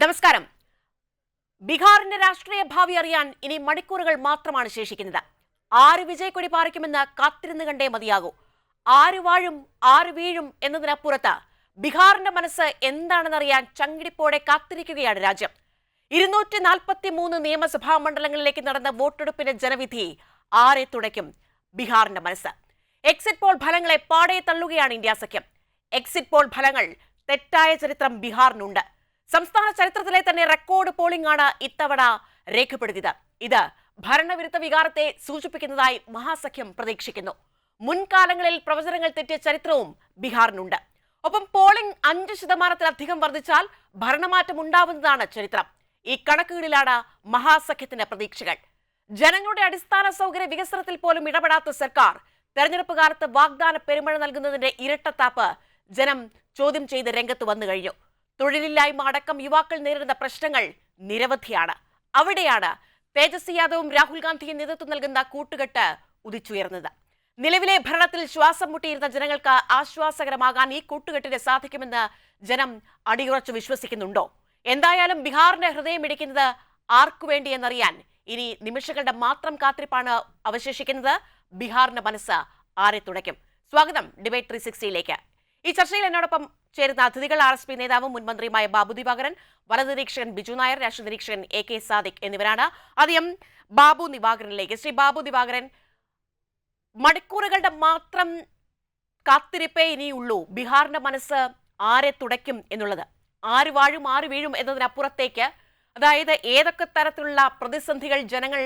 നമസ്കാരം. ബീഹാറിന്റെ രാഷ്ട്രീയ ഭാവി അറിയാൻ ഇനി മണിക്കൂറുകൾ മാത്രമാണ് ശേഷിക്കുന്നത്. ആര് വിജയക്കൊടി പാറിക്കുമെന്ന് കാത്തിരുന്ന് കണ്ടേ മതിയാകൂ. ആര് വാഴും ആര് വീഴും എന്നതിനപ്പുറത്ത് ബീഹാറിന്റെ മനസ്സ് എന്താണെന്നറിയാൻ ചങ്കിടിപ്പോടെ കാത്തിരിക്കുകയാണ് രാജ്യം. 243 നിയമസഭാ മണ്ഡലങ്ങളിലേക്ക് നടന്ന വോട്ടെടുപ്പിന്റെ ജനവിധി ആരെ തുടയ്ക്കും? ബീഹാറിന്റെ മനസ്സ്. എക്സിറ്റ് പോൾ ഫലങ്ങളെ പാടെ തള്ളുകയാണ് ഇന്ത്യ സഖ്യം. എക്സിറ്റ് പോൾ ഫലങ്ങൾ തെറ്റായ ചരിത്രം ബീഹാറിനുണ്ട്. സംസ്ഥാന ചരിത്രത്തിലെ തന്നെ റെക്കോർഡ് പോളിംഗ് ആണ് ഇത്തവണ രേഖപ്പെടുത്തിയത്. ഇത് ഭരണവിരുദ്ധ വികാരത്തെ സൂചിപ്പിക്കുന്നതായി മഹാസഖ്യം പ്രതീക്ഷിക്കുന്നു. മുൻകാലങ്ങളിൽ പ്രവചനങ്ങൾ തെറ്റിയ ചരിത്രവും ബീഹാറിനുണ്ട്. ഒപ്പം പോളിംഗ് 5% വർദ്ധിച്ചാൽ ഭരണമാറ്റം ഉണ്ടാവുന്നതാണ് ചരിത്രം. ഈ കണക്കുകളിലാണ് മഹാസഖ്യത്തിന്റെ പ്രതീക്ഷകൾ. ജനങ്ങളുടെ അടിസ്ഥാന സൗകര്യ വികസനത്തിൽ പോലും ഇടപെടാത്ത സർക്കാർ തെരഞ്ഞെടുപ്പ് കാലത്ത് വാഗ്ദാന പെരുമഴ നൽകുന്നതിന്റെ ഇരട്ടത്താപ്പ് ജനം ചോദ്യം ചെയ്ത് രംഗത്ത് വന്നു കഴിഞ്ഞു. തൊഴിലില്ലായ്മ അടക്കം യുവാക്കൾ നേരിടുന്ന പ്രശ്നങ്ങൾ നിരവധിയാണ്. അവിടെയാണ് തേജസ്വി യാദവും രാഹുൽ ഗാന്ധിയും നേതൃത്വം നൽകുന്ന കൂട്ടുകെട്ട് ഉദിച്ചുയർന്നത്. നിലവിലെ ഭരണത്തിൽ ശ്വാസം മുട്ടിയിരുന്ന ജനങ്ങൾക്ക് ആശ്വാസകരമാകാൻ ഈ കൂട്ടുകെട്ടിന് സാധിക്കുമെന്ന് ജനം അടിയുറച്ചു വിശ്വസിക്കുന്നുണ്ടോ? എന്തായാലും ബീഹാറിന്റെ ഹൃദയം ഇടിക്കുന്നത് ആർക്കു വേണ്ടി എന്നറിയാൻ ഇനി നിമിഷങ്ങളുടെ മാത്രം കാത്തിരിപ്പാണ് അവശേഷിക്കുന്നത്. ബീഹാറിന്റെ മനസ്സ് ആരെ തുടയ്ക്കും? സ്വാഗതം ഡിബേറ്റ് 360യിലേക്ക്. ഈ ചർച്ചയിൽ എന്നോടൊപ്പം ചേരുന്ന അതിഥികൾ RSP നേതാവും മുൻമന്ത്രിയുമായ ബാബു ദിവാകരൻ, വലത് നിരീക്ഷകൻ ബിജു നായർ, രാഷ്ട്രീയ നിരീക്ഷകൻ AK സാദിഖ് എന്നിവരാണ്. ആദ്യം ബാബു ദിവാകരനിലേക്ക്. ശ്രീ ബാബു ദിവാകരൻ, മണിക്കൂറുകളുടെ മാത്രം കാത്തിരിപ്പേ ഇനിയുള്ളൂ ബീഹാറിന്റെ മനസ്സ് ആരെ തുടയ്ക്കും എന്നുള്ളത്. ആര് വാഴും ആര് വീഴും എന്നതിനപ്പുറത്തേക്ക്, അതായത് ഏതൊക്കെ തരത്തിലുള്ള പ്രതിസന്ധികൾ ജനങ്ങൾ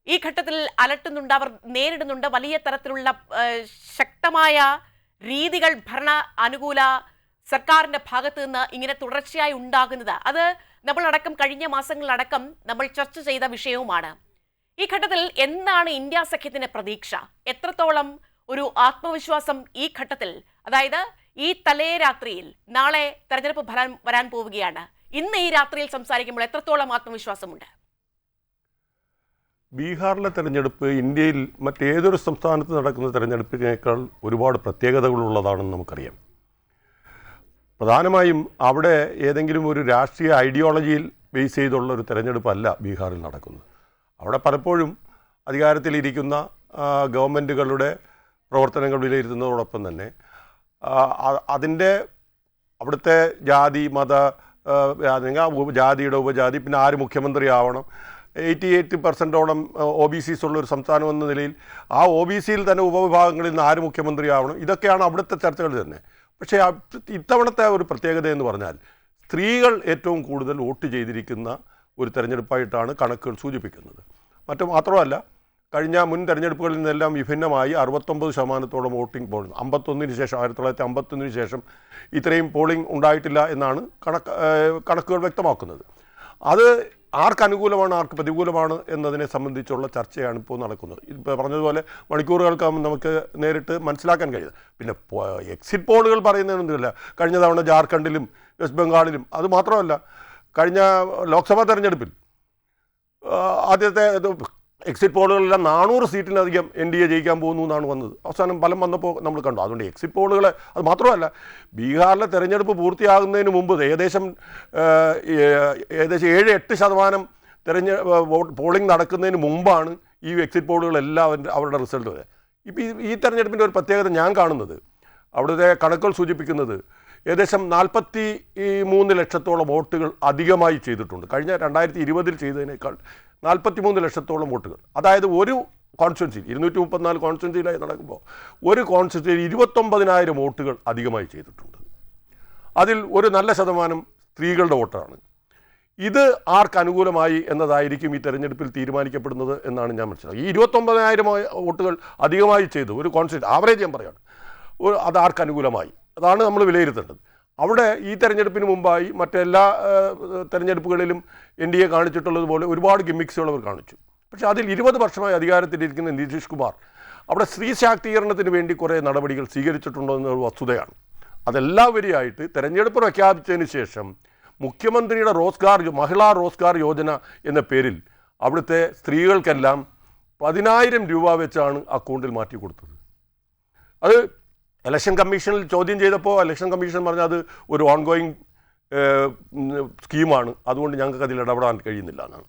ഈ ഘട്ടത്തിൽ അലട്ടുന്നുണ്ട്, അവർ നേരിടുന്നുണ്ട്, വലിയ തരത്തിലുള്ള ശക്തമായ രീതികൾ ഭരണ അനുകൂല സർക്കാരിന്റെ ഭാഗത്ത് നിന്ന് ഇങ്ങനെ തുടർച്ചയായി ഉണ്ടാകുന്നത്, അത് നമ്മളടക്കം കഴിഞ്ഞ മാസങ്ങളിലടക്കം നമ്മൾ ചർച്ച ചെയ്ത വിഷയവുമാണ്. ഈ ഘട്ടത്തിൽ എന്താണ് ഇന്ത്യ സഖ്യത്തിന്റെ പ്രതീക്ഷ? എത്രത്തോളം ഒരു ആത്മവിശ്വാസം ഈ ഘട്ടത്തിൽ, അതായത് ഈ തലേ രാത്രിയിൽ, നാളെ തെരഞ്ഞെടുപ്പ് ഫലം വരാൻ പോവുകയാണ്, ഇന്ന് ഈ രാത്രിയിൽ സംസാരിക്കുമ്പോൾ എത്രത്തോളം ആത്മവിശ്വാസമുണ്ട്? ബീഹാറിലെ തെരഞ്ഞെടുപ്പ് ഇന്ത്യയിൽ മറ്റേതൊരു സംസ്ഥാനത്ത് നടക്കുന്ന തെരഞ്ഞെടുപ്പിനേക്കാൾ ഒരുപാട് പ്രത്യേകതകളുള്ളതാണെന്ന് നമുക്കറിയാം. പ്രധാനമായും അവിടെ ഏതെങ്കിലും ഒരു രാഷ്ട്രീയ ഐഡിയോളജിയിൽ ബേസ് ചെയ്തുള്ള ഒരു തെരഞ്ഞെടുപ്പല്ല ബീഹാറിൽ നടക്കുന്നത്. അവിടെ പലപ്പോഴും അധികാരത്തിലിരിക്കുന്ന ഗവൺമെൻറ്റുകളുടെ പ്രവർത്തനങ്ങൾ വിലയിരുത്തുന്നതോടൊപ്പം തന്നെ അതിൻ്റെ അവിടുത്തെ ജാതി മത ജാതിയുടെ ഉപജാതി, പിന്നെ ആര് മുഖ്യമന്ത്രിയാവണം, 88% OBCs ഉള്ളൊരു സംസ്ഥാനം എന്ന നിലയിൽ ആ OBCയിൽ തന്നെ ഉപവിഭാഗങ്ങളിൽ നിന്ന് ആര് മുഖ്യമന്ത്രിയാവണം, ഇതൊക്കെയാണ് അവിടുത്തെ ചർച്ചകൾ തന്നെ. പക്ഷേ ഇത്തവണത്തെ ഒരു പ്രത്യേകത എന്ന് പറഞ്ഞാൽ സ്ത്രീകൾ ഏറ്റവും കൂടുതൽ വോട്ട് ചെയ്തിരിക്കുന്ന ഒരു തെരഞ്ഞെടുപ്പായിട്ടാണ് കണക്കുകൾ സൂചിപ്പിക്കുന്നത്. മാത്രമല്ല, കഴിഞ്ഞ മുൻ തെരഞ്ഞെടുപ്പുകളിൽ നിന്നെല്ലാം വിഭിന്നമായി 69% വോട്ടിംഗ് പോളിംഗ് 1951 ശേഷം ഇത്രയും പോളിംഗ് ഉണ്ടായിട്ടില്ല എന്നാണ് കണക്കുകൾ വ്യക്തമാക്കുന്നത്. അത് ആർക്ക് അനുകൂലമാണ് ആർക്ക് പ്രതികൂലമാണ് എന്നതിനെ സംബന്ധിച്ചുള്ള ചർച്ചയാണ് ഇപ്പോൾ നടക്കുന്നത്. ഇപ്പോൾ പറഞ്ഞതുപോലെ മണിക്കൂറുകൾക്കാകും നമുക്ക് നേരിട്ട് മനസ്സിലാക്കാൻ കഴിയുന്നത്. പിന്നെ എക്സിറ്റ് പോളുകൾ പറയുന്നതൊന്നുമില്ല. കഴിഞ്ഞ തവണ ജാർഖണ്ഡിലും വെസ്റ്റ് ബംഗാളിലും, അത് മാത്രമല്ല കഴിഞ്ഞ ലോക്സഭാ തെരഞ്ഞെടുപ്പിൽ ആദ്യത്തെ എക്സിറ്റ് പോളുകളെല്ലാം 400 സീറ്റിലധികം NDA ജയിക്കാൻ പോകുന്നു എന്നാണ് വന്നത്. അവസാനം ഫലം വന്നപ്പോൾ നമ്മൾ കണ്ടു. അതുകൊണ്ട് എക്സിറ്റ് പോളുകളെ, അത് മാത്രമല്ല ബീഹാറിലെ തെരഞ്ഞെടുപ്പ് പൂർത്തിയാകുന്നതിന് മുമ്പ് ഏകദേശം 7-8% പോളിംഗ് നടക്കുന്നതിന് മുമ്പാണ് ഈ എക്സിറ്റ് പോളുകളെല്ലാം അവരുടെ റിസൾട്ട് വരെ. ഇപ്പോൾ ഈ തെരഞ്ഞെടുപ്പിൻ്റെ ഒരു പ്രത്യേകത ഞാൻ കാണുന്നത്, അവിടുത്തെ കണക്കുകൾ സൂചിപ്പിക്കുന്നത് ഏകദേശം 43 ലക്ഷത്തോളം വോട്ടുകൾ അധികമായി ചെയ്തിട്ടുണ്ട്. കഴിഞ്ഞ 2020 ചെയ്തതിനേക്കാൾ 43 ലക്ഷത്തോളം വോട്ടുകൾ. അതായത് ഒരു കോൺസ്റ്റിറ്റ്യുവൻസിയിൽ 234 കോൺസ്റ്റിറ്റ്യുവൻസിയിലായി നടക്കുമ്പോൾ ഒരു കോൺസ്റ്റിറ്റ്യുവൻസിയിൽ 29,000 വോട്ടുകൾ അധികമായി ചെയ്തിട്ടുണ്ട്. അതിൽ ഒരു നല്ല ശതമാനം സ്ത്രീകളുടെ വോട്ടാണ്. ഇത് ആർക്ക് അനുകൂലമായി എന്നതായിരിക്കും ഈ തെരഞ്ഞെടുപ്പിൽ തീരുമാനിക്കപ്പെടുന്നത് എന്നാണ് ഞാൻ മനസ്സിലാക്കുന്നത്. ഈ 29,000 വോട്ടുകൾ അധികമായി ചെയ്തു ഒരു കോൺസ്റ്റിറ്റ്യുവൻസി ആവറേജ് ഞാൻ പറയുകയാണ്, അത് ആർക്ക് അനുകൂലമായി, അതാണ് നമ്മൾ വിലയിരുത്തേണ്ടത്. അവിടെ ഈ തെരഞ്ഞെടുപ്പിന് മുമ്പായി മറ്റെല്ലാ തെരഞ്ഞെടുപ്പുകളിലും NDA കാണിച്ചിട്ടുള്ളതുപോലെ ഒരുപാട് ഗിമ്മിക്സുകൾ അവർ കാണിച്ചു. പക്ഷേ അതിൽ 20 വർഷമായി അധികാരത്തിലിരിക്കുന്ന നിതീഷ് കുമാർ അവിടെ സ്ത്രീ ശാക്തീകരണത്തിന് വേണ്ടി കുറേ നടപടികൾ സ്വീകരിച്ചിട്ടുണ്ടോ എന്നൊരു വസ്തുതയാണ്. അതെല്ലാവരെയായിട്ട് തെരഞ്ഞെടുപ്പ് പ്രഖ്യാപിച്ചതിന് ശേഷം മുഖ്യമന്ത്രിയുടെ മഹിളാ റോസ്ഗാർ യോജന എന്ന പേരിൽ അവിടുത്തെ സ്ത്രീകൾക്കെല്ലാം 10,000 രൂപ വെച്ചാണ് അക്കൗണ്ടിൽ മാറ്റി കൊടുത്തത്. അത് ഇലക്ഷൻ കമ്മീഷനിൽ ചോദ്യം ചെയ്തപ്പോൾ ഇലക്ഷൻ കമ്മീഷൻ പറഞ്ഞത് ഒരു ഓൺഗോയിങ് സ്കീമാണ്, അതുകൊണ്ട് ഞങ്ങൾക്ക് അതിൽ ഇടപെടാൻ കഴിയുന്നില്ല എന്നാണ്.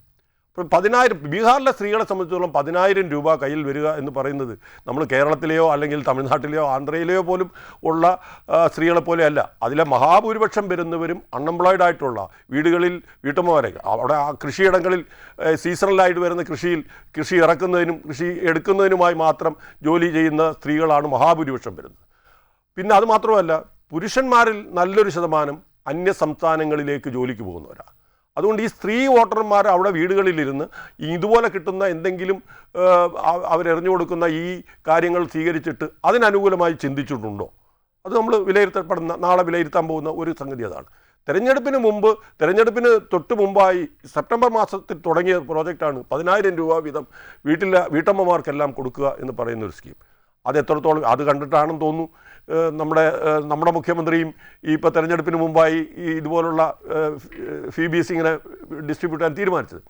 ഇപ്പോൾ 10,000 ബീഹാറിലെ സ്ത്രീകളെ സംബന്ധിച്ചിടത്തോളം 10,000 രൂപ കയ്യിൽ വരിക എന്ന് പറയുന്നത് നമ്മൾ കേരളത്തിലെയോ അല്ലെങ്കിൽ തമിഴ്നാട്ടിലെയോ ആന്ധ്രയിലെയോ പോലും ഉള്ള സ്ത്രീകളെ പോലെയല്ല. അതിലെ മഹാഭൂരിപക്ഷം വരുന്നവരും അൺഎംപ്ലോയിഡ് ആയിട്ടുള്ള വീടുകളിൽ വീട്ടമ്മമാരെ, അവിടെ ആ കൃഷിയിടങ്ങളിൽ സീസണലായിട്ട് വരുന്ന കൃഷി ഇറക്കുന്നതിനും കൃഷി എടുക്കുന്നതിനുമായി മാത്രം ജോലി ചെയ്യുന്ന സ്ത്രീകളാണ് മഹാഭൂരിപക്ഷം വരുന്നത്. പിന്നെ അത് മാത്രമല്ല, പുരുഷന്മാരിൽ നല്ലൊരു ശതമാനം അന്യ സംസ്ഥാനങ്ങളിലേക്ക് ജോലിക്ക് പോകുന്നവരാണ്. അതുകൊണ്ട് ഈ സ്ത്രീ വോട്ടർമാർ അവിടെ വീടുകളിലിരുന്ന് ഇതുപോലെ കിട്ടുന്ന എന്തെങ്കിലും അവരെറിഞ്ഞു കൊടുക്കുന്ന ഈ കാര്യങ്ങൾ സ്വീകരിച്ചിട്ട് അതിനനുകൂലമായി ചിന്തിച്ചിട്ടുണ്ടോ? അത് നമ്മൾ നാളെ വിലയിരുത്താൻ പോകുന്ന ഒരു സംഗതി അതാണ്. തെരഞ്ഞെടുപ്പിന് തൊട്ട് മുമ്പായി സെപ്റ്റംബർ മാസത്തിൽ തുടങ്ങിയ പ്രോജക്റ്റാണ് 10,000 രൂപ വീതം വീട്ടമ്മമാർക്കെല്ലാം കൊടുക്കുക എന്ന് പറയുന്ന ഒരു സ്കീം. അത് എത്രത്തോളം അത് കണ്ടിട്ടാണെന്ന് തോന്നുന്നു നമ്മുടെ മുഖ്യമന്ത്രിയും ഇപ്പോൾ തെരഞ്ഞെടുപ്പിന് മുമ്പായി ഈ ഇതുപോലുള്ള ഫീബീസ് ഇങ്ങനെ ഡിസ്ട്രിബ്യൂട്ട് ചെയ്യാൻ തീരുമാനിച്ചത്.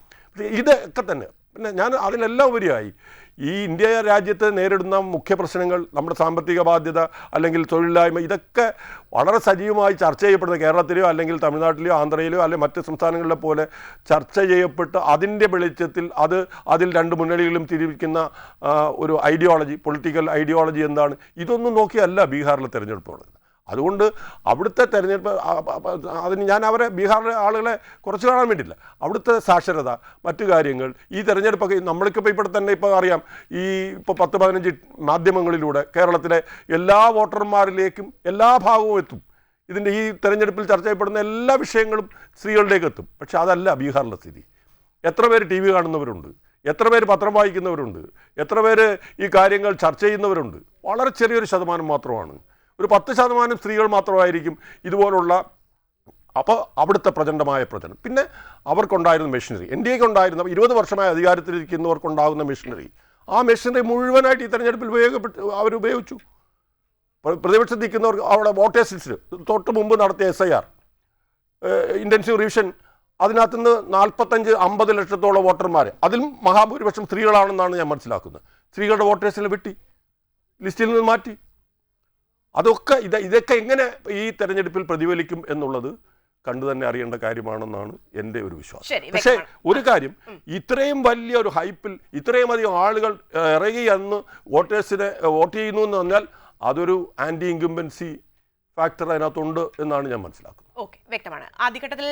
ഇതൊക്കെ തന്നെ പിന്നെ ഞാൻ അതിനെല്ലാം ഉപരിയായി ഈ ഇന്ത്യ രാജ്യത്ത് നേരിടുന്ന മുഖ്യ പ്രശ്നങ്ങൾ, നമ്മുടെ സാമ്പത്തിക ബാധ്യത അല്ലെങ്കിൽ തൊഴിലില്ലായ്മ, ഇതൊക്കെ വളരെ സജീവമായി ചർച്ച ചെയ്യപ്പെടുന്ന കേരളത്തിലെയോ അല്ലെങ്കിൽ തമിഴ്നാട്ടിലെയോ ആന്ധ്രയിലെയോ അല്ലെങ്കിൽ മറ്റ് സംസ്ഥാനങ്ങളിലെ പോലെ ചർച്ച ചെയ്യപ്പെട്ട് അതിൻ്റെ വെളിച്ചത്തിൽ അതിൽ രണ്ട് മുന്നണികളും തിരിക്കുന്ന ഒരു ഐഡിയോളജി, പൊളിറ്റിക്കൽ ഐഡിയോളജി എന്താണ്, ഇതൊന്നും നോക്കിയല്ല ബീഹാറിലെ തെരഞ്ഞെടുപ്പ് നടക്കുന്നത്. അതുകൊണ്ട് അവിടുത്തെ തെരഞ്ഞെടുപ്പ് അതിന് ഞാൻ ബീഹാറിലെ ആളുകളെ കുറച്ച് കാണാൻ വേണ്ടിയില്ല. അവിടുത്തെ സാക്ഷരത, മറ്റു കാര്യങ്ങൾ, ഈ തെരഞ്ഞെടുപ്പൊക്കെ നമ്മൾക്കിപ്പോൾ ഇവിടെ തന്നെ ഇപ്പോൾ അറിയാം, ഇപ്പോൾ 10-15 മാധ്യമങ്ങളിലൂടെ കേരളത്തിലെ എല്ലാ വോട്ടർമാരിലേക്കും എല്ലാ ഭാഗവും എത്തും. ഈ തെരഞ്ഞെടുപ്പിൽ ചർച്ച ചെയ്യപ്പെടുന്ന എല്ലാ വിഷയങ്ങളും സ്ത്രീകളിലേക്ക് എത്തും. പക്ഷെ അതല്ല ബീഹാറിലെ സ്ഥിതി. എത്ര പേര് TV കാണുന്നവരുണ്ട്, എത്ര പേര് പത്രം വായിക്കുന്നവരുണ്ട്, എത്ര പേര് ഈ കാര്യങ്ങൾ ചർച്ച ചെയ്യുന്നവരുണ്ട്? വളരെ ചെറിയൊരു ശതമാനം മാത്രമാണ്. ഒരു 10% സ്ത്രീകൾ മാത്രമായിരിക്കും ഇതുപോലുള്ള. അപ്പോൾ അവിടുത്തെ പ്രചണ്ഡമായ പ്രചരണം. പിന്നെ അവർക്കുണ്ടായിരുന്ന മെഷീനറി, NDAക്ക് ഉണ്ടായിരുന്ന 20 വർഷമായി അധികാരത്തിലിരിക്കുന്നവർക്കുണ്ടാകുന്ന മെഷീനറി, ആ മെഷീനറി മുഴുവനായിട്ട് ഈ തെരഞ്ഞെടുപ്പിൽ അവരുപയോഗിച്ചു. പ്രതിപക്ഷത്ത് നിൽക്കുന്നവർ അവിടെ വോട്ടേഴ്സ് ലിസ്റ്റ് തൊട്ട് മുമ്പ് നടത്തിയ SIR ഇൻറ്റൻസീവ് റിവിഷൻ, അതിനകത്തുനിന്ന് 45-50 ലക്ഷത്തോളം വോട്ടർമാർ, അതിലും മഹാഭൂരിപക്ഷം സ്ത്രീകളാണെന്നാണ് ഞാൻ മനസ്സിലാക്കുന്നത്. സ്ത്രീകളുടെ വോട്ടേഴ്സിനെ വെട്ടി, ലിസ്റ്റിൽ നിന്ന് മാറ്റി. ഇതൊക്കെ എങ്ങനെ ഈ തെരഞ്ഞെടുപ്പിൽ പ്രതിഫലിക്കും എന്നുള്ളത് കണ്ടു തന്നെ അറിയേണ്ട കാര്യമാണെന്നാണ് എൻ്റെ ഒരു വിശ്വാസം. പക്ഷേ ഒരു കാര്യം, ഇത്രയും വലിയ ഒരു ഹൈപ്പിൽ ഇത്രയും അധികം ആളുകൾ ഇറങ്ങി അന്ന് വോട്ടേഴ്സിനെ വോട്ട് ചെയ്യുന്നു എന്ന് പറഞ്ഞാൽ അതൊരു ആൻറ്റി ഇൻകംബൻസി ഫാക്ടർ അതിനകത്തുണ്ട് എന്നാണ് ഞാൻ മനസ്സിലാക്കുന്നത്. ഓക്കെ, വ്യക്തമാണ്. ആദ്യഘട്ടത്തിൽ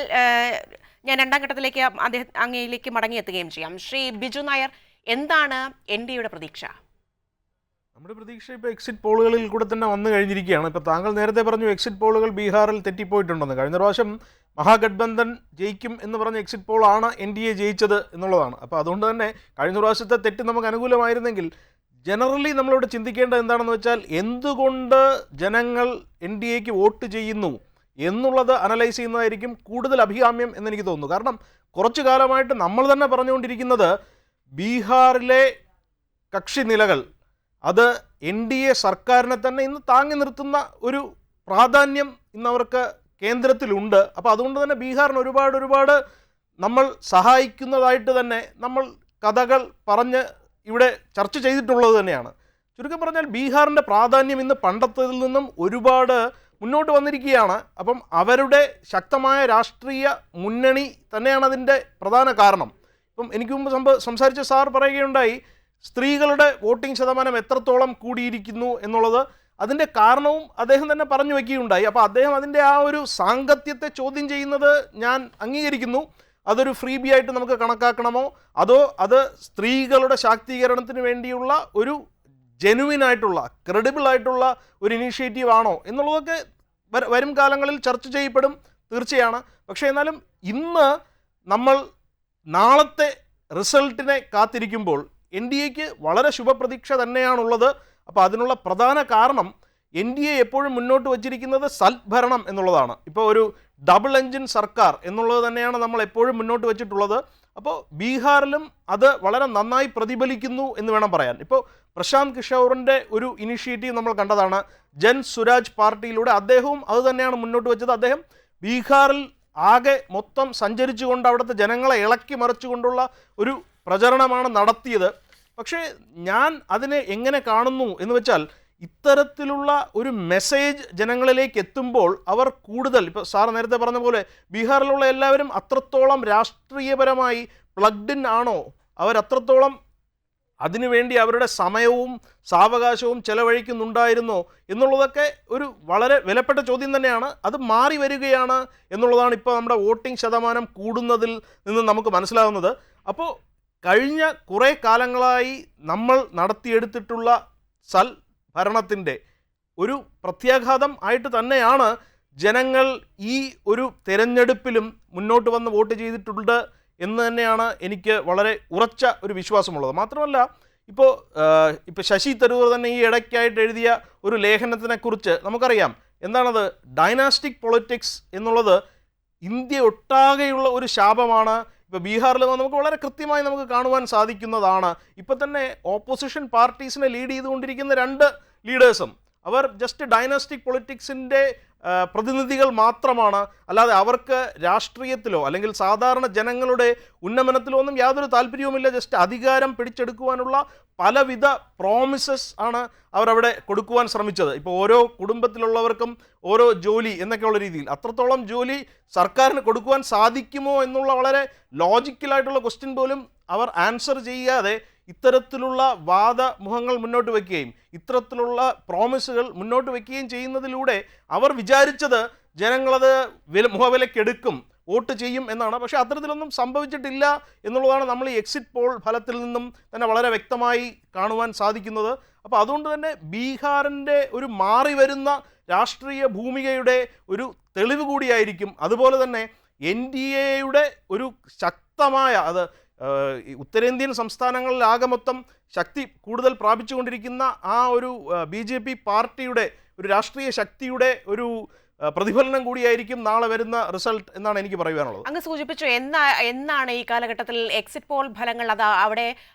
ഞാൻ രണ്ടാം ഘട്ടത്തിലേക്ക് അങ്ങയിലേക്ക് മടങ്ങിയെത്തുകയും ചെയ്യാം. ശ്രീ ബിജു നായർ, എന്താണ് NDAയുടെ പ്രതീക്ഷ? നമ്മുടെ പ്രതീക്ഷ ഇപ്പോൾ എക്സിറ്റ് പോളുകളിൽ കൂടെ തന്നെ വന്നു കഴിഞ്ഞിരിക്കുകയാണ്. ഇപ്പോൾ താങ്കൾ നേരത്തെ പറഞ്ഞു എക്സിറ്റ് പോളുകൾ ബീഹാറിൽ തെറ്റിപ്പോയിട്ടുണ്ടെന്ന്. കഴിഞ്ഞ പ്രാവശ്യം മഹാഗഡ്ബന്ധൻ ജയിക്കും എന്ന് പറഞ്ഞ എക്സിറ്റ് പോളാണ് NDA ജയിച്ചത് എന്നുള്ളതാണ്. അപ്പോൾ അതുകൊണ്ട് തന്നെ കഴിഞ്ഞ പ്രാവശ്യത്തെ തെറ്റ് നമുക്ക് അനുകൂലമായിരുന്നെങ്കിൽ ജനറലി നമ്മളിവിടെ ചിന്തിക്കേണ്ടത് എന്താണെന്ന് വെച്ചാൽ എന്തുകൊണ്ട് ജനങ്ങൾ NDAക്ക് വോട്ട് ചെയ്യുന്നു എന്നുള്ളത് അനലൈസ് ചെയ്യുന്നതായിരിക്കും കൂടുതൽ അഭികാമ്യം എന്നെനിക്ക് തോന്നുന്നു. കാരണം കുറച്ചു കാലമായിട്ട് നമ്മൾ തന്നെ പറഞ്ഞുകൊണ്ടിരിക്കുന്നത് ബീഹാറിലെ കക്ഷി നിലകൾ അത് NDA സർക്കാരിനെ തന്നെ ഇന്ന് താങ്ങി നിർത്തുന്ന ഒരു പ്രാധാന്യം ഇന്നവർക്ക് കേന്ദ്രത്തിലുണ്ട്. അപ്പോൾ അതുകൊണ്ട് തന്നെ ബീഹാറിന് ഒരുപാട് നമ്മൾ സഹായിക്കുന്നതായിട്ട് തന്നെ നമ്മൾ കഥകൾ പറഞ്ഞ് ഇവിടെ ചർച്ച ചെയ്തിട്ടുള്ളത് തന്നെയാണ്. ചുരുക്കം പറഞ്ഞാൽ ബീഹാറിൻ്റെ പ്രാധാന്യം ഇന്ന് പണ്ടത്തതിൽ നിന്നും ഒരുപാട് മുന്നോട്ട് വന്നിരിക്കുകയാണ്. അപ്പം അവരുടെ ശക്തമായ രാഷ്ട്രീയ മുന്നണി തന്നെയാണ് അതിൻ്റെ പ്രധാന കാരണം. ഇപ്പം എനിക്ക് മുമ്പ് സംസാരിച്ച സാർ പറയുകയുണ്ടായി സ്ത്രീകളുടെ വോട്ടിംഗ് ശതമാനം എത്രത്തോളം കൂടിയിരിക്കുന്നു എന്നുള്ളത്. അതിൻ്റെ കാരണവും അദ്ദേഹം തന്നെ പറഞ്ഞു വയ്ക്കുകയുണ്ടായി. അപ്പോൾ അദ്ദേഹം അതിൻ്റെ ആ ഒരു സാങ്കത്യത്തെ ചോദ്യം ചെയ്യുന്നത് ഞാൻ അംഗീകരിക്കുന്നു. അതൊരു ഫ്രീ ബി ആയിട്ട് നമുക്ക് കണക്കാക്കണമോ അതോ അത് സ്ത്രീകളുടെ ശാക്തീകരണത്തിന് വേണ്ടിയുള്ള ഒരു ജെനുവിനായിട്ടുള്ള ക്രെഡിബിൾ ആയിട്ടുള്ള ഒരു ഇനീഷ്യേറ്റീവ് ആണോ എന്നുള്ളതൊക്കെ വരും കാലങ്ങളിൽ ചർച്ച ചെയ്യപ്പെടും, തീർച്ചയാണ്. പക്ഷേ എന്നാലും ഇന്ന് നമ്മൾ നാളത്തെ റിസൾട്ടിനെ കാത്തിരിക്കുമ്പോൾ NDAക്ക് വളരെ ശുഭപ്രതീക്ഷ തന്നെയാണുള്ളത്. അപ്പോൾ അതിനുള്ള പ്രധാന കാരണം NDA എപ്പോഴും മുന്നോട്ട് വച്ചിരിക്കുന്നത് സൽഭരണം എന്നുള്ളതാണ്. ഇപ്പോൾ ഒരു ഡബിൾ എൻജിൻ സർക്കാർ എന്നുള്ളത് തന്നെയാണ് നമ്മൾ എപ്പോഴും മുന്നോട്ട് വച്ചിട്ടുള്ളത്. അപ്പോൾ ബീഹാറിലും അത് വളരെ നന്നായി പ്രതിഫലിക്കുന്നു എന്ന് വേണം പറയാൻ. ഇപ്പോൾ പ്രശാന്ത് കിഷോറിൻ്റെ ഒരു ഇനിഷ്യേറ്റീവ് നമ്മൾ കണ്ടതാണ്, ജൻ സുരാജ് പാർട്ടിയിലൂടെ. അദ്ദേഹവും അത് തന്നെയാണ് മുന്നോട്ട് വെച്ചത്. അദ്ദേഹം ബീഹാറിൽ ആകെ മൊത്തം സഞ്ചരിച്ചുകൊണ്ട് അവിടുത്തെ ജനങ്ങളെ ഇളക്കി മറിച്ചുകൊണ്ടുള്ള ഒരു പ്രചരണമാണ് നടത്തിയത്. പക്ഷേ ഞാൻ അതിനെ എങ്ങനെ കാണുന്നു എന്ന് വെച്ചാൽ ഇത്തരത്തിലുള്ള ഒരു മെസ്സേജ് ജനങ്ങളിലേക്ക് എത്തുമ്പോൾ അവർ കൂടുതൽ, ഇപ്പോൾ സാർ നേരത്തെ പറഞ്ഞ പോലെ ബീഹാറിലുള്ള എല്ലാവരും അത്രത്തോളം രാഷ്ട്രീയപരമായി പ്ലഗ്ഡ് ഇൻ ആണോ, അവരത്രത്തോളം അതിനുവേണ്ടി അവരുടെ സമയവും സാവകാശവും ചെലവഴിക്കുന്നുണ്ടായിരുന്നോ എന്നുള്ളതൊക്കെ ഒരു വളരെ വിലപ്പെട്ട ചോദ്യം തന്നെയാണ്. അത് മാറി വരികയാണ് എന്നുള്ളതാണ് ഇപ്പോൾ നമ്മുടെ വോട്ടിംഗ് ശതമാനം കൂടുന്നതിൽ നിന്ന് നമുക്ക് മനസ്സിലാകുന്നത്. അപ്പോൾ കഴിഞ്ഞ കുറേ കാലങ്ങളായി നമ്മൾ നടത്തിയെടുത്തിട്ടുള്ള ഭരണത്തിൻ്റെ ഒരു പ്രത്യാഘാതം ആയിട്ട് തന്നെയാണ് ജനങ്ങൾ ഈ ഒരു തെരഞ്ഞെടുപ്പിലും മുന്നോട്ട് വന്ന് വോട്ട് ചെയ്തിട്ടുണ്ട് എന്ന് തന്നെയാണ് എനിക്ക് വളരെ ഉറച്ച ഒരു വിശ്വാസമുള്ളത്. മാത്രമല്ല ഇപ്പോൾ ശശി തരൂർ തന്നെ ഈ ഇടയ്ക്കായിട്ട് എഴുതിയ ഒരു ലേഖനത്തിനെക്കുറിച്ച് നമുക്കറിയാം. എന്താണത്? ഡൈനാസ്റ്റിക് പൊളിറ്റിക്സ് എന്നുള്ളത് ഇന്ത്യ ഒട്ടാകെയുള്ള ഒരു ശാപമാണ്. ഇപ്പോൾ ബീഹാറിൽ നമുക്ക് വളരെ കൃത്യമായി നമുക്ക് കാണുവാൻ സാധിക്കുന്നതാണ്. ഇപ്പം തന്നെ ഓപ്പോസിഷൻ പാർട്ടീസിനെ ലീഡ് ചെയ്തുകൊണ്ടിരിക്കുന്ന 2 ലീഡേഴ്സും അവർ ജസ്റ്റ് ഡൈനാസ്റ്റിക് പൊളിറ്റിക്സിൻ്റെ പ്രതിനിധികൾ മാത്രമാണ്. അല്ലാതെ അവർക്ക് രാഷ്ട്രീയത്തിലോ അല്ലെങ്കിൽ സാധാരണ ജനങ്ങളുടെ ഉന്നമനത്തിലോ ഒന്നും യാതൊരു താല്പര്യവുമില്ല. ജസ്റ്റ് അധികാരം പിടിച്ചെടുക്കുവാനുള്ള പലവിധ പ്രോമിസസ് ആണ് അവരവിടെ കൊടുക്കുവാൻ ശ്രമിച്ചത്. ഇപ്പോൾ ഓരോ കുടുംബത്തിലുള്ളവർക്കും ഓരോ ജോലി എന്നൊക്കെയുള്ള രീതിയിൽ അത്രത്തോളം ജോലി സർക്കാരിന് കൊടുക്കുവാൻ സാധിക്കുമോ എന്നുള്ള വളരെ ലോജിക്കലായിട്ടുള്ള ക്വസ്റ്റ്യൻ പോലും അവർ ആൻസർ ചെയ്യാതെ ഇത്തരത്തിലുള്ള വാദമുഖങ്ങൾ മുന്നോട്ട് വയ്ക്കുകയും ഇത്തരത്തിലുള്ള പ്രോമിസുകൾ മുന്നോട്ട് വയ്ക്കുകയും ചെയ്യുന്നതിലൂടെ അവർ വിചാരിച്ചത് ജനങ്ങളത് മുഖവിലക്കെടുക്കും, വോട്ട് ചെയ്യും എന്നാണ്. പക്ഷേ അത്തരത്തിലൊന്നും സംഭവിച്ചിട്ടില്ല എന്നുള്ളതാണ് നമ്മൾ ഈ എക്സിറ്റ് പോൾ ഫലത്തിൽ നിന്നും തന്നെ വളരെ വ്യക്തമായി കാണുവാൻ സാധിക്കുന്നത്. അപ്പോൾ അതുകൊണ്ട് തന്നെ ബീഹാറിൻ്റെ ഒരു മാറി വരുന്ന രാഷ്ട്രീയ ഭൂമികയുടെ ഒരു തെളിവ് കൂടിയായിരിക്കും. അതുപോലെ തന്നെ NDAയുടെ ഒരു ശക്തമായ ഉത്തരേന്ത്യൻ സംസ്ഥാനങ്ങളിലാകെ മൊത്തം ശക്തി കൂടുതൽ പ്രാപിച്ചുകൊണ്ടിരിക്കുന്ന ആ ഒരു BJP പാർട്ടിയുടെ ഒരു രാഷ്ട്രീയ ശക്തിയുടെ ഒരു പ്രതിഫലനം കൂടിയായിരിക്കും നാളെ വരുന്ന റിസൾട്ട് എന്നാണ് എനിക്ക് പറയുവാനുള്ളത്. അങ്ങ് സൂചിപ്പിച്ചു എന്നാണ് ഈ കാലഘട്ടത്തിൽ എക്സിറ്റ് പോൾ ഫലങ്ങൾ അവിടെ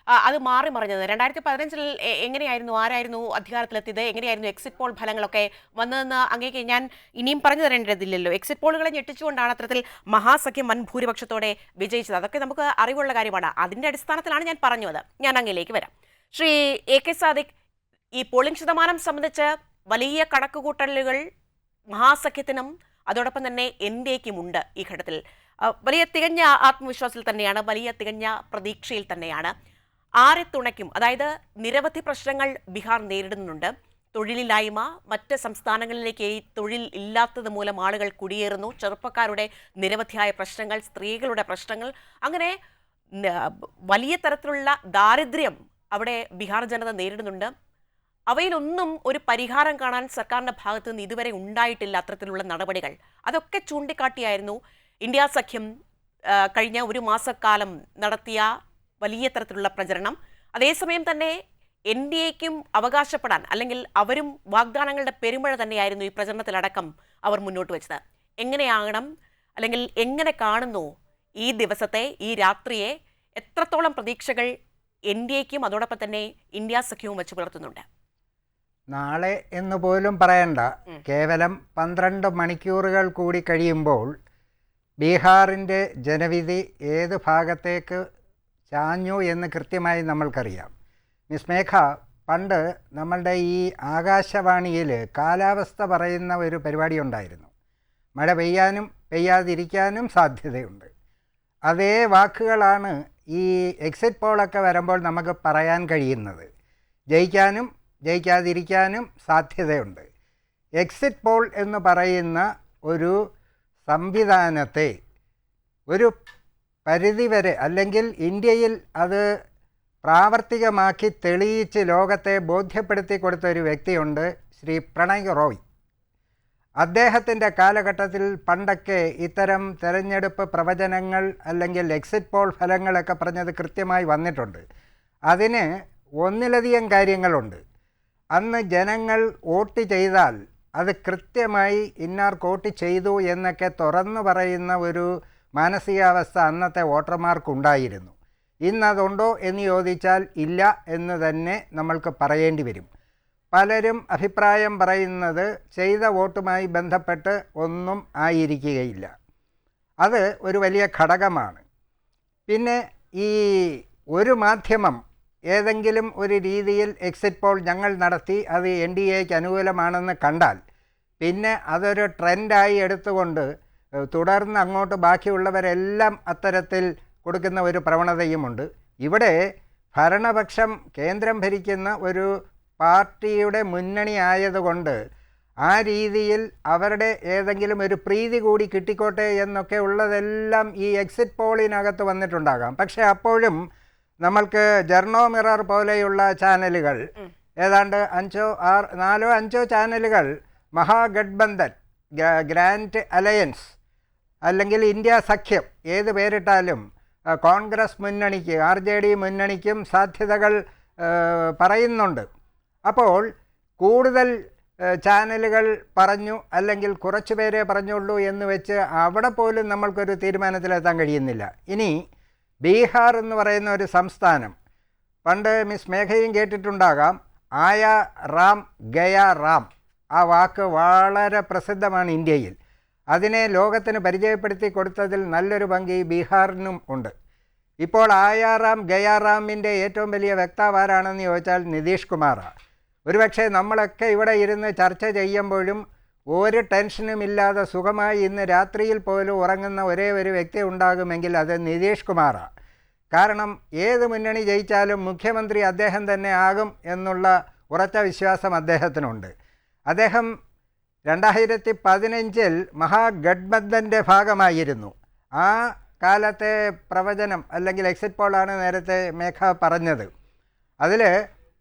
അത് മാറി മറിഞ്ഞത്? 2015 എങ്ങനെയായിരുന്നു, ആരായിരുന്നു അധികാരത്തിലെത്തിയത്, എങ്ങനെയായിരുന്നു എക്സിറ്റ് പോൾ ഫലങ്ങളൊക്കെ വന്നതെന്ന് അങ്ങേക്ക് ഞാൻ ഇനിയും പറഞ്ഞു തരേണ്ടതില്ലല്ലോ. എക്സിറ്റ് പോളുകളെ ഞെട്ടിച്ചുകൊണ്ടാണ് അത്തരത്തിൽ മഹാസഖ്യം വൻ ഭൂരിപക്ഷത്തോടെ വിജയിച്ചത്. അതൊക്കെ നമുക്ക് അറിവുള്ള കാര്യമാണ്. അതിൻ്റെ അടിസ്ഥാനത്തിലാണ് ഞാൻ പറഞ്ഞത്. ഞാൻ അങ്ങയിലേക്ക് വരാം. ശ്രീ AK സാദിഖ്, ഈ പോളിംഗ് ശതമാനം സംബന്ധിച്ച് വലിയ കണക്കുകൂട്ടലുകൾ മഹാസഖ്യത്തിനും അതോടൊപ്പം തന്നെ NDAയ്ക്കുമുണ്ട്. ഈ ഘട്ടത്തിൽ വലിയ തികഞ്ഞ ആത്മവിശ്വാസത്തിൽ തന്നെയാണ്, വലിയ തികഞ്ഞ പ്രതീക്ഷയിൽ തന്നെയാണ്. ആരെ തുണയ്ക്കും? അതായത് നിരവധി പ്രശ്നങ്ങൾ ബീഹാർ നേരിടുന്നുണ്ട്. തൊഴിലില്ലായ്മ, മറ്റ് സംസ്ഥാനങ്ങളിലേക്ക് തൊഴിൽ ഇല്ലാത്തത് മൂലം ആളുകൾ കുടിയേറുന്നു, ചെറുപ്പക്കാരുടെ നിരവധിയായ പ്രശ്നങ്ങൾ, സ്ത്രീകളുടെ പ്രശ്നങ്ങൾ, അങ്ങനെ വലിയ തരത്തിലുള്ള ദാരിദ്ര്യം അവിടെ ബീഹാർ ജനത നേരിടുന്നുണ്ട്. അവയിലൊന്നും ഒരു പരിഹാരം കാണാൻ സർക്കാരിൻ്റെ ഭാഗത്തു നിന്ന് ഇതുവരെ ഉണ്ടായിട്ടില്ല. അത്തരത്തിലുള്ള നടപടികൾ അതൊക്കെ ചൂണ്ടിക്കാട്ടിയായിരുന്നു ഇന്ത്യ സഖ്യം കഴിഞ്ഞ ഒരു മാസക്കാലം നടത്തിയ വലിയ തരത്തിലുള്ള പ്രചരണം. അതേസമയം തന്നെ NDAയ്ക്കും അവകാശപ്പെടാൻ, അല്ലെങ്കിൽ അവരും വാഗ്ദാനങ്ങളുടെ പെരുമഴ തന്നെയായിരുന്നു ഈ പ്രചരണത്തിലടക്കം അവർ മുന്നോട്ട് വെച്ചത്. എങ്ങനെയാകണം, അല്ലെങ്കിൽ എങ്ങനെ കാണുന്നു ഈ ദിവസത്തെ, ഈ രാത്രിയെ? എത്രത്തോളം പ്രതീക്ഷകൾ NDAയ്ക്കും അതോടൊപ്പം തന്നെ ഇന്ത്യ സഖ്യവും വെച്ച് പുലർത്തുന്നുണ്ട്? നാളെ എന്ന് പോലും പറയണ്ട, കേവലം 12 മണിക്കൂറുകൾ കൂടി കഴിയുമ്പോൾ ബീഹാറിൻ്റെ ജനവിധി ഏത് ഭാഗത്തേക്ക് ചാഞ്ഞു എന്ന് കൃത്യമായി നമ്മൾക്കറിയാം. മിസ് മേഘ, പണ്ട് നമ്മളുടെ ഈ ആകാശവാണിയിൽ കാലാവസ്ഥ പറയുന്ന ഒരു പരിപാടി ഉണ്ടായിരുന്നു. മഴ പെയ്യാനും പെയ്യാതിരിക്കാനും സാധ്യതയുണ്ട്. അതേ വാക്കുകളാണ് ഈ എക്സിറ്റ് പോളൊക്കെ വരുമ്പോൾ നമുക്ക് പറയാൻ കഴിയുന്നത്. ജയിക്കാനും ജയിക്കാതിരിക്കാനും സാധ്യതയുണ്ട്. എക്സിറ്റ് പോൾ എന്ന് പറയുന്ന ഒരു സംവിധാനത്തെ ഒരു പരിധിവരെ, അല്ലെങ്കിൽ ഇന്ത്യയിൽ അത് പ്രാവർത്തികമാക്കി തെളിയിച്ച് ലോകത്തെ ബോധ്യപ്പെടുത്തി കൊടുത്ത ഒരു വ്യക്തിയുണ്ട്, ശ്രീ പ്രണയ് റോയ്. അദ്ദേഹത്തിൻ്റെ കാലഘട്ടത്തിൽ പണ്ടൊക്കെ ഇത്തരം തെരഞ്ഞെടുപ്പ് പ്രവചനങ്ങൾ അല്ലെങ്കിൽ എക്സിറ്റ് പോൾ ഫലങ്ങളൊക്കെ പറഞ്ഞത് കൃത്യമായി വന്നിട്ടുണ്ട്. അതിന് ഒന്നിലധികം കാര്യങ്ങളുണ്ട്. അന്ന് ജനങ്ങൾ വോട്ട് ചെയ്താൽ അത് കൃത്യമായി ഇന്നാർ വോട്ട് ചെയ്തു എന്നൊക്കെ തുറന്നു പറയുന്ന ഒരു മാനസികാവസ്ഥ അന്നത്തെ വോട്ടർമാർക്കുണ്ടായിരുന്നു. ഇന്നതുണ്ടോ എന്ന് ചോദിച്ചാൽ ഇല്ല എന്ന് തന്നെ നമ്മൾക്ക് പറയേണ്ടി വരും. പലരും അഭിപ്രായം പറയുന്നത് ചെയ്ത വോട്ടുമായി ബന്ധപ്പെട്ട് ഒന്നും ആയിരിക്കുകയില്ല. അത് ഒരു വലിയ ഘടകമാണ്. പിന്നെ ഈ ഒരു മാധ്യമം ഏതെങ്കിലും ഒരു രീതിയിൽ എക്സിറ്റ് പോൾ ഞങ്ങൾ നടത്തി അത് NDAക്ക് അനുകൂലമാണെന്ന് കണ്ടാൽ പിന്നെ അതൊരു ട്രെൻഡായി എടുത്തുകൊണ്ട് തുടർന്ന് അങ്ങോട്ട് ബാക്കിയുള്ളവരെല്ലാം അത്തരത്തിൽ കൊടുക്കുന്ന ഒരു പ്രവണതയുമുണ്ട്. ഇവിടെ ഭരണപക്ഷം കേന്ദ്രം ഭരിക്കുന്ന ഒരു പാർട്ടിയുടെ മുന്നണി ആയതുകൊണ്ട് ആ രീതിയിൽ അവരുടെ ഏതെങ്കിലും ഒരു പ്രീതി കൂടി കിട്ടിക്കോട്ടെ എന്നൊക്കെ ഉള്ളതെല്ലാം ഈ എക്സിറ്റ് പോളിനകത്ത് വന്നിട്ടുണ്ടാകാം. പക്ഷേ അപ്പോഴും നമ്മൾക്ക് ജർണോ മിറർ പോലെയുള്ള ചാനലുകൾ ഏതാണ്ട് 4-5 ചാനലുകൾ മഹാഗഡ്ബന്ധൻ, ഗ്രാൻഡ് അലയൻസ് അല്ലെങ്കിൽ ഇന്ത്യ സഖ്യം ഏത് പേരിട്ടാലും കോൺഗ്രസ് മുന്നണിക്ക് RJD മുന്നണിക്കും സാധ്യതകൾ പറയുന്നുണ്ട്. അപ്പോൾ കൂടുതൽ ചാനലുകൾ പറഞ്ഞു അല്ലെങ്കിൽ കുറച്ച് പേരെ പറഞ്ഞുള്ളൂ എന്ന് വെച്ച് അവിടെ പോലും നമ്മൾക്കൊരു തീരുമാനത്തിലെത്താൻ കഴിയുന്നില്ല. ഇനി ബീഹാർ എന്ന് പറയുന്ന ഒരു സംസ്ഥാനം, പണ്ട് മിസ് മേഘയും കേട്ടിട്ടുണ്ടാകാം, ആയ റാം ഗയ റാം, ആ വാക്ക് വളരെ പ്രസിദ്ധമാണ് ഇന്ത്യയിൽ. അതിനെ ലോകത്തിന് പരിചയപ്പെടുത്തി കൊടുത്തതിൽ നല്ലൊരു പങ്ക് ഈ ബീഹാറിനും ഉണ്ട്. ഇപ്പോൾ ആയാറാം ഗയാറാമിൻ്റെ ഏറ്റവും വലിയ വക്താവ് ആരാണെന്ന് ചോദിച്ചാൽ നിതീഷ് കുമാറാണ്. ഒരുപക്ഷെ നമ്മളൊക്കെ ഇവിടെ ഇരുന്ന് ചർച്ച ചെയ്യുമ്പോഴും ഒരു ടെൻഷനുമില്ലാതെ സുഖമായി ഇന്ന് രാത്രിയിൽ പോലും ഉറങ്ങുന്ന ഒരേ ഒരു വ്യക്തി ഉണ്ടാകുമെങ്കിൽ അത് നിതീഷ് കുമാറാണ്. കാരണം ഏത് മുന്നണി ജയിച്ചാലും മുഖ്യമന്ത്രി അദ്ദേഹം തന്നെ ആകും എന്നുള്ള ഉറച്ച വിശ്വാസം അദ്ദേഹത്തിനുണ്ട്. അദ്ദേഹം 2015 മഹാഗഡ്ബന്ധൻ്റെ ഭാഗമായിരുന്നു. ആ കാലത്തെ പ്രവചനം അല്ലെങ്കിൽ എക്സിറ്റ് പോളാണ് നേരത്തെ മേഘ പറഞ്ഞത്. അതിൽ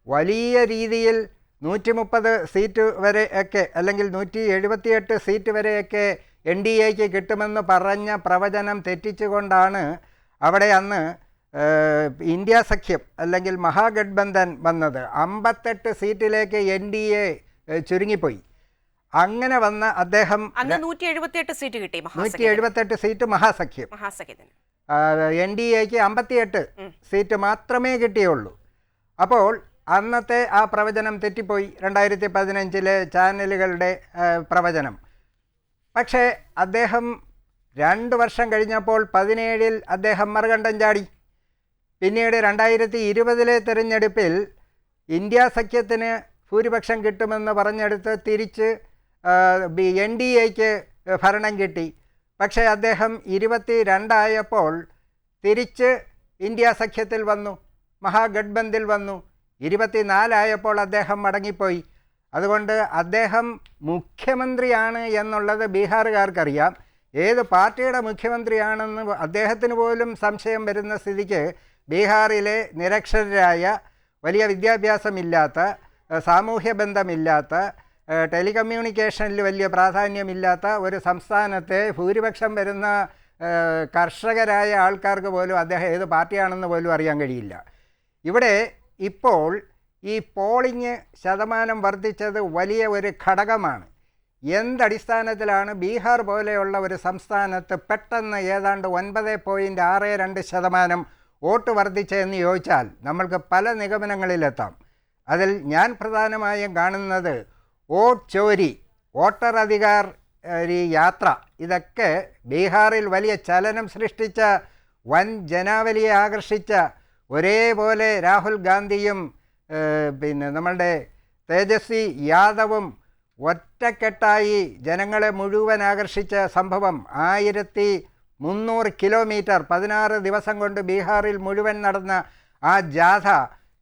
വലിയ രീതിയിൽ 130 സീറ്റ് വരെയൊക്കെ അല്ലെങ്കിൽ 178 സീറ്റ് വരെയൊക്കെ NDAക്ക് കിട്ടുമെന്ന് പറഞ്ഞ പ്രവചനം തെറ്റിച്ചുകൊണ്ടാണ് അവിടെ അന്ന് ഇന്ത്യ സഖ്യം അല്ലെങ്കിൽ മഹാഗഡ്ബന്ധൻ വന്നത്. 58 സീറ്റിലേക്ക് NDA ചുരുങ്ങിപ്പോയി. അങ്ങനെ വന്ന അദ്ദേഹം 178 സീറ്റ് കിട്ടി. 178 സീറ്റ് മഹാസഖ്യം, NDAക്ക് 58 സീറ്റ് മാത്രമേ കിട്ടിയുള്ളൂ. അപ്പോൾ അന്നത്തെ ആ പ്രവചനം തെറ്റിപ്പോയി, 2015 ചാനലുകളുടെ പ്രവചനം. പക്ഷേ അദ്ദേഹം 2 വർഷം കഴിഞ്ഞപ്പോൾ 17 അദ്ദേഹം മറുകണ്ഠം ചാടി. പിന്നീട് 2020 തിരഞ്ഞെടുപ്പിൽ ഇന്ത്യ സഖ്യത്തിന് ഭൂരിപക്ഷം കിട്ടുമെന്ന് പറഞ്ഞെടുത്ത് തിരിച്ച് NDAക്ക് ഭരണം കിട്ടി. പക്ഷേ അദ്ദേഹം 22 ആയപ്പോൾ തിരിച്ച് ഇന്ത്യ സഖ്യത്തിൽ വന്നു, മഹാഗഡ്ബന്ധിൽ വന്നു. 24 ആയപ്പോൾ അദ്ദേഹം മടങ്ങിപ്പോയി. അതുകൊണ്ട് അദ്ദേഹം മുഖ്യമന്ത്രിയാണ് എന്നുള്ളത് ബീഹാറുകാർക്കറിയാം. ഏത് പാർട്ടിയുടെ മുഖ്യമന്ത്രിയാണെന്ന് അദ്ദേഹത്തിന് പോലും സംശയം വരുന്ന സ്ഥിതിക്ക് ബീഹാറിലെ നിരക്ഷരരായ, വലിയ വിദ്യാഭ്യാസമില്ലാത്ത, സാമൂഹ്യ ബന്ധമില്ലാത്ത, ടെലികമ്മ്യൂണിക്കേഷനിൽ വലിയ പ്രാധാന്യമില്ലാത്ത ഒരു സംസ്ഥാനത്തെ ഭൂരിപക്ഷം വരുന്ന കർഷകരായ ആൾക്കാർക്ക് പോലും അദ്ദേഹം ഏത് പാർട്ടിയാണെന്ന് പോലും അറിയാൻ കഴിയില്ല. ഇവിടെ ഇപ്പോൾ ഈ പോളിംഗ് ശതമാനം വർദ്ധിച്ചത് വലിയ ഒരു ഘടകമാണ്. എന്തടിസ്ഥാനത്തിലാണ് ബീഹാർ പോലെയുള്ള ഒരു സംസ്ഥാനത്ത് പെട്ടെന്ന് ഏതാണ്ട് 9.62% വോട്ട് വർദ്ധിച്ചതെന്ന് ചോദിച്ചാൽ നമ്മൾക്ക് പല നിഗമനങ്ങളിലെത്താം. അതിൽ ഞാൻ പ്രധാനമായും കാണുന്നത് വോട്ട് ചോരി, വോട്ടർ അധികാർ യാത്ര, ഇതൊക്കെ ബീഹാറിൽ വലിയ ചലനം സൃഷ്ടിച്ച, വൻ ജനാവലിയെ ആകർഷിച്ച, ഒരേപോലെ രാഹുൽ ഗാന്ധിയും പിന്നെ നമ്മളുടെ തേജസ്വി യാദവും ഒറ്റക്കെട്ടായി ജനങ്ങളെ മുഴുവൻ ആകർഷിച്ച സംഭവം. 1300 കിലോമീറ്റർ 16 ദിവസം കൊണ്ട് ബീഹാറിൽ മുഴുവൻ നടന്ന ആ ജാഥ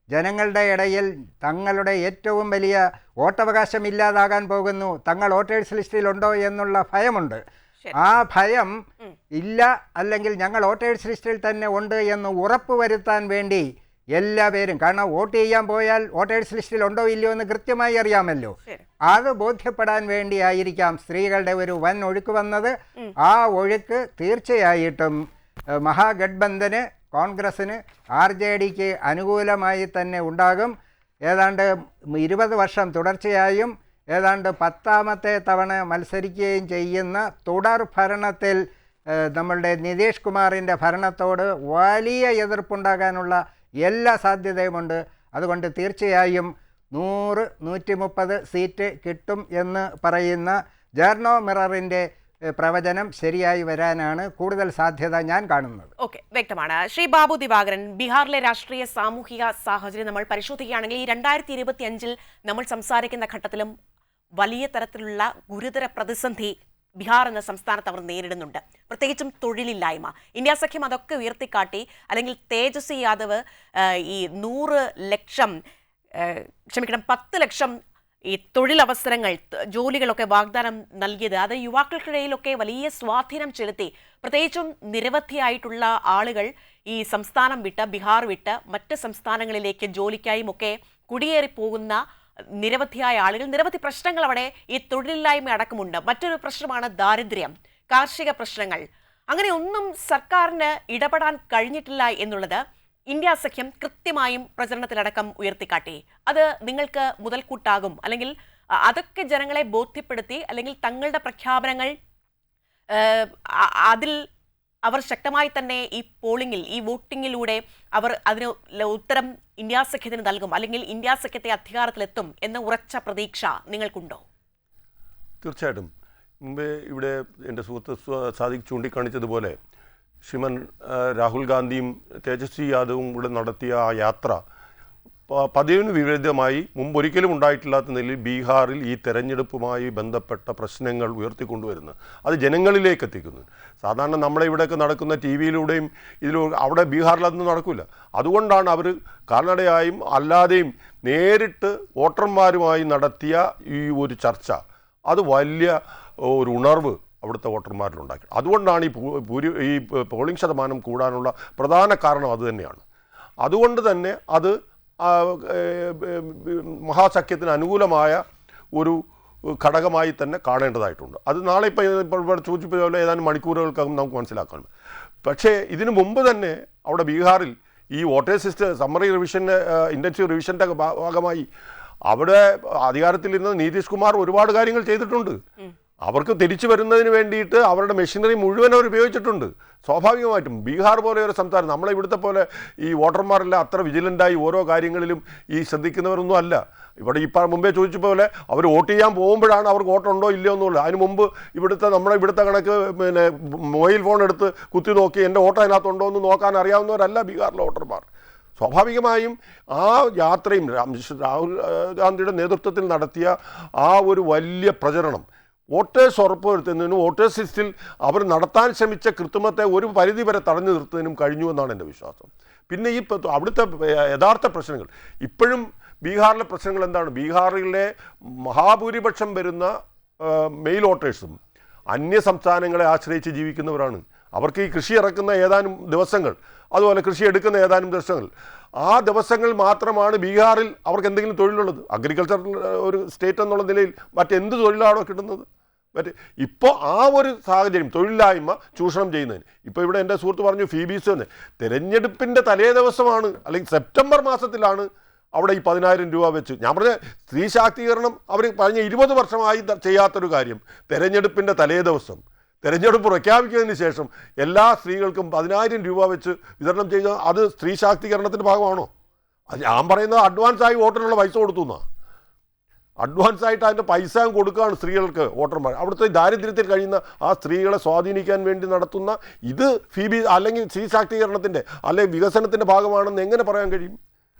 ജനങ്ങളുടെ ഇടയിൽ തങ്ങളുടെ ഏറ്റവും വലിയ വോട്ടവകാശം ഇല്ലാതാകാൻ പോകുന്നു, തങ്ങൾ വോട്ടേഴ്സ് ലിസ്റ്റിലുണ്ടോ എന്നുള്ള ഭയമുണ്ട്. ആ ഭയം ഇല്ല, അല്ലെങ്കിൽ ഞങ്ങൾ വോട്ടേഴ്സ് ലിസ്റ്റിൽ തന്നെ ഉണ്ട് എന്ന് ഉറപ്പുവരുത്താൻ വേണ്ടി എല്ലാവരും, കാരണം വോട്ട് ചെയ്യാൻ പോയാൽ വോട്ടേഴ്സ് ലിസ്റ്റിൽ ഉണ്ടോ ഇല്ലയോ എന്ന് കൃത്യമായി അറിയാമല്ലോ, അത് ബോധ്യപ്പെടാൻ വേണ്ടിയായിരിക്കാം സ്ത്രീകളുടെ ഒരു വൻ ഒഴുക്ക് വന്നത്. ആ ഒഴുക്ക് തീർച്ചയായിട്ടും മഹാഗഡ്ബന്ധന്, കോൺഗ്രസ്സിന്, RJDക്ക് അനുകൂലമായി തന്നെ ഉണ്ടാകും. ഏതാണ്ട് 20 വർഷം തുടർച്ചയായും ഏതാണ്ട് 10ാമത്തെ തവണ മത്സരിക്കുകയും ചെയ്യുന്ന തുടർ ഭരണത്തിൽ നമ്മളുടെ നിതീഷ് കുമാറിൻ്റെ ഭരണത്തോട് വലിയ എതിർപ്പുണ്ടാകാനുള്ള എല്ലാ സാധ്യതയുമുണ്ട്. അതുകൊണ്ട് തീർച്ചയായും 100-130 സീറ്റ് കിട്ടും എന്ന് പറയുന്ന ജർണോ മിററിൻ്റെ പ്രവചനം ശരിയായി വരാനാണ് കൂടുതൽ സാധ്യത ഞാൻ കാണുന്നത്. ഓക്കെ, വ്യക്തമാണ്. ശ്രീ ബാബു ദിവാകരൻ, ബീഹാറിലെ രാഷ്ട്രീയ സാമൂഹിക സാഹചര്യം നമ്മൾ പരിശോധിക്കുകയാണെങ്കിൽ ഈ 2025 നമ്മൾ സംസാരിക്കുന്ന ഘട്ടത്തിലും വലിയ തരത്തിലുള്ള ഗുരുതര പ്രതിസന്ധി ബീഹാർ എന്ന സംസ്ഥാനത്ത് അവർ നേരിടുന്നുണ്ട്. പ്രത്യേകിച്ചും തൊഴിലില്ലായ്മ. ഇന്ത്യ സഖ്യം അതൊക്കെ ഉയർത്തിക്കാട്ടി, അല്ലെങ്കിൽ തേജസ്വി യാദവ് ഈ 10 ലക്ഷം ഈ തൊഴിലവസരങ്ങൾ, ജോലികളൊക്കെ വാഗ്ദാനം നൽകിയത് അത് യുവാക്കൾക്കിടയിലൊക്കെ വലിയ സ്വാധീനം ചെലുത്തി. പ്രത്യേകിച്ചും നിരവധിയായിട്ടുള്ള ആളുകൾ ഈ സംസ്ഥാനം വിട്ട്, ബീഹാർ വിട്ട് മറ്റ് സംസ്ഥാനങ്ങളിലേക്ക് ജോലിക്കായും ഒക്കെ കുടിയേറിപ്പോകുന്ന നിരവധിയായ ആളുകൾ, നിരവധി പ്രശ്നങ്ങൾ അവിടെ ഈ തൊഴിലില്ലായ്മ അടക്കമുണ്ട്. മറ്റൊരു പ്രശ്നമാണ് ദാരിദ്ര്യം, കാർഷിക പ്രശ്നങ്ങൾ. അങ്ങനെ ഒന്നും സർക്കാരിന് ഇടപെടാൻ കഴിഞ്ഞിട്ടില്ല എന്നുള്ളത് ഇന്ത്യ സഖ്യം കൃത്യമായും പ്രചരണത്തിലടക്കം ഉയർത്തിക്കാട്ടി. അത് നിങ്ങൾക്ക് മുതൽക്കൂട്ടാകും, അല്ലെങ്കിൽ അതൊക്കെ ജനങ്ങളെ ബോധ്യപ്പെടുത്തി, അല്ലെങ്കിൽ തങ്ങളുടെ പ്രഖ്യാപനങ്ങൾ അതിൽ അവർ ശക്തമായി തന്നെ ഈ പോളിംഗിൽ, ഈ വോട്ടിങ്ങിലൂടെ അവർ അതിന് ഉത്തരം ഇന്ത്യ സഖ്യത്തിന് നൽകും, അല്ലെങ്കിൽ ഇന്ത്യ സഖ്യത്തെ അധികാരത്തിലെത്തും എന്ന ഉറച്ച പ്രതീക്ഷ നിങ്ങൾക്കുണ്ടോ? തീർച്ചയായിട്ടും. മുമ്പേ ഇവിടെ എൻ്റെ സുഹൃത്ത് സാദിഖ് ചൂണ്ടിക്കാണിച്ചതുപോലെ ശ്രീമൻ രാഹുൽ ഗാന്ധിയും തേജസ്വി യാദവും കൂടെ നടത്തിയ ആ യാത്ര പതിവിന് വിപരീതമായി മുമ്പൊരിക്കലും ഉണ്ടായിട്ടില്ലാത്ത നിലയിൽ ബീഹാറിൽ ഈ തെരഞ്ഞെടുപ്പുമായി ബന്ധപ്പെട്ട പ്രശ്നങ്ങൾ ഉയർത്തിക്കൊണ്ടുവരുന്നത്, അത് ജനങ്ങളിലേക്ക് എത്തിക്കുന്നു. സാധാരണ നമ്മളെ ഇവിടെയൊക്കെ നടക്കുന്ന ടി വിയിലൂടെയും ഇതിലൂടെ അവിടെ ബീഹാറിൽ അതൊന്നും നടക്കില്ല. അതുകൊണ്ടാണ് അവർ കാൽനടയായും അല്ലാതെയും നേരിട്ട് വോട്ടർമാരുമായി നടത്തിയ ഈ ഒരു ചർച്ച, അത് വലിയ ഒരു ഉണർവ് അവിടുത്തെ വോട്ടർമാരിലുണ്ടാക്കി. അതുകൊണ്ടാണ് ഈ പോളിംഗ് ശതമാനം കൂടാനുള്ള പ്രധാന കാരണം അതുതന്നെയാണ്. അതുകൊണ്ട് തന്നെ അത് മഹാസഖ്യത്തിന് അനുകൂലമായ ഒരു ഘടകമായി തന്നെ കാണേണ്ടതായിട്ടുണ്ട്. അത് നാളെ ഇപ്പോൾ സൂചിപ്പിച്ച പോലെ ഏതാനും മണിക്കൂറുകൾക്കകം നമുക്ക് മനസ്സിലാക്കാൻ. പക്ഷേ ഇതിനു മുമ്പ് തന്നെ അവിടെ ബീഹാറിൽ ഈ വോട്ടേഴ്സ് ലിസ്റ്റ് സമ്മറി റിവിഷൻ്റെ ഇൻറ്റൻസീവ് റിവിഷൻ്റെ ഭാഗമായി അവിടെ അധികാരത്തിലിരുന്ന നിതീഷ് കുമാർ ഒരുപാട് കാര്യങ്ങൾ ചെയ്തിട്ടുണ്ട്. അവർക്ക് തിരിച്ചു വരുന്നതിന് വേണ്ടിയിട്ട് അവരുടെ മെഷീനറി മുഴുവൻ അവർ ഉപയോഗിച്ചിട്ടുണ്ട്. സ്വാഭാവികമായിട്ടും ബീഹാർ പോലെ ഒരു സംസ്ഥാനം, നമ്മളെ ഇവിടുത്തെ പോലെ ഈ വോട്ടർമാരെല്ലാം അത്ര വിജിലൻ്റായി ഓരോ കാര്യങ്ങളിലും ഈ ശ്രദ്ധിക്കുന്നവരൊന്നും അല്ല. ഇവിടെ ഇപ്പം മുമ്പേ ചോദിച്ച പോലെ അവർ വോട്ട് ചെയ്യാൻ പോകുമ്പോഴാണ് അവർക്ക് വോട്ടുണ്ടോ ഇല്ലയോ എന്നുള്ളത്. അതിന് മുമ്പ് നമ്മളെ ഇവിടുത്തെ കണക്ക് മൊബൈൽ ഫോൺ എടുത്ത് കുത്തി നോക്കി എൻ്റെ വോട്ട് അതിനകത്തുണ്ടോ എന്ന് നോക്കാൻ അറിയാവുന്നവരല്ല ബീഹാറിലെ വോട്ടർമാർ. സ്വാഭാവികമായും ആ യാത്രയും രാഹുൽ ഗാന്ധിയുടെ നേതൃത്വത്തിൽ നടത്തിയ ആ ഒരു വലിയ പ്രചരണം വോട്ടേഴ്സ് ഉറപ്പുവരുത്തുന്നതിനും വോട്ടേഴ്സ് ലിസ്റ്റിൽ അവർ നടത്താൻ ശ്രമിച്ച കൃത്രിമത്തെ ഒരു പരിധി വരെ തടഞ്ഞു നിർത്തുന്നതിനും കഴിഞ്ഞു എന്നാണ് എൻ്റെ വിശ്വാസം. പിന്നെ ഈ അവിടുത്തെ യഥാർത്ഥ പ്രശ്നങ്ങൾ, ഇപ്പോഴും ബീഹാറിലെ പ്രശ്നങ്ങൾ എന്താണ്? ബീഹാറിലെ മഹാഭൂരിപക്ഷം വരുന്ന മെയിൽ വോട്ടേഴ്സും അന്യ സംസ്ഥാനങ്ങളെ ആശ്രയിച്ച് ജീവിക്കുന്നവരാണ്. അവർക്ക് ഈ കൃഷി ഇറക്കുന്ന ഏതാനും ദിവസങ്ങൾ, അതുപോലെ കൃഷി എടുക്കുന്ന ഏതാനും ദിവസങ്ങൾ, ആ ദിവസങ്ങൾ മാത്രമാണ് ബീഹാറിൽ അവർക്ക് എന്തെങ്കിലും തൊഴിലുള്ളത്. അഗ്രികൾച്ചർ ഒരു സ്റ്റേറ്റ് എന്നുള്ള നിലയിൽ മറ്റെന്ത് തൊഴിലാണോ കിട്ടുന്നത്? ഇപ്പോൾ ആ ഒരു സാഹചര്യം, തൊഴിലില്ലായ്മ ചൂഷണം ചെയ്യുന്നതിന്. ഇപ്പോൾ ഇവിടെ എൻ്റെ സുഹൃത്ത് പറഞ്ഞു ഫീബീസ് എന്ന്, തിരഞ്ഞെടുപ്പിൻ്റെ തലേ ദിവസമാണ്, അല്ലെങ്കിൽ സെപ്റ്റംബർ മാസത്തിലാണ് അവിടെ ഈ 10,000 രൂപ വെച്ച്. ഞാൻ പറഞ്ഞ സ്ത്രീ ശാക്തീകരണം അവർ പറഞ്ഞ 20 വർഷമായി ചെയ്യാത്തൊരു കാര്യം, തിരഞ്ഞെടുപ്പിൻ്റെ തലേ ദിവസം തിരഞ്ഞെടുപ്പ് പ്രഖ്യാപിക്കുന്നതിന് ശേഷം എല്ലാ സ്ത്രീകൾക്കും 10,000 രൂപ വെച്ച് വിതരണം ചെയ്ത അത് സ്ത്രീ ശാക്തീകരണത്തിൻ്റെ ഭാഗമാണോ? അത് ഞാൻ പറയുന്നത് അഡ്വാൻസായി വോട്ടിനുള്ള പൈസ കൊടുത്തു എന്നാണ്. അഡ്വാൻസായിട്ട് അതിൻ്റെ പൈസ കൊടുക്കുകയാണ് സ്ത്രീകൾക്ക് വോട്ടർമാർ. അവിടുത്തെ ദാരിദ്ര്യത്തിൽ കഴിയുന്ന ആ സ്ത്രീകളെ സ്വാധീനിക്കാൻ വേണ്ടി നടത്തുന്ന ഇത് ഫീബി അല്ലെങ്കിൽ സ്ത്രീ ശാക്തീകരണത്തിൻ്റെ അല്ലെങ്കിൽ വികസനത്തിൻ്റെ ഭാഗമാണെന്ന് എങ്ങനെ പറയാൻ കഴിയും?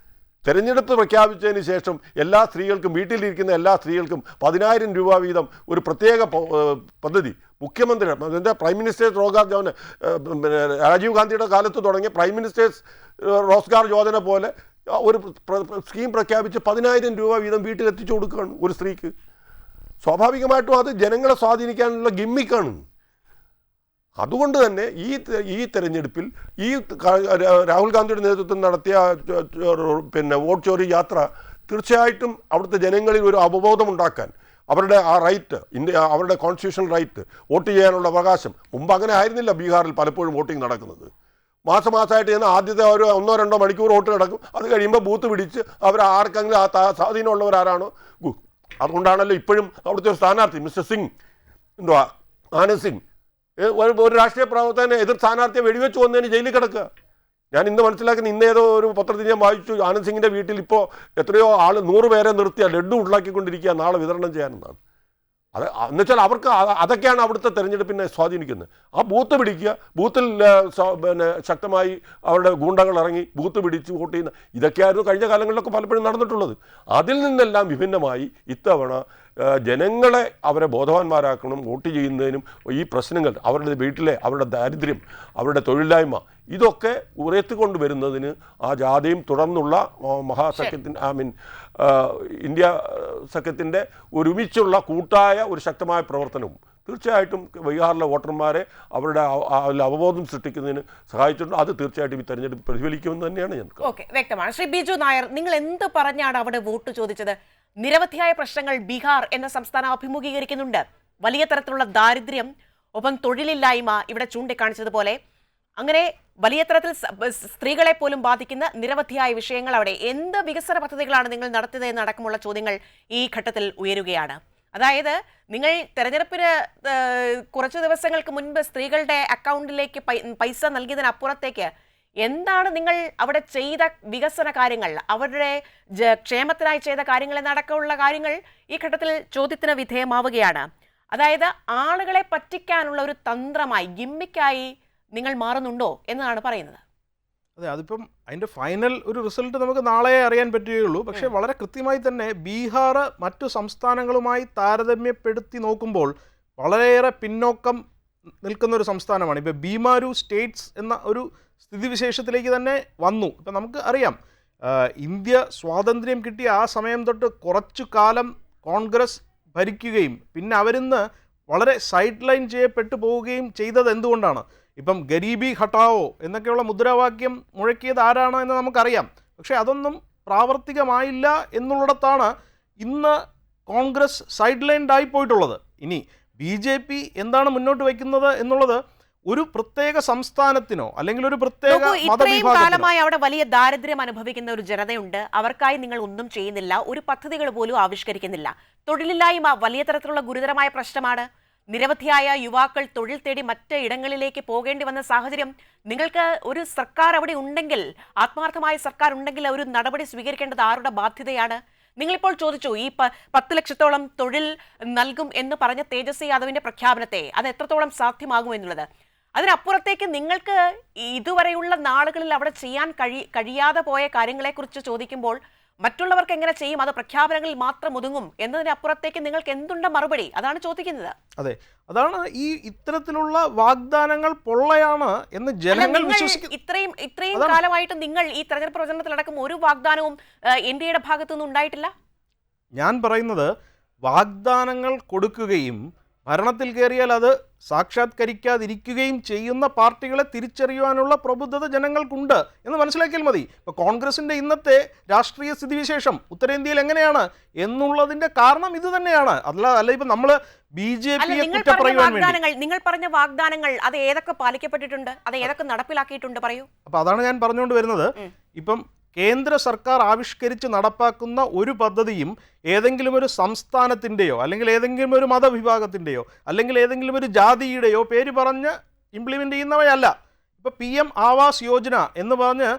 തെരഞ്ഞെടുപ്പ് പ്രഖ്യാപിച്ചതിന് ശേഷം എല്ലാ സ്ത്രീകൾക്കും, വീട്ടിലിരിക്കുന്ന എല്ലാ സ്ത്രീകൾക്കും 10,000 രൂപ വീതം ഒരു പ്രത്യേക പദ്ധതി മുഖ്യമന്ത്രി, അതിൻ്റെ പ്രൈം മിനിസ്റ്റേഴ്സ് റോസ്ഗാർ യോജന, രാജീവ് ഗാന്ധിയുടെ കാലത്ത് തുടങ്ങിയ പ്രൈം മിനിസ്റ്റേഴ്സ് റോസ്ഗാർ യോജന പോലെ ഒരു സ്കീം പ്രഖ്യാപിച്ച് 10,000 രൂപ വീതം വീട്ടിലെത്തിച്ചു കൊടുക്കുകയാണ് ഒരു സ്ത്രീക്ക്. സ്വാഭാവികമായിട്ടും അത് ജനങ്ങളെ സ്വാധീനിക്കാനുള്ള ഗിമ്മിക്കാണ്. അതുകൊണ്ട് തന്നെ ഈ തെരഞ്ഞെടുപ്പിൽ ഈ രാഹുൽ ഗാന്ധിയുടെ നേതൃത്വത്തിൽ നടത്തിയ വോട്ട് ചോറി യാത്ര തീർച്ചയായിട്ടും അവിടുത്തെ ജനങ്ങളിൽ ഒരു അവബോധമുണ്ടാക്കാൻ, അവരുടെ ആ റൈറ്റ്, അവരുടെ കോൺസ്റ്റിറ്റ്യൂഷണൽ റൈറ്റ്, വോട്ട് ചെയ്യാനുള്ള അവകാശം. മുമ്പ് അങ്ങനെ ആയിരുന്നില്ല ബീഹാറിൽ പലപ്പോഴും വോട്ടിംഗ് നടക്കുന്നത്. മാസമാസമായിട്ട് ചെയ്യുന്ന ആദ്യത്തെ ഒരു 1-2 മണിക്കൂർ വോട്ട് നടക്കും. അത് കഴിയുമ്പോൾ ബൂത്ത് പിടിച്ച് അവർ ആർക്കെങ്കിലും ആ സ്വാധീനമുള്ളവരാരാണോ, അതുകൊണ്ടാണല്ലോ ഇപ്പോഴും അവിടുത്തെ ഒരു സ്ഥാനാർത്ഥി മിസ്റ്റർ സിംഗ്, എന്തുവാ ആനന്ദ് സിംഗ്, ഒരു രാഷ്ട്രീയ പ്രവർത്തകനെ എതിർ സ്ഥാനാർത്ഥിയെ വെടിവെച്ച് വന്നതിന് ജയിലിൽ കിടക്കുക. ഞാൻ ഇന്ന് മനസ്സിലാക്കുന്ന, ഇന്ന് ഏതോ ഒരു പത്രത്തിൽ ഞാൻ വായിച്ചു, ആനന്ദ് സിംഗിൻ്റെ വീട്ടിൽ ഇപ്പോൾ എത്രയോ 100 പേരെ നിർത്തിയാൽ ലഡ്ഡു ഉണ്ടാക്കിക്കൊണ്ടിരിക്കുക നാളെ വിതരണം ചെയ്യാനെന്നാണ്. എന്നുവെച്ചാൽ അവർക്ക് അതൊക്കെയാണ് അവിടുത്തെ തെരഞ്ഞെടുപ്പിനെ സ്വാധീനിക്കുന്നത്. ആ ബൂത്ത് പിടിക്കുക, ബൂത്തിൽ പിന്നെ ശക്തമായി അവരുടെ ഗൂണ്ടകൾ ഇറങ്ങി ബൂത്ത് പിടിച്ച് വോട്ട് ചെയ്യുന്ന ഇതൊക്കെയായിരുന്നു കഴിഞ്ഞ കാലങ്ങളിലൊക്കെ പലപ്പോഴും നടന്നിട്ടുള്ളത്. അതിൽ നിന്നെല്ലാം വിഭിന്നമായി ഇത്തവണ ജനങ്ങളെ അവരെ ബോധവാന്മാരാക്കണം, വോട്ട് ചെയ്യുന്നതിനും ഈ പ്രശ്നങ്ങൾ, അവരുടെ വീട്ടിലെ അവരുടെ ദാരിദ്ര്യം, അവരുടെ തൊഴിലില്ലായ്മ, ഇതൊക്കെ ഉയർത്തിക്കൊണ്ട് വരുന്നതിന് ആ ജാഥയും തുടർന്നുള്ള മഹാസഖ്യത്തിൻ്റെ ഇന്ത്യ സഖ്യത്തിൻ്റെ ഒരുമിച്ചുള്ള കൂട്ടായ ഒരു ശക്തമായ പ്രവർത്തനവും തീർച്ചയായിട്ടും ബീഹാറിലെ വോട്ടർമാരെ അവരുടെ അവബോധം സൃഷ്ടിക്കുന്നതിന് സഹായിച്ചിട്ടുണ്ട്. അത് തീർച്ചയായിട്ടും ഈ തെരഞ്ഞെടുപ്പ് പ്രതിഫലിക്കുമെന്ന് തന്നെയാണ് ഞാൻ. ഓക്കെ, വ്യക്തമാണ്. ശ്രീ ബിജു നായർ, നിങ്ങൾ എന്ത് പറഞ്ഞാണ് അവിടെ വോട്ട് ചോദിച്ചത്? നിരവധിയായ പ്രശ്നങ്ങൾ ബീഹാർ എന്ന സംസ്ഥാനം അഭിമുഖീകരിക്കുന്നുണ്ട്. വലിയ തരത്തിലുള്ള ദാരിദ്ര്യം, ഒപ്പം തൊഴിലില്ലായ്മ ഇവിടെ ചൂണ്ടിക്കാണിച്ചതുപോലെ അങ്ങനെ വലിയ തരത്തിൽ സ്ത്രീകളെ പോലും ബാധിക്കുന്ന നിരവധിയായ വിഷയങ്ങൾ അവിടെ. എന്ത് വികസന പദ്ധതികളാണ് നിങ്ങൾ നടത്തിയത് എന്നടക്കമുള്ള ചോദ്യങ്ങൾ ഈ ഘട്ടത്തിൽ ഉയരുകയാണ്. അതായത് നിങ്ങൾ തെരഞ്ഞെടുപ്പിന് കുറച്ച് ദിവസങ്ങൾക്ക് മുൻപ് സ്ത്രീകളുടെ അക്കൗണ്ടിലേക്ക് പൈസ നൽകിയതിനപ്പുറത്തേക്ക് എന്താണ് നിങ്ങൾ അവിടെ ചെയ്ത വികസന കാര്യങ്ങൾ, അവരുടെ ക്ഷേമത്തിനായി ചെയ്ത കാര്യങ്ങൾ എന്നടക്കമുള്ള കാര്യങ്ങൾ ഈ ഘട്ടത്തിൽ ചോദ്യത്തിന് വിധേയമാവുകയാണ്. അതായത് ആളുകളെ പറ്റിക്കാനുള്ള ഒരു തന്ത്രമായി, ഗിമ്മിക്കായി നിങ്ങൾ മാറുന്നുണ്ടോ എന്നാണ് പറയുന്നത്. അതെ, അതിപ്പം അതിൻ്റെ ഫൈനൽ ഒരു റിസൾട്ട് നമുക്ക് നാളെ അറിയാൻ പറ്റുകയുള്ളൂ. പക്ഷേ വളരെ കൃത്യമായി തന്നെ ബീഹാർ മറ്റു സംസ്ഥാനങ്ങളുമായി താരതമ്യപ്പെടുത്തി നോക്കുമ്പോൾ വളരെയേറെ പിന്നോക്കം നിൽക്കുന്ന ഒരു സംസ്ഥാനമാണ്. ഇപ്പോൾ ബീമാരു സ്റ്റേറ്റ്സ് എന്ന ഒരു സ്ഥിതിവിശേഷത്തിലേക്ക് തന്നെ വന്നു. ഇപ്പം നമുക്ക് അറിയാം, ഇന്ത്യ സ്വാതന്ത്ര്യം കിട്ടിയ ആ സമയം തൊട്ട് കുറച്ചു കാലം കോൺഗ്രസ് ഭരിക്കുകയും പിന്നെ അവരിന്ന് വളരെ സൈഡ് ലൈൻ ചെയ്യപ്പെട്ടു പോവുകയും ചെയ്തത് എന്തുകൊണ്ടാണ്? ഇപ്പം ഗരീബി ഹട്ടാവോ എന്നൊക്കെയുള്ള മുദ്രാവാക്യം മുഴക്കിയത് ആരാണ് എന്ന് നമുക്കറിയാം. പക്ഷേ അതൊന്നും പ്രാവർത്തികമായില്ല എന്നുള്ളിടത്താണ് ഇന്ന് കോൺഗ്രസ് സൈഡ് ലൈൻഡായി പോയിട്ടുള്ളത്. ഇനി BJP എന്താണ് മുന്നോട്ട് വയ്ക്കുന്നത് എന്നുള്ളത് ഒരു പ്രത്യേക സംസ്ഥാനത്തിനോ അല്ലെങ്കിൽ ഒരു പ്രത്യേക ഇത്രയും കാലമായി അവിടെ വലിയ ദാരിദ്ര്യം അനുഭവിക്കുന്ന ഒരു ജനതയുണ്ട്. അവർക്കായി നിങ്ങൾ ഒന്നും ചെയ്യുന്നില്ല, ഒരു പദ്ധതികൾ പോലും ആവിഷ്കരിക്കുന്നില്ല. തൊഴിലില്ലായ്മ വലിയ തരത്തിലുള്ള ഗുരുതരമായ പ്രശ്നമാണ്. നിരവധിയായ യുവാക്കൾ തൊഴിൽ തേടി മറ്റ് ഇടങ്ങളിലേക്ക് പോകേണ്ടി വന്ന സാഹചര്യം. നിങ്ങൾക്ക് ഒരു സർക്കാർ അവിടെ ഉണ്ടെങ്കിൽ, ആത്മാർത്ഥമായ സർക്കാർ ഉണ്ടെങ്കിൽ ഒരു നടപടി സ്വീകരിക്കേണ്ടത് ആരുടെ ബാധ്യതയാണ്? നിങ്ങളിപ്പോൾ ചോദിച്ചു ഈ 10 ലക്ഷത്തോളം തൊഴിൽ നൽകും എന്ന് പറഞ്ഞ തേജസ്വി യാദവിന്റെ പ്രഖ്യാപനത്തെ അത് എത്രത്തോളം സാധ്യമാകും എന്നുള്ളത്. അതിനപ്പുറത്തേക്ക് നിങ്ങൾക്ക് ഇതുവരെയുള്ള നാളുകളിൽ അവിടെ ചെയ്യാൻ കഴിയാതെ പോയ കാര്യങ്ങളെക്കുറിച്ച് ചോദിക്കുമ്പോൾ മറ്റുള്ളവർക്ക് എങ്ങനെ ചെയ്യും, അത് പ്രഖ്യാപനങ്ങളിൽ മാത്രം ഒതുങ്ങും എന്നതിനപ്പുറത്തേക്ക് നിങ്ങൾക്ക് എന്തുണ്ട് മറുപടി? അതാണ് ചോദിക്കുന്നത്. അതെ, അതാണ് ഈ ഇത്തരത്തിലുള്ള വാഗ്ദാനങ്ങൾ പൊള്ളയാണ് എന്ന് ജനങ്ങൾ വിശ്വസിക്കുന്നു. ഇത്രയും കാലമായിട്ട് നിങ്ങൾ ഈ തെരഞ്ഞെടുപ്പ് പ്രചരണത്തിലടക്കം ഒരു വാഗ്ദാനവും NDAയുടെ ഭാഗത്തുനിന്ന് ഉണ്ടായിട്ടില്ല. ഞാൻ പറയുന്നത് വാഗ്ദാനങ്ങൾ കൊടുക്കുകയും ഭരണത്തിൽ കയറിയാൽ അത് സാക്ഷാത്കരിക്കാതിരിക്കുകയും ചെയ്യുന്ന പാർട്ടികളെ തിരിച്ചറിയുവാനുള്ള പ്രബുദ്ധത ജനങ്ങൾക്കുണ്ട് എന്ന് മനസ്സിലാക്കിയാൽ മതി. ഇപ്പോൾ കോൺഗ്രസിൻ്റെ ഇന്നത്തെ രാഷ്ട്രീയ സ്ഥിതിവിശേഷം ഉത്തരേന്ത്യയിൽ എങ്ങനെയാണ് എന്നുള്ളതിൻ്റെ കാരണം ഇത് തന്നെയാണ്. അല്ല ഇപ്പം നമ്മൾ BJPയെ കുറ്റപ്പറയുവാൻ വേണ്ടി നിങ്ങൾ പറഞ്ഞ വാഗ്ദാനങ്ങൾ അത് ഏതൊക്കെ പാലിക്കപ്പെട്ടിട്ടുണ്ട്, അത് ഏതൊക്കെ നടപ്പിലാക്കിയിട്ടുണ്ട് പറയൂ. അപ്പോൾ അതാണ് ഞാൻ പറഞ്ഞുകൊണ്ട് വരുന്നത്. ഇപ്പം കേന്ദ്ര സർക്കാർ ആവിഷ്കരിച്ച് നടപ്പാക്കുന്ന ഒരു പദ്ധതിയും ഏതെങ്കിലും ഒരു സംസ്ഥാനത്തിൻ്റെയോ അല്ലെങ്കിൽ ഏതെങ്കിലും ഒരു മതവിഭാഗത്തിൻ്റെയോ അല്ലെങ്കിൽ ഏതെങ്കിലും ഒരു ജാതിയുടെയോ പേര് പറഞ്ഞ് ഇംപ്ലിമെൻ്റ് ചെയ്യുന്നവയല്ല. ഇപ്പോൾ PM ആവാസ് യോജന എന്ന് പറഞ്ഞ്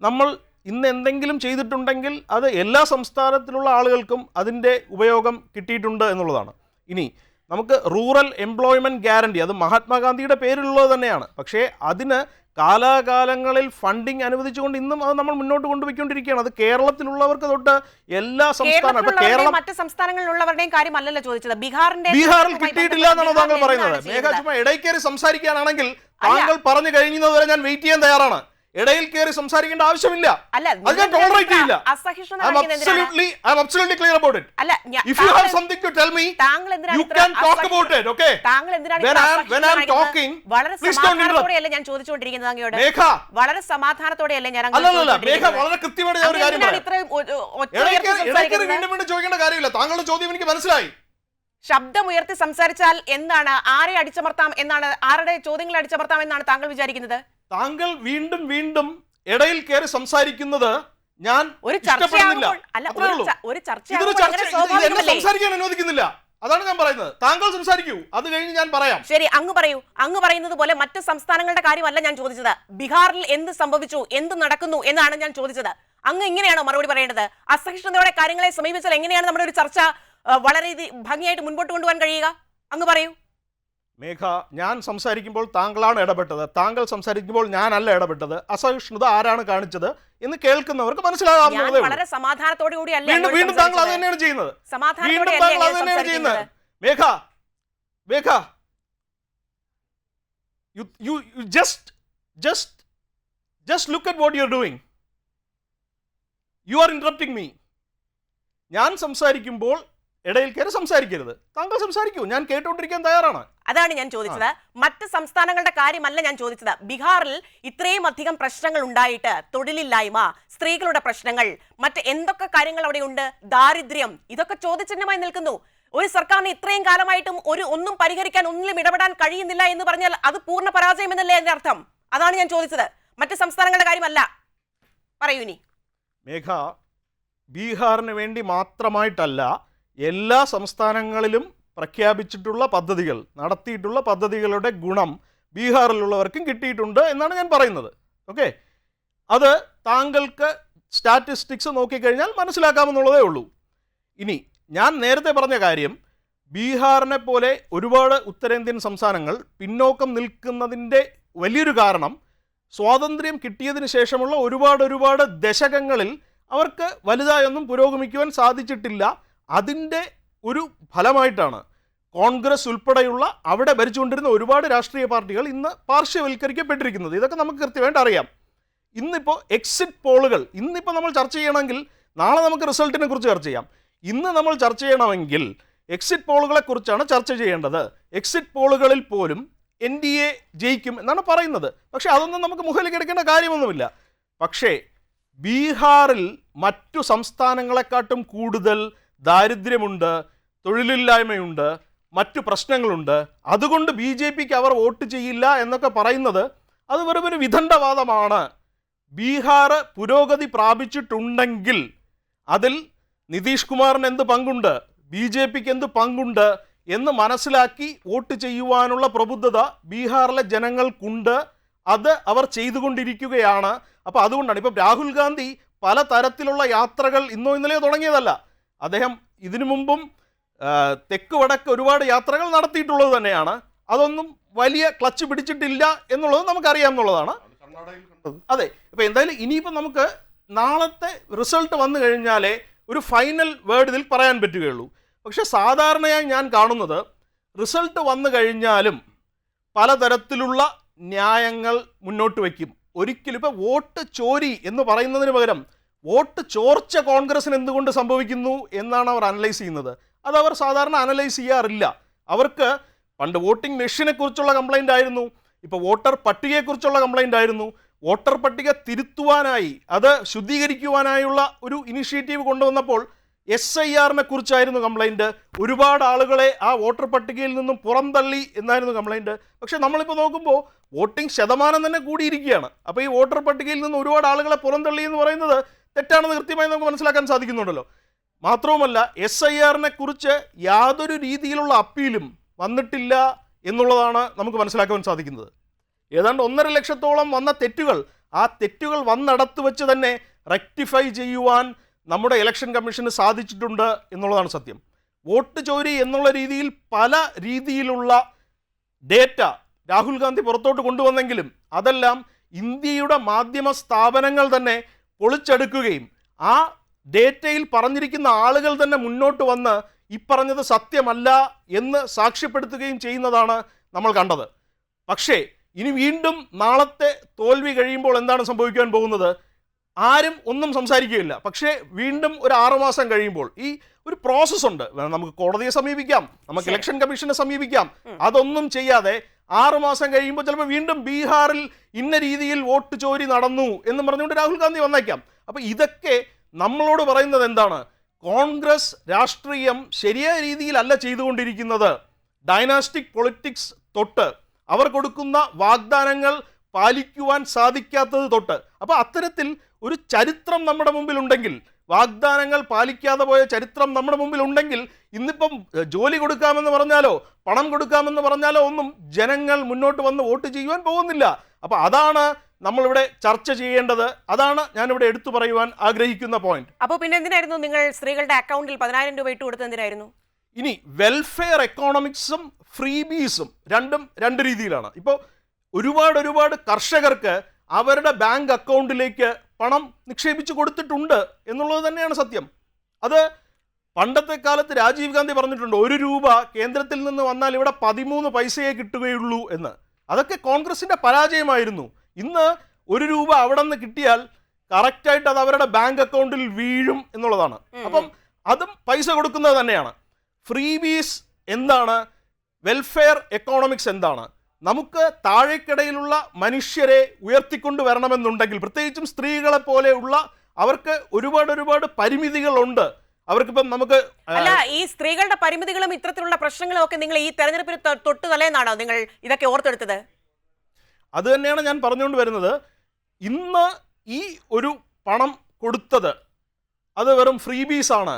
നമ്മൾ ഇന്ന് എന്തെങ്കിലും ചെയ്തിട്ടുണ്ടെങ്കിൽ അത് എല്ലാ സംസ്ഥാനത്തിലുള്ള ആളുകൾക്കും അതിൻ്റെ ഉപയോഗം കിട്ടിയിട്ടുണ്ട് എന്നുള്ളതാണ്. ഇനി നമുക്ക് റൂറൽ എംപ്ലോയ്മെൻറ്റ് ഗ്യാരണ്ടി, അത് മഹാത്മാഗാന്ധിയുടെ പേരിലുള്ളത് തന്നെയാണ്. പക്ഷേ അതിന് കാലാകാലങ്ങളിൽ ഫണ്ടിങ് അനുവദിച്ചുകൊണ്ട് ഇന്നും അത് നമ്മൾ മുന്നോട്ട് കൊണ്ടുപോയിക്കൊണ്ടിരിക്കുകയാണ്. അത് കേരളത്തിലുള്ളവർക്ക് തൊട്ട് എല്ലാ സംസ്ഥാനങ്ങളും മറ്റ് സംസ്ഥാനങ്ങളിലുള്ളവരുടെയും കാര്യമല്ലല്ലോ ചോദിച്ചത്. ബീഹാറിൽ കിട്ടിയിട്ടില്ല എന്നാണ് താങ്കൾ പറയുന്നത്. മേഘ ചുമ്മാ ഇടയിൽ കയറി സംസാരിക്കാനാണെങ്കിൽ താങ്കൾ പറഞ്ഞു കഴിഞ്ഞതുവരെ ഞാൻ വെയിറ്റ് ചെയ്യാൻ തയ്യാറാണ്. ഇടയിൽ കയറി സംസാരിക്കേണ്ട ആവശ്യമില്ല. അത് ഞാൻ ടോളറേറ്റ് ചെയ്യില്ല. I'm absolutely clear about it. If you have something to tell me, you can talk about it, okay? When I'm talking, please don't interrupt. ഞാൻ ചോദിച്ചുകൊണ്ടിരിക്കുന്നത് അങ്ങയോട് മേഘ വളരെ സമാധാനത്തോടെയല്ലേ ഞാൻ അല്ലല്ല മേഘ വളരെ കൃത്യമായിട്ട് ഒരു കാര്യം വീണ്ടും ചോദിക്കേണ്ട കാര്യമില്ല. താങ്കളുടെ ചോദ്യം എനിക്ക് മനസ്സിലായി. ശബ്ദമുയർത്തി സംസാരിച്ചാൽ എന്താണ്, ആരെ അടിച്ചമർത്താം എന്നാണ്, ആരുടെ ചോദ്യങ്ങൾ അടിച്ചമർത്താം എന്നാണ് താങ്കൾ വിചാരിക്കുന്നത്? താങ്കൾ വീണ്ടും ഇടയിൽ കയറി സംസാരിക്കുന്നത് ഞാൻ ഇഷ്ടപ്പെടുന്നില്ല. സംസാരിക്കാൻ അനുവദിക്കുന്നില്ല. അതാണ് ഞാൻ പറയുന്നത്. താങ്കൾ സംസാരിക്കൂ, അത് കഴിഞ്ഞ് ഞാൻ പറയാം. ശരി, അങ്ങ് പറയൂ. അങ്ങ് പറയുന്നത് പോലെ മറ്റ് സംസ്ഥാനങ്ങളുടെ കാര്യമല്ല ഞാൻ ചോദിച്ചത്. ബീഹാറിൽ എന്ത് സംഭവിച്ചു, എന്ത് നടക്കുന്നു എന്നാണ് ഞാൻ ചോദിച്ചത്. അങ്ങ് ഇങ്ങനെയാണോ മറുപടി പറയേണ്ടത്? അസഹിഷ്ണുതയോടെ കാര്യങ്ങളെ സമീപിച്ചാൽ എങ്ങനെയാണ് നമ്മുടെ ഒരു ചർച്ച വളരെ ഭംഗിയായിട്ട് മുൻപോട്ട് കൊണ്ടുപോകാൻ കഴിയുക? അങ്ങ് പറയൂ. മേഘ, ഞാൻ സംസാരിക്കുമ്പോൾ താങ്കളാണ് ഇടപെട്ടത്, താങ്കൾ സംസാരിക്കുമ്പോൾ ഞാനല്ല ഇടപെട്ടത്. അസഹിഷ്ണുത ആരാണ് കാണിച്ചത് എന്ന് കേൾക്കുന്നവർക്ക് മനസ്സിലാകാവുന്നതേ ഉള്ളൂ. വളരെ സമാധാനത്തോടു കൂടിയല്ലേ വീണ്ടും താങ്കൾ അത് തന്നെയാണ് ചെയ്യുന്നത്. വീണ്ടും താങ്കൾ അത് തന്നെയാണ് ചെയ്യുന്നത്. മേഘ, you just look at what you're doing. You are interrupting me. ഞാൻ സംസാരിക്കുമ്പോൾ ഇടയിൽ കയറി സംസാരിക്കരുത്. താങ്കൾ സംസാരിക്കൂ, ഞാൻ കേട്ടോണ്ടിരിക്കാൻ തയ്യാറാണ്. അതാണ് ഞാൻ ചോദിച്ചത്. മറ്റ് സംസ്ഥാനങ്ങളുടെ കാര്യമല്ല ഞാൻ ചോദിച്ചത്. ബീഹാറിൽ ഇത്രയും അധികം പ്രശ്നങ്ങൾ ഉണ്ടായിട്ട്, തൊഴിലില്ലായ്മ, സ്ത്രീകളുടെ പ്രശ്നങ്ങൾ, മറ്റ് എന്തൊക്കെ കാര്യങ്ങൾ അവിടെയുണ്ട്, ദാരിദ്ര്യം, ഇതൊക്കെ ചോദ്യചിഹ്നമായി നിൽക്കുന്നു. ഒരു സർക്കാരിന് ഇത്രയും കാലമായിട്ടും ഒന്നും പരിഹരിക്കാൻ, ഒന്നിലും ഇടപെടാൻ കഴിയുന്നില്ല എന്ന് പറഞ്ഞാൽ അത് പൂർണ്ണ പരാജയം എന്നല്ലേ അതിന്റെ അർത്ഥം? അതാണ് ഞാൻ ചോദിച്ചത്, മറ്റ് സംസ്ഥാനങ്ങളുടെ കാര്യമല്ല. പറയൂ ഇനി. മേഘ, ബീഹാറിന് വേണ്ടി മാത്രമായിട്ടല്ല, എല്ലാ സംസ്ഥാനങ്ങളിലും പ്രഖ്യാപിച്ചിട്ടുള്ള പദ്ധതികൾ, നടത്തിയിട്ടുള്ള പദ്ധതികളുടെ ഗുണം ബീഹാറിലുള്ളവർക്കും കിട്ടിയിട്ടുണ്ട് എന്നാണ് ഞാൻ പറയുന്നത്. ഓക്കെ, അത് താങ്കൾക്ക് സ്റ്റാറ്റിസ്റ്റിക്സ് നോക്കിക്കഴിഞ്ഞാൽ മനസ്സിലാക്കാമെന്നുള്ളതേ ഉള്ളൂ. ഇനി ഞാൻ നേരത്തെ പറഞ്ഞ കാര്യം, ബീഹാറിനെ പോലെ ഒരുപാട് ഉത്തരേന്ത്യൻ സംസ്ഥാനങ്ങൾ പിന്നോക്കം നിൽക്കുന്നതിൻ്റെ വലിയൊരു കാരണം സ്വാതന്ത്ര്യം കിട്ടിയതിന് ശേഷമുള്ള ഒരുപാട് ദശകങ്ങളിൽ അവർക്ക് വലുതായൊന്നും പുരോഗമിക്കുവാൻ സാധിച്ചിട്ടില്ല. അതിൻ്റെ ഒരു ഫലമായിട്ടാണ് കോൺഗ്രസ് ഉൾപ്പെടെയുള്ള അവിടെ ഭരിച്ചുകൊണ്ടിരുന്ന ഒരുപാട് രാഷ്ട്രീയ പാർട്ടികൾ ഇന്ന് പാർശ്വവൽക്കരിക്കപ്പെട്ടിരിക്കുന്നത്. ഇതൊക്കെ നമുക്ക് കൃത്യമായിട്ട് അറിയാം. ഇന്നിപ്പോൾ എക്സിറ്റ് പോളുകൾ, ഇന്നിപ്പോൾ നമ്മൾ ചർച്ച ചെയ്യണമെങ്കിൽ നാളെ നമുക്ക് റിസൾട്ടിനെ കുറിച്ച് ചർച്ച ചെയ്യാം. ഇന്ന് നമ്മൾ ചർച്ച ചെയ്യണമെങ്കിൽ എക്സിറ്റ് പോളുകളെക്കുറിച്ചാണ് ചർച്ച ചെയ്യേണ്ടത്. എക്സിറ്റ് പോളുകളിൽ പോലും NDA ജയിക്കും എന്നാണ് പറയുന്നത്. പക്ഷേ അതൊന്നും നമുക്ക് മുഖലേക്ക് എടുക്കേണ്ട കാര്യമൊന്നുമില്ല. പക്ഷേ ബീഹാറിൽ മറ്റു സംസ്ഥാനങ്ങളെക്കാട്ടും കൂടുതൽ ദാരിദ്ര്യമുണ്ട്, തൊഴിലില്ലായ്മയുണ്ട്, മറ്റു പ്രശ്നങ്ങളുണ്ട്. അതുകൊണ്ട് BJPക്ക് അവർ വോട്ട് ചെയ്യില്ല എന്നൊക്കെ പറയുന്നത് അത് വെറുമൊരു വിദണ്ഡവാദമാണ്. ബീഹാർ പുരോഗതി പ്രാപിച്ചിട്ടുണ്ടെങ്കിൽ അതിൽ നിതീഷ് കുമാറിന് എന്ത് പങ്കുണ്ട്, BJPക്ക് എന്ത് പങ്കുണ്ട് എന്ന് മനസ്സിലാക്കി വോട്ട് ചെയ്യുവാനുള്ള പ്രബുദ്ധത ബീഹാറിലെ ജനങ്ങൾക്കുണ്ട്. അത് അവർ ചെയ്തുകൊണ്ടിരിക്കുകയാണ്. അപ്പോൾ അതുകൊണ്ടാണ് ഇപ്പം രാഹുൽ ഗാന്ധി പല തരത്തിലുള്ള യാത്രകൾ ഇന്നോ ഇന്നലെയോ തുടങ്ങിയതല്ല. അദ്ദേഹം ഇതിനു മുമ്പും തെക്ക് വടക്ക് ഒരുപാട് യാത്രകൾ നടത്തിയിട്ടുള്ളത് തന്നെയാണ്. അതൊന്നും വലിയ ക്ലച്ച് പിടിച്ചിട്ടില്ല എന്നുള്ളത് നമുക്കറിയാമെന്നുള്ളതാണ്. അതെ, അപ്പോൾ എന്തായാലും ഇനിയിപ്പോൾ നമുക്ക് നാളത്തെ റിസൾട്ട് വന്നു കഴിഞ്ഞാലേ ഒരു ഫൈനൽ വേർഡ് ഇതിൽ പറയാൻ പറ്റുകയുള്ളൂ. പക്ഷെ സാധാരണയായി ഞാൻ കാണുന്നത് റിസൾട്ട് വന്നു കഴിഞ്ഞാലും പലതരത്തിലുള്ള ന്യായങ്ങൾ മുന്നോട്ട് വയ്ക്കും. ഒരിക്കലും ഇപ്പോൾ വോട്ട് ചോരി എന്ന് പറയുന്നതിന് പകരം വോട്ട് ചോർച്ച കോൺഗ്രസിന് എന്തുകൊണ്ട് സംഭവിക്കുന്നു എന്നാണ് അവർ അനലൈസ് ചെയ്യുന്നത്. അതവർ സാധാരണ അനലൈസ് ചെയ്യാറില്ല. അവർക്ക് പണ്ട് വോട്ടിംഗ് മെഷീനെ കുറിച്ചുള്ള കംപ്ലൈൻ്റ് ആയിരുന്നു, ഇപ്പോൾ വോട്ടർ പട്ടികയെക്കുറിച്ചുള്ള കംപ്ലൈൻ്റ് ആയിരുന്നു. വോട്ടർ പട്ടിക തിരുത്തുവാനായി, അത് ശുദ്ധീകരിക്കുവാനായുള്ള ഒരു ഇനിഷ്യേറ്റീവ് കൊണ്ടുവന്നപ്പോൾ SIRനെ കുറിച്ചായിരുന്നു കംപ്ലൈൻറ്റ്. ഒരുപാട് ആളുകളെ ആ വോട്ടർ പട്ടികയിൽ നിന്നും പുറംതള്ളി എന്നായിരുന്നു കംപ്ലൈൻറ്റ്. പക്ഷേ നമ്മളിപ്പോൾ നോക്കുമ്പോൾ വോട്ടിംഗ് ശതമാനം തന്നെ കൂടിയിരിക്കുകയാണ്. അപ്പോൾ ഈ വോട്ടർ പട്ടികയിൽ നിന്ന് ഒരുപാട് ആളുകളെ പുറംതള്ളി എന്ന് പറയുന്നത് തെറ്റാണെന്ന് കൃത്യമായി നമുക്ക് മനസ്സിലാക്കാൻ സാധിക്കുന്നുണ്ടല്ലോ. മാത്രവുമല്ല SIRനെ കുറിച്ച് യാതൊരു രീതിയിലുള്ള അപ്പീലും വന്നിട്ടില്ല എന്നുള്ളതാണ് നമുക്ക് മനസ്സിലാക്കാൻ സാധിക്കുന്നത്. ഏതാണ്ട് 1.5 ലക്ഷത്തോളം വന്ന തെറ്റുകൾ, ആ തെറ്റുകൾ വന്നിടത്ത് വെച്ച് തന്നെ റെക്ടിഫൈ ചെയ്യുവാൻ നമ്മുടെ ഇലക്ഷൻ കമ്മീഷന് സാധിച്ചിട്ടുണ്ട് എന്നുള്ളതാണ് സത്യം. വോട്ട് ചോരി എന്നുള്ള രീതിയിൽ പല രീതിയിലുള്ള ഡേറ്റ രാഹുൽ ഗാന്ധി പുറത്തോട്ട് കൊണ്ടുവന്നെങ്കിലും അതെല്ലാം ഇന്ത്യയുടെ മാധ്യമ സ്ഥാപനങ്ങൾ തന്നെ പൊളിച്ചെടുക്കുകയും ആ ഡേറ്റയിൽ പറഞ്ഞിരിക്കുന്ന ആളുകൾ തന്നെ മുന്നോട്ട് വന്ന് ഈ പറഞ്ഞത് സത്യമല്ല എന്ന് സാക്ഷ്യപ്പെടുത്തുകയും ചെയ്യുന്നതാണ് നമ്മൾ കണ്ടത്. പക്ഷേ ഇനി വീണ്ടും നാളത്തെ തോൽവി കഴിയുമ്പോൾ എന്താണ് സംഭവിക്കാൻ പോകുന്നത്? ആരും ഒന്നും സംസാരിക്കുകയില്ല. പക്ഷേ വീണ്ടും ഒരു 6 മാസം കഴിയുമ്പോൾ ഈ ഒരു പ്രോസസ്സ് ഉണ്ട്. നമുക്ക് കോടതിയെ സമീപിക്കാം, നമുക്ക് ഇലക്ഷൻ കമ്മീഷനെ സമീപിക്കാം. അതൊന്നും ചെയ്യാതെ 6 മാസം കഴിയുമ്പോൾ ചിലപ്പോൾ വീണ്ടും ബീഹാറിൽ ഇന്ന രീതിയിൽ വോട്ട് ചോരി നടന്നു എന്ന് പറഞ്ഞുകൊണ്ട് രാഹുൽ ഗാന്ധി വന്നേക്കാം. അപ്പോൾ ഇതൊക്കെ നമ്മളോട് പറയുന്നത് എന്താണ്? കോൺഗ്രസ് രാഷ്ട്രീയം ശരിയായ രീതിയിലല്ല ചെയ്തുകൊണ്ടിരിക്കുന്നത്. ഡൈനാസ്റ്റിക് പൊളിറ്റിക്സ് തൊട്ട് അവർ കൊടുക്കുന്ന വാഗ്ദാനങ്ങൾ പാലിക്കുവാൻ സാധിക്കാത്തത് തൊട്ട്, അപ്പോൾ അത്തരത്തിൽ ഒരു ചരിത്രം നമ്മുടെ മുമ്പിലുണ്ടെങ്കിൽ, വാഗ്ദാനങ്ങൾ പാലിക്കാതെ പോയ ചരിത്രം നമ്മുടെ മുമ്പിലുണ്ടെങ്കിൽ, ഇന്നിപ്പം ജോലി കൊടുക്കാമെന്ന് പറഞ്ഞാലോ പണം കൊടുക്കാമെന്ന് പറഞ്ഞാലോ ഒന്നും ജനങ്ങൾ മുന്നോട്ട് വന്ന് വോട്ട് ചെയ്യുവാൻ പോകുന്നില്ല. അപ്പോൾ അതാണ് നമ്മളിവിടെ ചർച്ച ചെയ്യേണ്ടത്. അതാണ് ഞാനിവിടെ എടുത്തു പറയുവാൻ ആഗ്രഹിക്കുന്ന പോയിന്റ്. അപ്പോൾ പിന്നെ എന്തിനായിരുന്നു നിങ്ങൾ സ്ത്രീകളുടെ അക്കൗണ്ടിൽ 10,000 രൂപ ഇട്ട് കൊടുത്തത്? എന്തിനായിരുന്നു? ഇനി വെൽഫെയർ എക്കോണമിക്സും ഫ്രീബീസും രണ്ടും രണ്ട് രീതിയിലാണ്. ഇപ്പോൾ ഒരുപാട് കർഷകർക്ക് അവരുടെ ബാങ്ക് അക്കൗണ്ടിലേക്ക് പണം നിക്ഷേപിച്ചു കൊടുത്തിട്ടുണ്ട് എന്നുള്ളത് തന്നെയാണ് സത്യം. അത് പണ്ടത്തെ കാലത്ത് രാജീവ് ഗാന്ധി പറഞ്ഞിട്ടുണ്ട്, 1 രൂപ കേന്ദ്രത്തിൽ നിന്ന് വന്നാൽ ഇവിടെ 13 പൈസയെ കിട്ടുകയുള്ളൂ എന്ന്. അതൊക്കെ കോൺഗ്രസിന്റെ പരാജയമായിരുന്നു. ഇന്ന് 1 രൂപ അവിടെ നിന്ന് കിട്ടിയാൽ കറക്റ്റായിട്ട് അത് അവരുടെ ബാങ്ക് അക്കൗണ്ടിൽ വീഴും എന്നുള്ളതാണ്. അപ്പം അതും പൈസ കൊടുക്കുന്നത് തന്നെയാണ്. ഫ്രീബീസ് എന്താണ്? വെൽഫെയർ എക്കോണമിക്സ് എന്താണ്? നമുക്ക് താഴേക്കിടയിലുള്ള മനുഷ്യരെ ഉയർത്തിക്കൊണ്ട് വരണമെന്നുണ്ടെങ്കിൽ, പ്രത്യേകിച്ചും സ്ത്രീകളെ പോലെയുള്ള അവർക്ക് ഒരുപാട് പരിമിതികളുണ്ട്. അവർക്കിപ്പം നമുക്ക് അല്ല, ഈ സ്ത്രീകളുടെ പരിമിതികളും ഇത്തരത്തിലുള്ള പ്രശ്നങ്ങളും ഒക്കെ നിങ്ങൾ ഈ തെരഞ്ഞെടുപ്പിന് തൊട്ട് തലേന്നാണോ നിങ്ങൾ ഇതൊക്കെ ഓർത്തെടുത്തത്? അത് തന്നെയാണ് ഞാൻ പറഞ്ഞുകൊണ്ട് വരുന്നത്. ഇന്ന് ഈ ഒരു പണം കൊടുത്തത് അത് വെറും ഫ്രീബീസാണ്,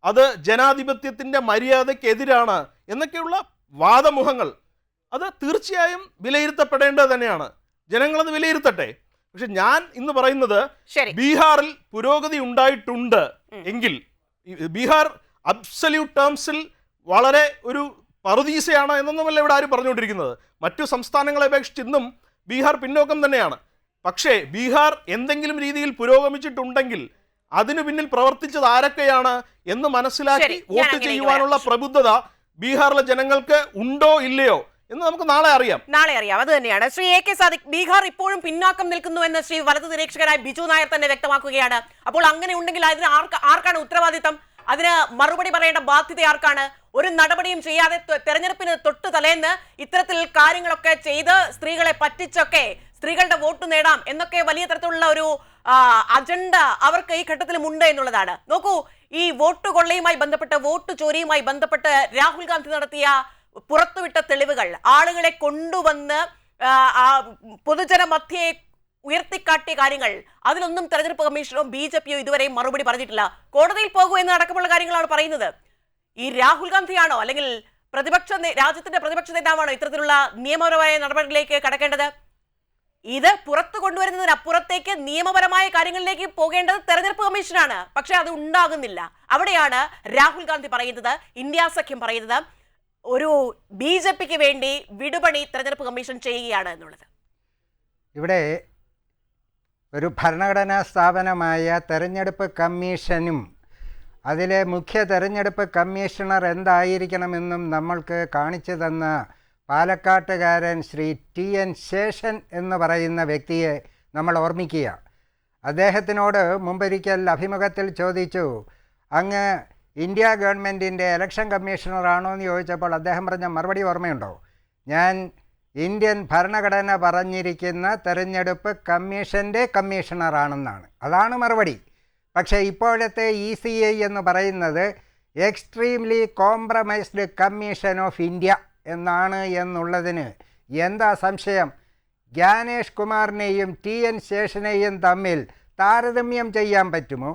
അത് ജനാധിപത്യത്തിൻ്റെ മര്യാദയ്ക്കെതിരാണ് എന്നൊക്കെയുള്ള വാദമുഖങ്ങൾ അത് തീർച്ചയായും വിലയിരുത്തപ്പെടേണ്ടത് തന്നെയാണ്. ജനങ്ങളത് വിലയിരുത്തട്ടെ. പക്ഷെ ഞാൻ ഇന്ന് പറയുന്നത്, ബീഹാറിൽ പുരോഗതി ഉണ്ടായിട്ടുണ്ട് എങ്കിൽ ബീഹാർ അബ്സല്യൂട്ട് ടേംസിൽ വളരെ ഒരു പറുദീസയാണ് എന്നൊന്നുമല്ല ഇവിടെ ആരും പറഞ്ഞുകൊണ്ടിരിക്കുന്നത്. മറ്റു സംസ്ഥാനങ്ങളെ അപേക്ഷിച്ച് ഇന്നും ബീഹാർ പിന്നോക്കം തന്നെയാണ്. പക്ഷേ ബീഹാർ എന്തെങ്കിലും രീതിയിൽ പുരോഗമിച്ചിട്ടുണ്ടെങ്കിൽ അതിനു പിന്നിൽ പ്രവർത്തിച്ചത് ആരൊക്കെയാണ് എന്ന് മനസ്സിലാക്കി വോട്ട് ചെയ്യുവാനുള്ള പ്രബുദ്ധത ബീഹാറിലെ ജനങ്ങൾക്ക് ഉണ്ടോ ഇല്ലയോ എന്ന് നമുക്ക് നാളെ അറിയാം. അത് തന്നെയാണ്. ശ്രീ എ കെ സാദിഖ്, ബീഹാർ ഇപ്പോഴും പിന്നാക്കം നിൽക്കുന്നു എന്ന് ശ്രീ വലതു നിരീക്ഷകനായ ബിജു നായർ തന്നെ വ്യക്തമാക്കുകയാണ്. അപ്പോൾ അങ്ങനെ ഉണ്ടെങ്കിൽ അതിന് ആർക്കാണ് ഉത്തരവാദിത്തം? അതിന് മറുപടി പറയേണ്ട ബാധ്യത ആർക്കാണ്? ഒരു നടപടിയും ചെയ്യാതെ തെരഞ്ഞെടുപ്പിന് തൊട്ട് തലേന്ന് ഇത്തരത്തിൽ കാര്യങ്ങളൊക്കെ ചെയ്ത് സ്ത്രീകളെ പറ്റിച്ചൊക്കെ സ്ത്രീകളുടെ വോട്ട് നേടാം എന്നൊക്കെ വലിയ തരത്തിലുള്ള ഒരു അജണ്ട അവർക്ക് ഈ ഘട്ടത്തിലും ഉണ്ട് എന്നുള്ളതാണ്. നോക്കൂ, ഈ വോട്ട് കൊള്ളയുമായി ബന്ധപ്പെട്ട്, വോട്ട് ചോരിയുമായി ബന്ധപ്പെട്ട് രാഹുൽ ഗാന്ധി നടത്തിയ പുറത്തുവിട്ട തെളിവുകൾ, ആളുകളെ കൊണ്ടുവന്ന് പൊതുജന മധ്യേ ഉയർത്തിക്കാട്ടിയ കാര്യങ്ങൾ, അതിലൊന്നും തെരഞ്ഞെടുപ്പ് കമ്മീഷനോ BJP യോ ഇതുവരെയും മറുപടി പറഞ്ഞിട്ടില്ല. കോടതിയിൽ പോകൂ എന്ന് അടക്കമുള്ള കാര്യങ്ങളാണ് പറയുന്നത്. ഈ രാഹുൽ ഗാന്ധിയാണോ അല്ലെങ്കിൽ രാജ്യത്തിന്റെ പ്രതിപക്ഷ നേതാവാണോ ഇത്തരത്തിലുള്ള നിയമപരമായ നടപടികളിലേക്ക് കടക്കേണ്ടത്? ഇത് പുറത്തു കൊണ്ടുവരുന്നതിനപ്പുറത്തേക്ക് നിയമപരമായ കാര്യങ്ങളിലേക്ക് പോകേണ്ടത് തെരഞ്ഞെടുപ്പ് കമ്മീഷനാണ്. പക്ഷെ അത് ഉണ്ടാകുന്നില്ല. അവിടെയാണ് രാഹുൽ ഗാന്ധി പറയുന്നത്, ഇന്ത്യ സഖ്യം പറയുന്നത് ഒരു BJPക്ക് വേണ്ടി വിടുപണി തെരഞ്ഞെടുപ്പ് കമ്മീഷൻ ചെയ്യുകയാണ് എന്നുള്ളത്. ഇവിടെ ഒരു ഭരണഘടനാ സ്ഥാപനമായ തെരഞ്ഞെടുപ്പ് കമ്മീഷനും അതിലെ മുഖ്യ തെരഞ്ഞെടുപ്പ് കമ്മീഷണർ എന്തായിരിക്കണമെന്നും നമ്മൾക്ക് കാണിച്ചു തന്ന പാലക്കാട്ടുകാരൻ ശ്രീ TN ശേഷൻ എന്ന് പറയുന്ന വ്യക്തിയെ നമ്മൾ ഓർമ്മിക്കുക. അദ്ദേഹത്തിനോട് മുമ്പൊരിക്കൽ അഭിമുഖത്തിൽ ചോദിച്ചു, അങ്ങ് ഇന്ത്യ ഗവൺമെൻറ്റിൻ്റെ ഇലക്ഷൻ കമ്മീഷണറാണോ എന്ന് ചോദിച്ചപ്പോൾ അദ്ദേഹം പറഞ്ഞ മറുപടി ഓർമ്മയുണ്ടോ? ഞാൻ ഇന്ത്യൻ ഭരണഘടന പറഞ്ഞിരിക്കുന്ന തെരഞ്ഞെടുപ്പ് കമ്മീഷൻ്റെ കമ്മീഷണറാണെന്നാണ്. അതാണ് മറുപടി. പക്ഷേ ഇപ്പോഴത്തെ ECI എന്ന് പറയുന്നത് extremely compromised commission of India എന്നാണ് എന്നുള്ളതിന് എന്താ സംശയം? ജ്ഞാനേഷ് കുമാറിനെയും TN ശേഷനെയും തമ്മിൽ താരതമ്യം ചെയ്യാൻ പറ്റുമോ?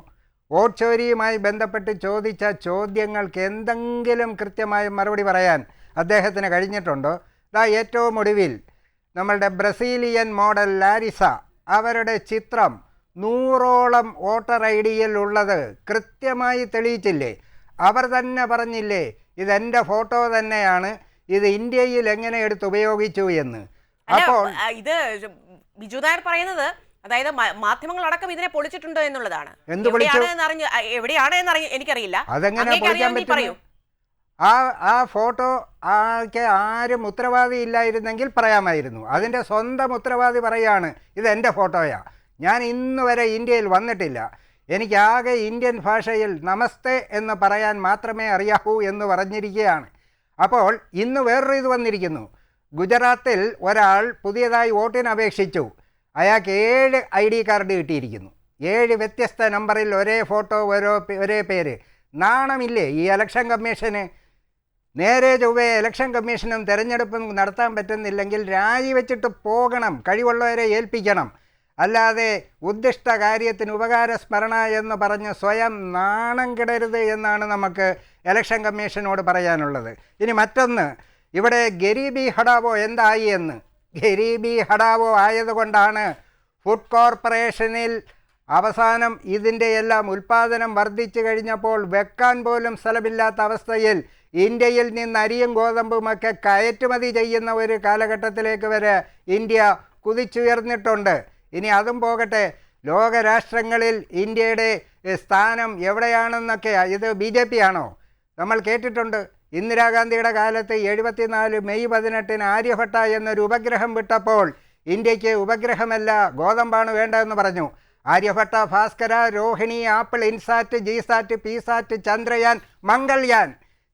വോട്ട് ചോരിയുമായി ബന്ധപ്പെട്ട് ചോദിച്ച ചോദ്യങ്ങൾക്ക് എന്തെങ്കിലും കൃത്യമായ മറുപടി പറയാൻ അദ്ദേഹത്തിന് കഴിഞ്ഞിട്ടുണ്ടോ? ഏറ്റവും ഒടുവിൽ നമ്മളുടെ ബ്രസീലിയൻ മോഡൽ ലാരിസ, അവരുടെ ചിത്രം 100ഓളം വോട്ടർ ID-യിൽ ഉള്ളത് കൃത്യമായി തെളിയിച്ചില്ലേ? അവർ തന്നെ പറഞ്ഞില്ലേ, ഇതെൻ്റെ ഫോട്ടോ തന്നെയാണ്, ഇത് ഇന്ത്യയിൽ എങ്ങനെ എടുത്ത് ഉപയോഗിച്ചു എന്ന്? അപ്പോൾ ഇത് ബിജു നായർ പറയുന്നത്, അതായത് മാധ്യമങ്ങൾ അടക്കം ഇതിനെ പൊളിച്ചിട്ടുണ്ട് എന്നുള്ളതാണ്. എവിടെയാണ് എന്ന് എനിക്കറിയില്ല. അതെങ്ങനെ പൊളിക്കാൻ പറ്റും? ആ ഫോട്ടോ ആരും ഉത്തരവാദി ഇല്ലായിരുന്നെങ്കിൽ പറയാമായിരുന്നു. അതിൻ്റെ സ്വന്തം ഉത്തരവാദി പറയാണ്, ഇത് എൻ്റെ ഫോട്ടോയാ, ഞാൻ ഇന്ന് വരെ ഇന്ത്യയിൽ വന്നിട്ടില്ല, എനിക്കാകെ ഇന്ത്യൻ ഭാഷയിൽ നമസ്തേ എന്ന് പറയാൻ മാത്രമേ അറിയാവൂ എന്ന് പറഞ്ഞിരിക്കുകയാണ്. അപ്പോൾ ഇന്ന് വേറൊരു ഇത് വന്നിരിക്കുന്നു. ഗുജറാത്തിൽ ഒരാൾ പുതിയതായി വോട്ടിന് അപേക്ഷിച്ചു. അയാൾക്ക് 7 ID കാർഡ് കിട്ടിയിരിക്കുന്നു. 7 വ്യത്യസ്ത നമ്പറിൽ ഒരേ ഫോട്ടോ, ഒരേ പേര്. നാണമില്ലേ ഈ ഇലക്ഷൻ കമ്മീഷന്? നേരെ ചൊവ്വേ ഇലക്ഷൻ കമ്മീഷനും തെരഞ്ഞെടുപ്പും നടത്താൻ പറ്റുന്നില്ലെങ്കിൽ രാജിവെച്ചിട്ട് പോകണം, കഴിവുള്ളവരെ ഏൽപ്പിക്കണം. അല്ലാതെ ഉദ്ദിഷ്ട കാര്യത്തിന് ഉപകാര സ്മരണ എന്ന് പറഞ്ഞ് സ്വയം നാണം കിടരുത് എന്നാണ് നമുക്ക് ഇലക്ഷൻ കമ്മീഷനോട് പറയാനുള്ളത്. ഇനി മറ്റൊന്ന്, ഇവിടെ ഗരീബി ഹടാവോ എന്തായി എന്ന്. ഗരീബി ഹടാവോ ആയതുകൊണ്ടാണ് ഫുഡ് കോർപ്പറേഷനിൽ അവസാനം ഇതിൻ്റെ എല്ലാം ഉൽപ്പാദനം വർദ്ധിച്ചു കഴിഞ്ഞപ്പോൾ വെക്കാൻ പോലും സ്ഥലമില്ലാത്ത അവസ്ഥയിൽ ഇന്ത്യയിൽ നിന്ന് അരിയും ഗോതമ്പുമൊക്കെ കയറ്റുമതി ചെയ്യുന്ന ഒരു കാലഘട്ടത്തിലേക്ക് വരെ ഇന്ത്യ കുതിച്ചുയർന്നിട്ടുണ്ട്. ഇനി അതും പോകട്ടെ, ലോകരാഷ്ട്രങ്ങളിൽ ഇന്ത്യയുടെ സ്ഥാനം എവിടെയാണെന്നൊക്കെ, ഇത് BJP ആണോ? നമ്മൾ കേട്ടിട്ടുണ്ട്. ഇന്ദിരാഗാന്ധിയുടെ കാലത്ത് 74 മെയ് 18 ആര്യഭട്ട എന്നൊരു ഉപഗ്രഹം വിട്ടപ്പോൾ ഇന്ത്യക്ക് ഉപഗ്രഹമല്ല ഗോതമ്പാണ് വേണ്ടതെന്ന് പറഞ്ഞു. ആര്യഭട്ട, ഭാസ്കര, രോഹിണി, ആപ്പിൾ, ഇൻസാറ്റ്, ജിസാറ്റ്, പിസാറ്റ്, ചന്ദ്രയാൻ, മംഗൾയാൻ.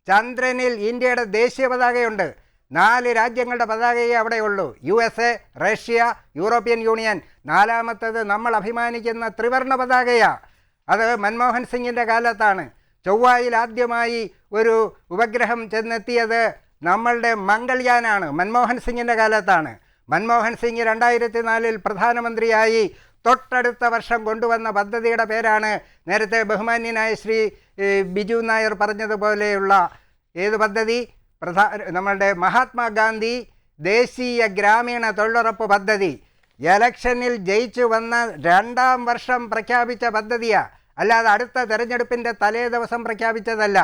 ചന്ദ്രനിൽ ഇന്ത്യയുടെ ദേശീയ പതാകയുണ്ട്. 4 രാജ്യങ്ങളുടെ പതാകയെ അവിടെയുള്ളൂ. USA, Russia, European Union. 4മത്തേത് നമ്മൾ അഭിമാനിക്കുന്ന ത്രിവർണ്ണ പതാകയാണ്. അത് മൻമോഹൻ സിംഗിൻ്റെ കാലത്താണ്. ചൊവ്വായിൽ ആദ്യമായി ഒരു ഉപഗ്രഹം ചെന്നെത്തിയത് നമ്മളുടെ മംഗൾയാനാണ്, മൻമോഹൻ സിംഗിൻ്റെ കാലത്താണ്. മൻമോഹൻ സിംഗ് 2004 പ്രധാനമന്ത്രിയായി തൊട്ടടുത്ത വർഷം കൊണ്ടുവന്ന പദ്ധതിയുടെ പേരാണ് നേരത്തെ ബഹുമാന്യനായ ശ്രീ ബിജു നായർ പറഞ്ഞതുപോലെയുള്ള ഏത് പദ്ധതി? നമ്മളുടെ മഹാത്മാഗാന്ധി ദേശീയ ഗ്രാമീണ തൊഴിലുറപ്പ് പദ്ധതി. എലക്ഷനിൽ ജയിച്ചു വന്ന 2ാം വർഷം പ്രഖ്യാപിച്ച പദ്ധതിയാണ്, അല്ലാതെ അടുത്ത തെരഞ്ഞെടുപ്പിൻ്റെ തലേ ദിവസം പ്രഖ്യാപിച്ചതല്ല.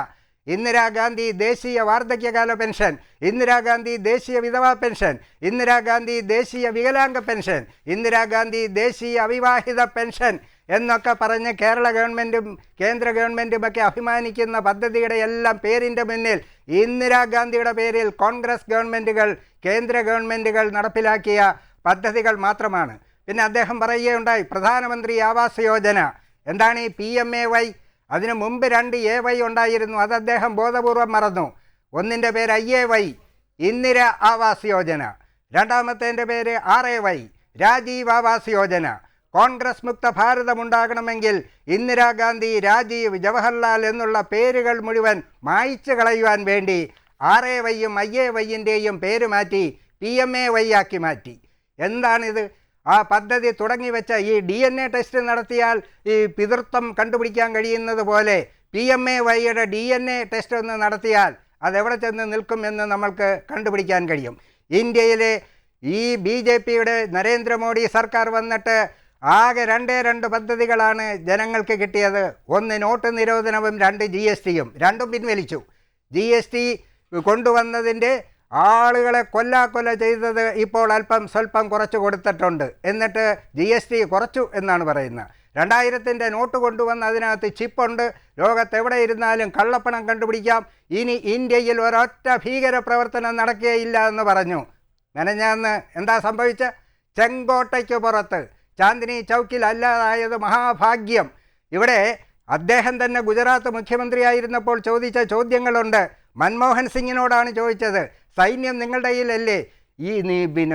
ഇന്ദിരാഗാന്ധി ദേശീയ വാർദ്ധക്യകാല പെൻഷൻ, ഇന്ദിരാഗാന്ധി ദേശീയ വിധവാ പെൻഷൻ, ഇന്ദിരാഗാന്ധി ദേശീയ വികലാംഗ പെൻഷൻ, ഇന്ദിരാഗാന്ധി ദേശീയ അവിവാഹിത പെൻഷൻ എന്നൊക്കെ പറഞ്ഞ് കേരള ഗവൺമെൻറ്റും കേന്ദ്ര ഗവൺമെൻറ്റുമൊക്കെ അഭിമാനിക്കുന്ന പദ്ധതിയുടെ എല്ലാം പേരിൻ്റെ മുന്നിൽ ഇന്ദിരാഗാന്ധിയുടെ പേരിൽ കോൺഗ്രസ് ഗവൺമെൻറ്റുകൾ, കേന്ദ്ര ഗവൺമെൻറ്റുകൾ നടപ്പിലാക്കിയ പദ്ധതികൾ മാത്രമാണ്. പിന്നെ അദ്ദേഹം പറയുകയുണ്ടായി പ്രധാനമന്ത്രി ആവാസ് യോജന. എന്താണ് ഈ PMAY? അതിനു മുമ്പ് 2 AY ഉണ്ടായിരുന്നു, അത് അദ്ദേഹം ബോധപൂർവം മറന്നു. ഒന്നിൻ്റെ പേര് IAY, ഇന്ദിര ആവാസ് യോജന. 2ാമത്തേൻ്റെ പേര് RAY, രാജീവ് ആവാസ് യോജന. കോൺഗ്രസ് മുക്ത ഭാരതമുണ്ടാകണമെങ്കിൽ ഇന്ദിരാഗാന്ധി, രാജീവ്, ജവഹർലാൽ എന്നുള്ള പേരുകൾ മുഴുവൻ മായ്ച്ചു കളയുവാൻ വേണ്ടി RAYയും IAYൻ്റെയും പേര് മാറ്റി PMAY ആക്കി മാറ്റി. എന്താണിത്? ആ പദ്ധതി തുടങ്ങി വെച്ച ഈ DNA ടെസ്റ്റ് നടത്തിയാൽ ഈ പിതൃത്വം കണ്ടുപിടിക്കാൻ കഴിയുന്നത് പോലെ PMAYയുടെ DNA ടെസ്റ്റ് ഒന്ന് നടത്തിയാൽ അതെവിടെ ചെന്ന് നിൽക്കുമെന്ന് നമ്മൾക്ക് കണ്ടുപിടിക്കാൻ കഴിയും. ഇന്ത്യയിലെ ഈ BJPയുടെ നരേന്ദ്രമോദി സർക്കാർ വന്നിട്ട് ആകെ 2 പദ്ധതികളാണ് ജനങ്ങൾക്ക് കിട്ടിയത്. ഒന്ന് നോട്ട് നിരോധനവും, 2 GSTയും. രണ്ടും പിൻവലിച്ചു. GST കൊണ്ടുവന്നതിൻ്റെ ആളുകളെ കൊല്ല ചെയ്തത് ഇപ്പോൾ സ്വല്പം കുറച്ച് കൊടുത്തിട്ടുണ്ട്. എന്നിട്ട് GST കുറച്ചു എന്നാണ് പറയുന്നത്. 2000ൻ്റെ നോട്ട് കൊണ്ടുവന്ന് അതിനകത്ത് ചിപ്പുണ്ട്. ലോകത്തെവിടെ ഇരുന്നാലും കള്ളപ്പണം കണ്ടുപിടിക്കാം. ഇനി ഇന്ത്യയിൽ ഒരൊറ്റ ഭീകര പ്രവർത്തനം നടക്കുകയില്ല എന്ന് പറഞ്ഞു. മെനഞ്ഞാന്ന് എന്താ സംഭവിച്ച? ചെങ്കോട്ടയ്ക്ക് പുറത്ത് ചാന്ദിനി ചൗക്കിൽ അല്ലാതായത് മഹാഭാഗ്യം. ഇവിടെ അദ്ദേഹം തന്നെ ഗുജറാത്ത് മുഖ്യമന്ത്രിയായിരുന്നപ്പോൾ ചോദിച്ച ചോദ്യങ്ങളുണ്ട്. മൻമോഹൻ സിംഗിനോടാണ് ചോദിച്ചത്. സൈന്യം നിങ്ങളുടെ കയ്യിലല്ലേ?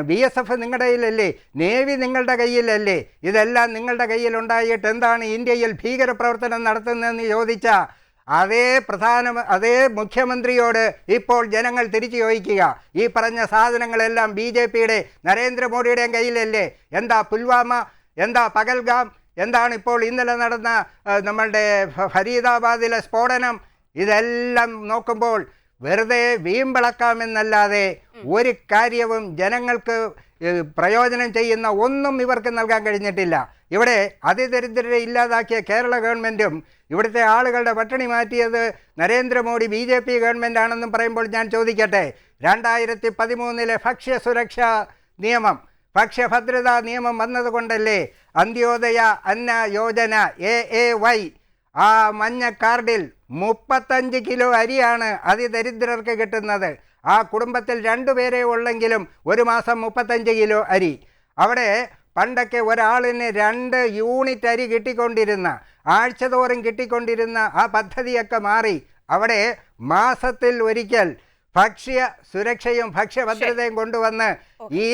BSF നിങ്ങളുടെ കയ്യിലല്ലേ? നേവി നിങ്ങളുടെ കയ്യിലല്ലേ? ഇതെല്ലാം നിങ്ങളുടെ കയ്യിലുണ്ടായിട്ട് എന്താണ് ഇന്ത്യയിൽ ഭീകരപ്രവർത്തനം നടത്തുന്നതെന്ന് ചോദിച്ച അതേ മുഖ്യമന്ത്രിയോട് ഇപ്പോൾ ജനങ്ങൾ തിരിച്ചു ചോദിക്കുക. ഈ പറഞ്ഞ സാധനങ്ങളെല്ലാം BJPയുടെ നരേന്ദ്രമോദിയുടെയും കയ്യിലല്ലേ? എന്താ പുൽവാമ, എന്താ പകൽഗാം, എന്താണ് ഇപ്പോൾ ഇന്നലെ നടന്ന നമ്മളുടെ ഫരീദാബാദിലെ സ്ഫോടനം? ഇതെല്ലാം നോക്കുമ്പോൾ വെറുതെ വീമ്പിളക്കാമെന്നല്ലാതെ ഒരു കാര്യവും ജനങ്ങൾക്ക് പ്രയോജനം ചെയ്യുന്ന ഒന്നും ഇവർക്ക് നൽകാൻ കഴിഞ്ഞിട്ടില്ല. ഇവിടെ അതിദരിദ്രരെ ഇല്ലാതാക്കിയ കേരള ഗവൺമെൻറ്റും ഇവിടുത്തെ ആളുകളുടെ പട്ടിണി മാറ്റിയത് നരേന്ദ്രമോദി BJP ഗവൺമെൻറ് ആണെന്നും പറയുമ്പോൾ ഞാൻ ചോദിക്കട്ടെ, 2013 ഭക്ഷ്യസുരക്ഷാ നിയമം, ഭക്ഷ്യഭദ്രതാ നിയമം വന്നതുകൊണ്ടല്ലേ അന്ത്യോദയ അന്ന യോജന AAY ആ മഞ്ഞ കാർഡിൽ 35 കിലോ അരിയാണ് അതിദരിദ്രർക്ക് കിട്ടുന്നത്. ആ കുടുംബത്തിൽ 2 പേരേ ഉള്ളെങ്കിലും ഒരു മാസം 35 കിലോ അരി. അവിടെ പണ്ടൊക്കെ ഒരാളിന് 2 യൂണിറ്റ് അരി കിട്ടിക്കൊണ്ടിരുന്ന, ആഴ്ചതോറും കിട്ടിക്കൊണ്ടിരുന്ന ആ പദ്ധതിയൊക്കെ മാറി അവിടെ മാസത്തിൽ ഒരിക്കൽ ഭക്ഷ്യ സുരക്ഷയും ഭക്ഷ്യഭദ്രതയും കൊണ്ടുവന്ന് ഈ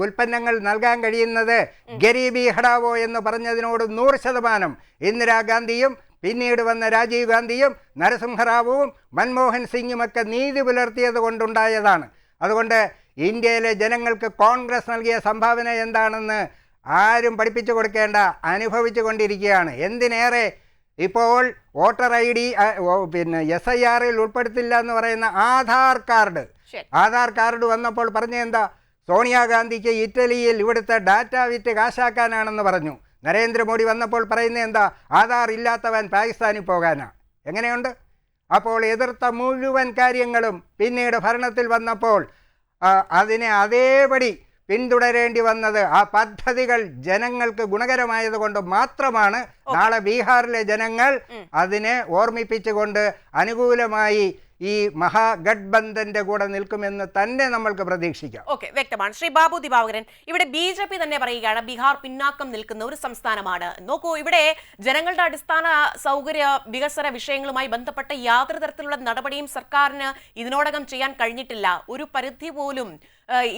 ഉൽപ്പന്നങ്ങൾ നൽകാൻ കഴിയുന്നത് ഗരീബി ഹടാവോ എന്ന് പറഞ്ഞതിനോട് 100% ഇന്ദിരാഗാന്ധിയും പിന്നീട് വന്ന രാജീവ് ഗാന്ധിയും നരസിംഹറാവുവും മൻമോഹൻ സിംഗുമൊക്കെ നീതി പുലർത്തിയത് കൊണ്ടുണ്ടായതാണ്. അതുകൊണ്ട് ഇന്ത്യയിലെ ജനങ്ങൾക്ക് കോൺഗ്രസ് നൽകിയ സംഭാവന എന്താണെന്ന് ആരും പഠിപ്പിച്ചു കൊടുക്കേണ്ട, അനുഭവിച്ചു കൊണ്ടിരിക്കുകയാണ്. എന്തിനേറെ ഇപ്പോൾ വോട്ടർ ID SIRൽ ഉൾപ്പെടുത്തില്ല എന്ന് പറയുന്ന ആധാർ കാർഡ് വന്നപ്പോൾ പറഞ്ഞെന്താ? സോണിയാഗാന്ധിക്ക് ഇറ്റലിയിൽ ഇവിടുത്തെ ഡാറ്റ വിറ്റ് കാശാക്കാനാണെന്ന് പറഞ്ഞു. നരേന്ദ്രമോദി വന്നപ്പോൾ പറയുന്നത് എന്താ? ആധാർ ഇല്ലാത്തവൻ പാകിസ്ഥാനിൽ പോകാനാ. എങ്ങനെയുണ്ട്? അപ്പോൾ എതിർത്ത മുഴുവൻ കാര്യങ്ങളും പിന്നീട് ഭരണത്തിൽ വന്നപ്പോൾ അതിനെ അതേപടി പിന്തുടരേണ്ടി വന്നത് ആ പദ്ധതികൾ ജനങ്ങൾക്ക് ഗുണകരമായതുകൊണ്ട് മാത്രമാണ്. നാളെ ബീഹാറിലെ ജനങ്ങൾ അതിനെ ഓർമ്മിപ്പിച്ചുകൊണ്ട് അനുകൂലമായി ഈ മഹാഗഡ്ബന്ധന്റെ കൂടെ നിൽക്കുമെന്ന് തന്നെ നമ്മൾക്ക് പ്രതീക്ഷിക്കാം. ഓക്കെ, വ്യക്തമാണ്. ശ്രീ ബാബു ദിവാകരൻ, ഇവിടെ BJP തന്നെ പറയുകയാണ് ബീഹാർ പിന്നാക്കം നിൽക്കുന്ന ഒരു സംസ്ഥാനമാണ്. നോക്കൂ, ഇവിടെ ജനങ്ങളുടെ അടിസ്ഥാന സൗകര്യ വികസന വിഷയങ്ങളുമായി ബന്ധപ്പെട്ട യാതൊരു തരത്തിലുള്ള നടപടിയും സർക്കാരിന് ഇതിനോടകം ചെയ്യാൻ കഴിഞ്ഞിട്ടില്ല. ഒരു പരിധി പോലും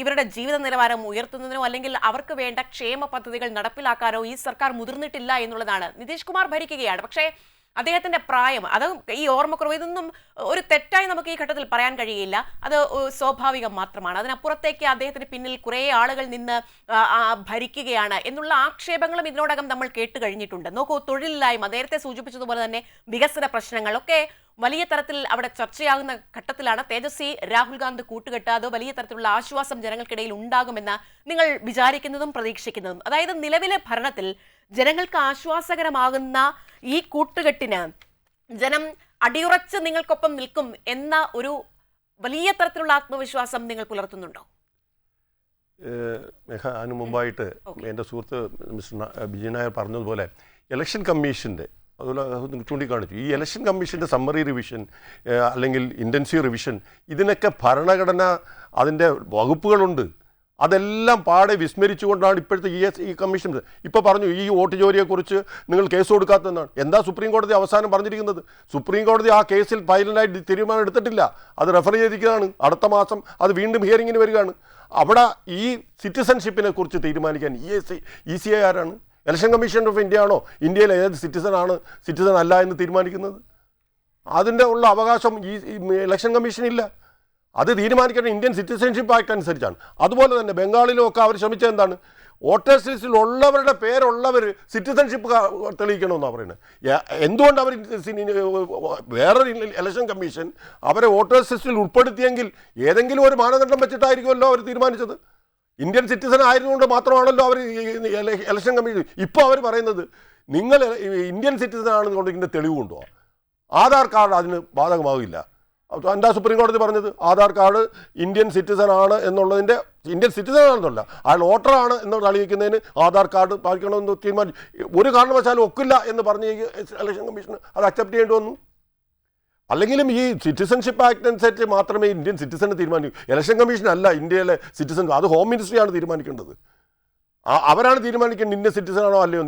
ഇവരുടെ ജീവിത നിലവാരം ഉയർത്തുന്നതിനോ അല്ലെങ്കിൽ അവർക്ക് വേണ്ട ക്ഷേമ പദ്ധതികൾ നടപ്പിലാക്കാനോ ഈ സർക്കാർ മുതിർന്നിട്ടില്ല എന്നുള്ളതാണ്. നിതീഷ് കുമാർ ഭരിക്കുകയാണ്, പക്ഷേ അദ്ദേഹത്തിന്റെ പ്രായം, അത് ഈ ഓർമ്മക്കുറവ്, ഇതൊന്നും ഒരു തെറ്റായി നമുക്ക് ഈ ഘട്ടത്തിൽ പറയാൻ കഴിയില്ല. അത് സ്വാഭാവികം മാത്രമാണ്. അതിനപ്പുറത്തേക്ക് അദ്ദേഹത്തിന് പിന്നിൽ കുറേ ആളുകൾ നിന്ന് ഭരിക്കുകയാണ് എന്നുള്ള ആക്ഷേപങ്ങളും ഇതിനോടകം നമ്മൾ കേട്ട് കഴിഞ്ഞിട്ടുണ്ട്. നോക്കൂ, തൊഴിലില്ലായ്മ, നേരത്തെ സൂചിപ്പിച്ചതുപോലെ തന്നെ വികസന പ്രശ്നങ്ങളൊക്കെ വലിയ തരത്തിൽ അവിടെ ചർച്ചയാകുന്ന ഘട്ടത്തിലാണ് തേജസ്വി രാഹുൽ ഗാന്ധി കൂട്ടുകെട്ട് അത് വലിയ തരത്തിലുള്ള ആശ്വാസം ജനങ്ങൾക്കിടയിൽ ഉണ്ടാകുമെന്ന് നിങ്ങൾ വിചാരിക്കുന്നതും പ്രതീക്ഷിക്കുന്നതും. അതായത് നിലവിലെ ഭരണത്തിൽ ജനങ്ങൾക്ക് ആശ്വാസകരമാകുന്ന ഈ കൂട്ടുകെട്ടിന് ജനം അടിയുറച്ച് നിങ്ങൾക്കൊപ്പം നിൽക്കും എന്ന ഒരു വലിയ തരത്തിലുള്ള ആത്മവിശ്വാസം നിങ്ങൾ പുലർത്തുന്നുണ്ടോ? മേഘ, അതിന് മുമ്പായിട്ട് എൻ്റെ സുഹൃത്ത് മിസ്റ്റർ വിജയൻ നായർ പറഞ്ഞതുപോലെ ഇലക്ഷൻ കമ്മീഷൻ്റെ അതുപോലെ ചൂണ്ടിക്കാണിച്ചു. ഈ ഇലക്ഷൻ കമ്മീഷൻ്റെ സമ്മറി റിവിഷൻ അല്ലെങ്കിൽ ഇൻറ്റൻസീവ് റിവിഷൻ, ഇതിനൊക്കെ ഭരണഘടന അതിൻ്റെ വകുപ്പുകളുണ്ട്. അതെല്ലാം പാടെ വിസ്മരിച്ചുകൊണ്ടാണ് ഇപ്പോഴത്തെ ഈ കമ്മീഷൻ ഇപ്പോൾ പറഞ്ഞു ഈ വോട്ട് ചോരിയെക്കുറിച്ച് നിങ്ങൾ കേസ് കൊടുക്കാത്തതെന്നാണ്. എന്താ സുപ്രീം കോടതി അവസാനം പറഞ്ഞിരിക്കുന്നത്? സുപ്രീം കോടതി ആ കേസിൽ ഫൈനലായിട്ട് തീരുമാനം എടുത്തിട്ടില്ല, അത് റെഫർ ചെയ്തിരിക്കുന്നതാണ്. അടുത്ത മാസം അത് വീണ്ടും ഹിയറിങ്ങിന് വരികയാണ്. അവിടെ ഈ സിറ്റിസൺഷിപ്പിനെ കുറിച്ച് തീരുമാനിക്കാൻ ECI ആരാണ്? ഇലക്ഷൻ കമ്മീഷൻ ഓഫ് ഇന്ത്യ ആണോ? ഇന്ത്യയിലെ ഏത് സിറ്റിസൺ അല്ല എന്ന് തീരുമാനിക്കുന്നത്? അതിൻ്റെ ഉള്ള അവകാശം ഈ ഇലക്ഷൻ കമ്മീഷനില്ല. അത് തീരുമാനിക്കേണ്ട ഇന്ത്യൻ സിറ്റിസൺഷിപ്പ് ആക്ട് അനുസരിച്ചാണ്. അതുപോലെ തന്നെ ബംഗാളിലും ഒക്കെ അവർ ശ്രമിച്ചത് എന്താണ്? വോട്ടേഴ്സ് ലിസ്റ്റിൽ ഉള്ളവരുടെ പേരുള്ളവർ സിറ്റിസൺഷിപ്പ് തെളിയിക്കണമെന്നാണ് പറയുന്നത്. എന്തുകൊണ്ട് അവർ വേറൊരു ഇലക്ഷൻ കമ്മീഷൻ അവരെ വോട്ടേഴ്സ് ലിസ്റ്റിൽ ഉൾപ്പെടുത്തിയെങ്കിൽ ഏതെങ്കിലും ഒരു മാനദണ്ഡം വെച്ചിട്ടായിരിക്കുമല്ലോ അവർ തീരുമാനിച്ചത്. ഇന്ത്യൻ സിറ്റിസൺ ആയതുകൊണ്ട് മാത്രമാണല്ലോ അവർ ഇലക്ഷൻ കമ്മീഷൻ. ഇപ്പോൾ അവർ പറയുന്നത് നിങ്ങൾ ഇന്ത്യൻ സിറ്റിസൺ ആണെന്നുകൊണ്ട് ഇതിൻ്റെ തെളിവ് കൊണ്ടുപോകാം, ആധാർ കാർഡ് അതിന് ബാധകമാകില്ല. എന്താ സുപ്രീം കോടതി പറഞ്ഞത്? ആധാർ കാർഡ് ഇന്ത്യൻ സിറ്റിസൺ ആണ് എന്നുള്ളതിൻ്റെ, ഇന്ത്യൻ സിറ്റിസൺ ആണെന്നല്ല, അയാൾ വോട്ടറാണ് എന്ന് തെളിയിക്കുന്നതിന് ആധാർ കാർഡ് പാലിക്കണമെന്ന് തീരുമാനിച്ചു. ഒരു കാരണവശാലും ഒക്കില്ല എന്ന് പറഞ്ഞ് ഇലക്ഷൻ കമ്മീഷൻ അത് അക്സെപ്റ്റ് ചെയ്യേണ്ടി വന്നു. അല്ലെങ്കിലും ഈ സിറ്റിസൺഷിപ്പ് ആക്ട് അനുസരിച്ച് മാത്രമേ ഇന്ത്യൻ സിറ്റിസൺ തീരുമാനിക്കൂ. ഇലക്ഷൻ കമ്മീഷൻ അല്ല ഇന്ത്യയിലെ സിറ്റിസൺ, അത് ഹോം മിനിസ്ട്രിയാണ് തീരുമാനിക്കേണ്ടത്. അവരാണ് തീരുമാനിക്കേണ്ടത് ഇന്ത്യൻ സിറ്റിസൺ ആണോ അല്ലയോ.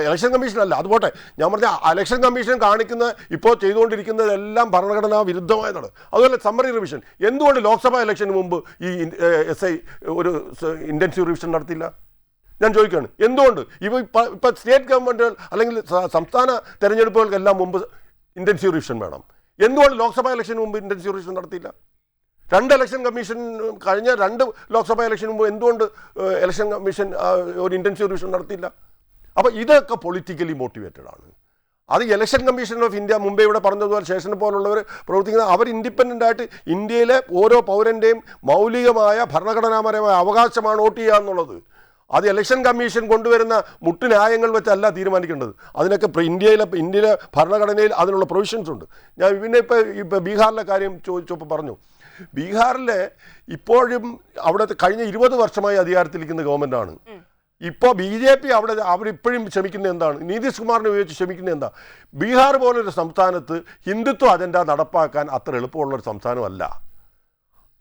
ഇലക്ഷൻ കമ്മീഷൻ അല്ല. അതുപോട്ടെ, ഞാൻ പറഞ്ഞ ഇലക്ഷൻ കമ്മീഷൻ കാണിക്കുന്ന ഇപ്പോൾ ചെയ്തുകൊണ്ടിരിക്കുന്നതെല്ലാം ഭരണഘടനാ വിരുദ്ധമായതാണ്. അതുപോലെ സമ്മറി റിവിഷൻ, എന്തുകൊണ്ട് ലോക്സഭാ ഇലക്ഷന് മുമ്പ് ഈ SI ഒരു ഇൻറ്റൻസീവ് റിവിഷൻ നടത്തിയില്ല? ഞാൻ ചോദിക്കുകയാണ്, എന്തുകൊണ്ട്? ഇപ്പോൾ സ്റ്റേറ്റ് ഗവൺമെൻറ്റുകൾ അല്ലെങ്കിൽ സംസ്ഥാന തെരഞ്ഞെടുപ്പുകൾക്കെല്ലാം മുമ്പ് ഇൻറ്റൻസീവ് റിവിഷൻ വേണം. എന്തുകൊണ്ട് ലോക്സഭാ ഇലക്ഷന് മുമ്പ് ഇൻറ്റൻസീവ് റിവിഷൻ നടത്തിയില്ല? രണ്ട് ഇലക്ഷൻ കമ്മീഷൻ കഴിഞ്ഞ 2 ലോക്സഭാ ഇലക്ഷന് മുമ്പ് എന്തുകൊണ്ട് ഇലക്ഷൻ കമ്മീഷൻ ഒരു ഇൻറ്റൻസീവ് റിവിഷൻ നടത്തിയില്ല? അപ്പോൾ ഇതൊക്കെ പൊളിറ്റിക്കലി മോട്ടിവേറ്റഡ് ആണ്. അത് ഇലക്ഷൻ കമ്മീഷൻ ഓഫ് ഇന്ത്യ മുമ്പേ ഇവിടെ പറഞ്ഞതുപോലെ ശേഷനെ പോലുള്ളവർ പ്രവർത്തിക്കുന്ന, അവർ ഇൻഡിപെൻഡൻ്റ് ആയിട്ട് ഇന്ത്യയിലെ ഓരോ പൗരൻ്റെയും മൗലികമായ ഭരണഘടനാപരമായ അവകാശമാണ് വോട്ട് ചെയ്യുക എന്നുള്ളത്. അത് ഇലക്ഷൻ കമ്മീഷൻ കൊണ്ടുവരുന്ന മുട്ടുന്യായങ്ങൾ വെച്ചല്ല തീരുമാനിക്കേണ്ടത്. അതിനൊക്കെ ഇന്ത്യയിലെ ഭരണഘടനയിൽ അതിനുള്ള പ്രൊവിഷൻസ് ഉണ്ട്. ഞാൻ പിന്നെ ഇപ്പോൾ ബീഹാറിലെ കാര്യം ചോദിച്ചപ്പോൾ പറഞ്ഞു, ബീഹാറിലെ ഇപ്പോഴും അവിടുത്തെ കഴിഞ്ഞ 20 വർഷമായി അധികാരത്തിലിരിക്കുന്ന ഗവൺമെൻറ്റാണ്. ഇപ്പോൾ BJP അവരിപ്പോഴും ശ്രമിക്കുന്നത് എന്താണ്? നിതീഷ് കുമാറിനെ ഉപയോഗിച്ച് ശ്രമിക്കുന്നത് എന്താ? ബീഹാർ പോലൊരു സംസ്ഥാനത്ത് ഹിന്ദുത്വ അജണ്ട നടപ്പാക്കാൻ അത്ര എളുപ്പമുള്ളൊരു സംസ്ഥാനമല്ല.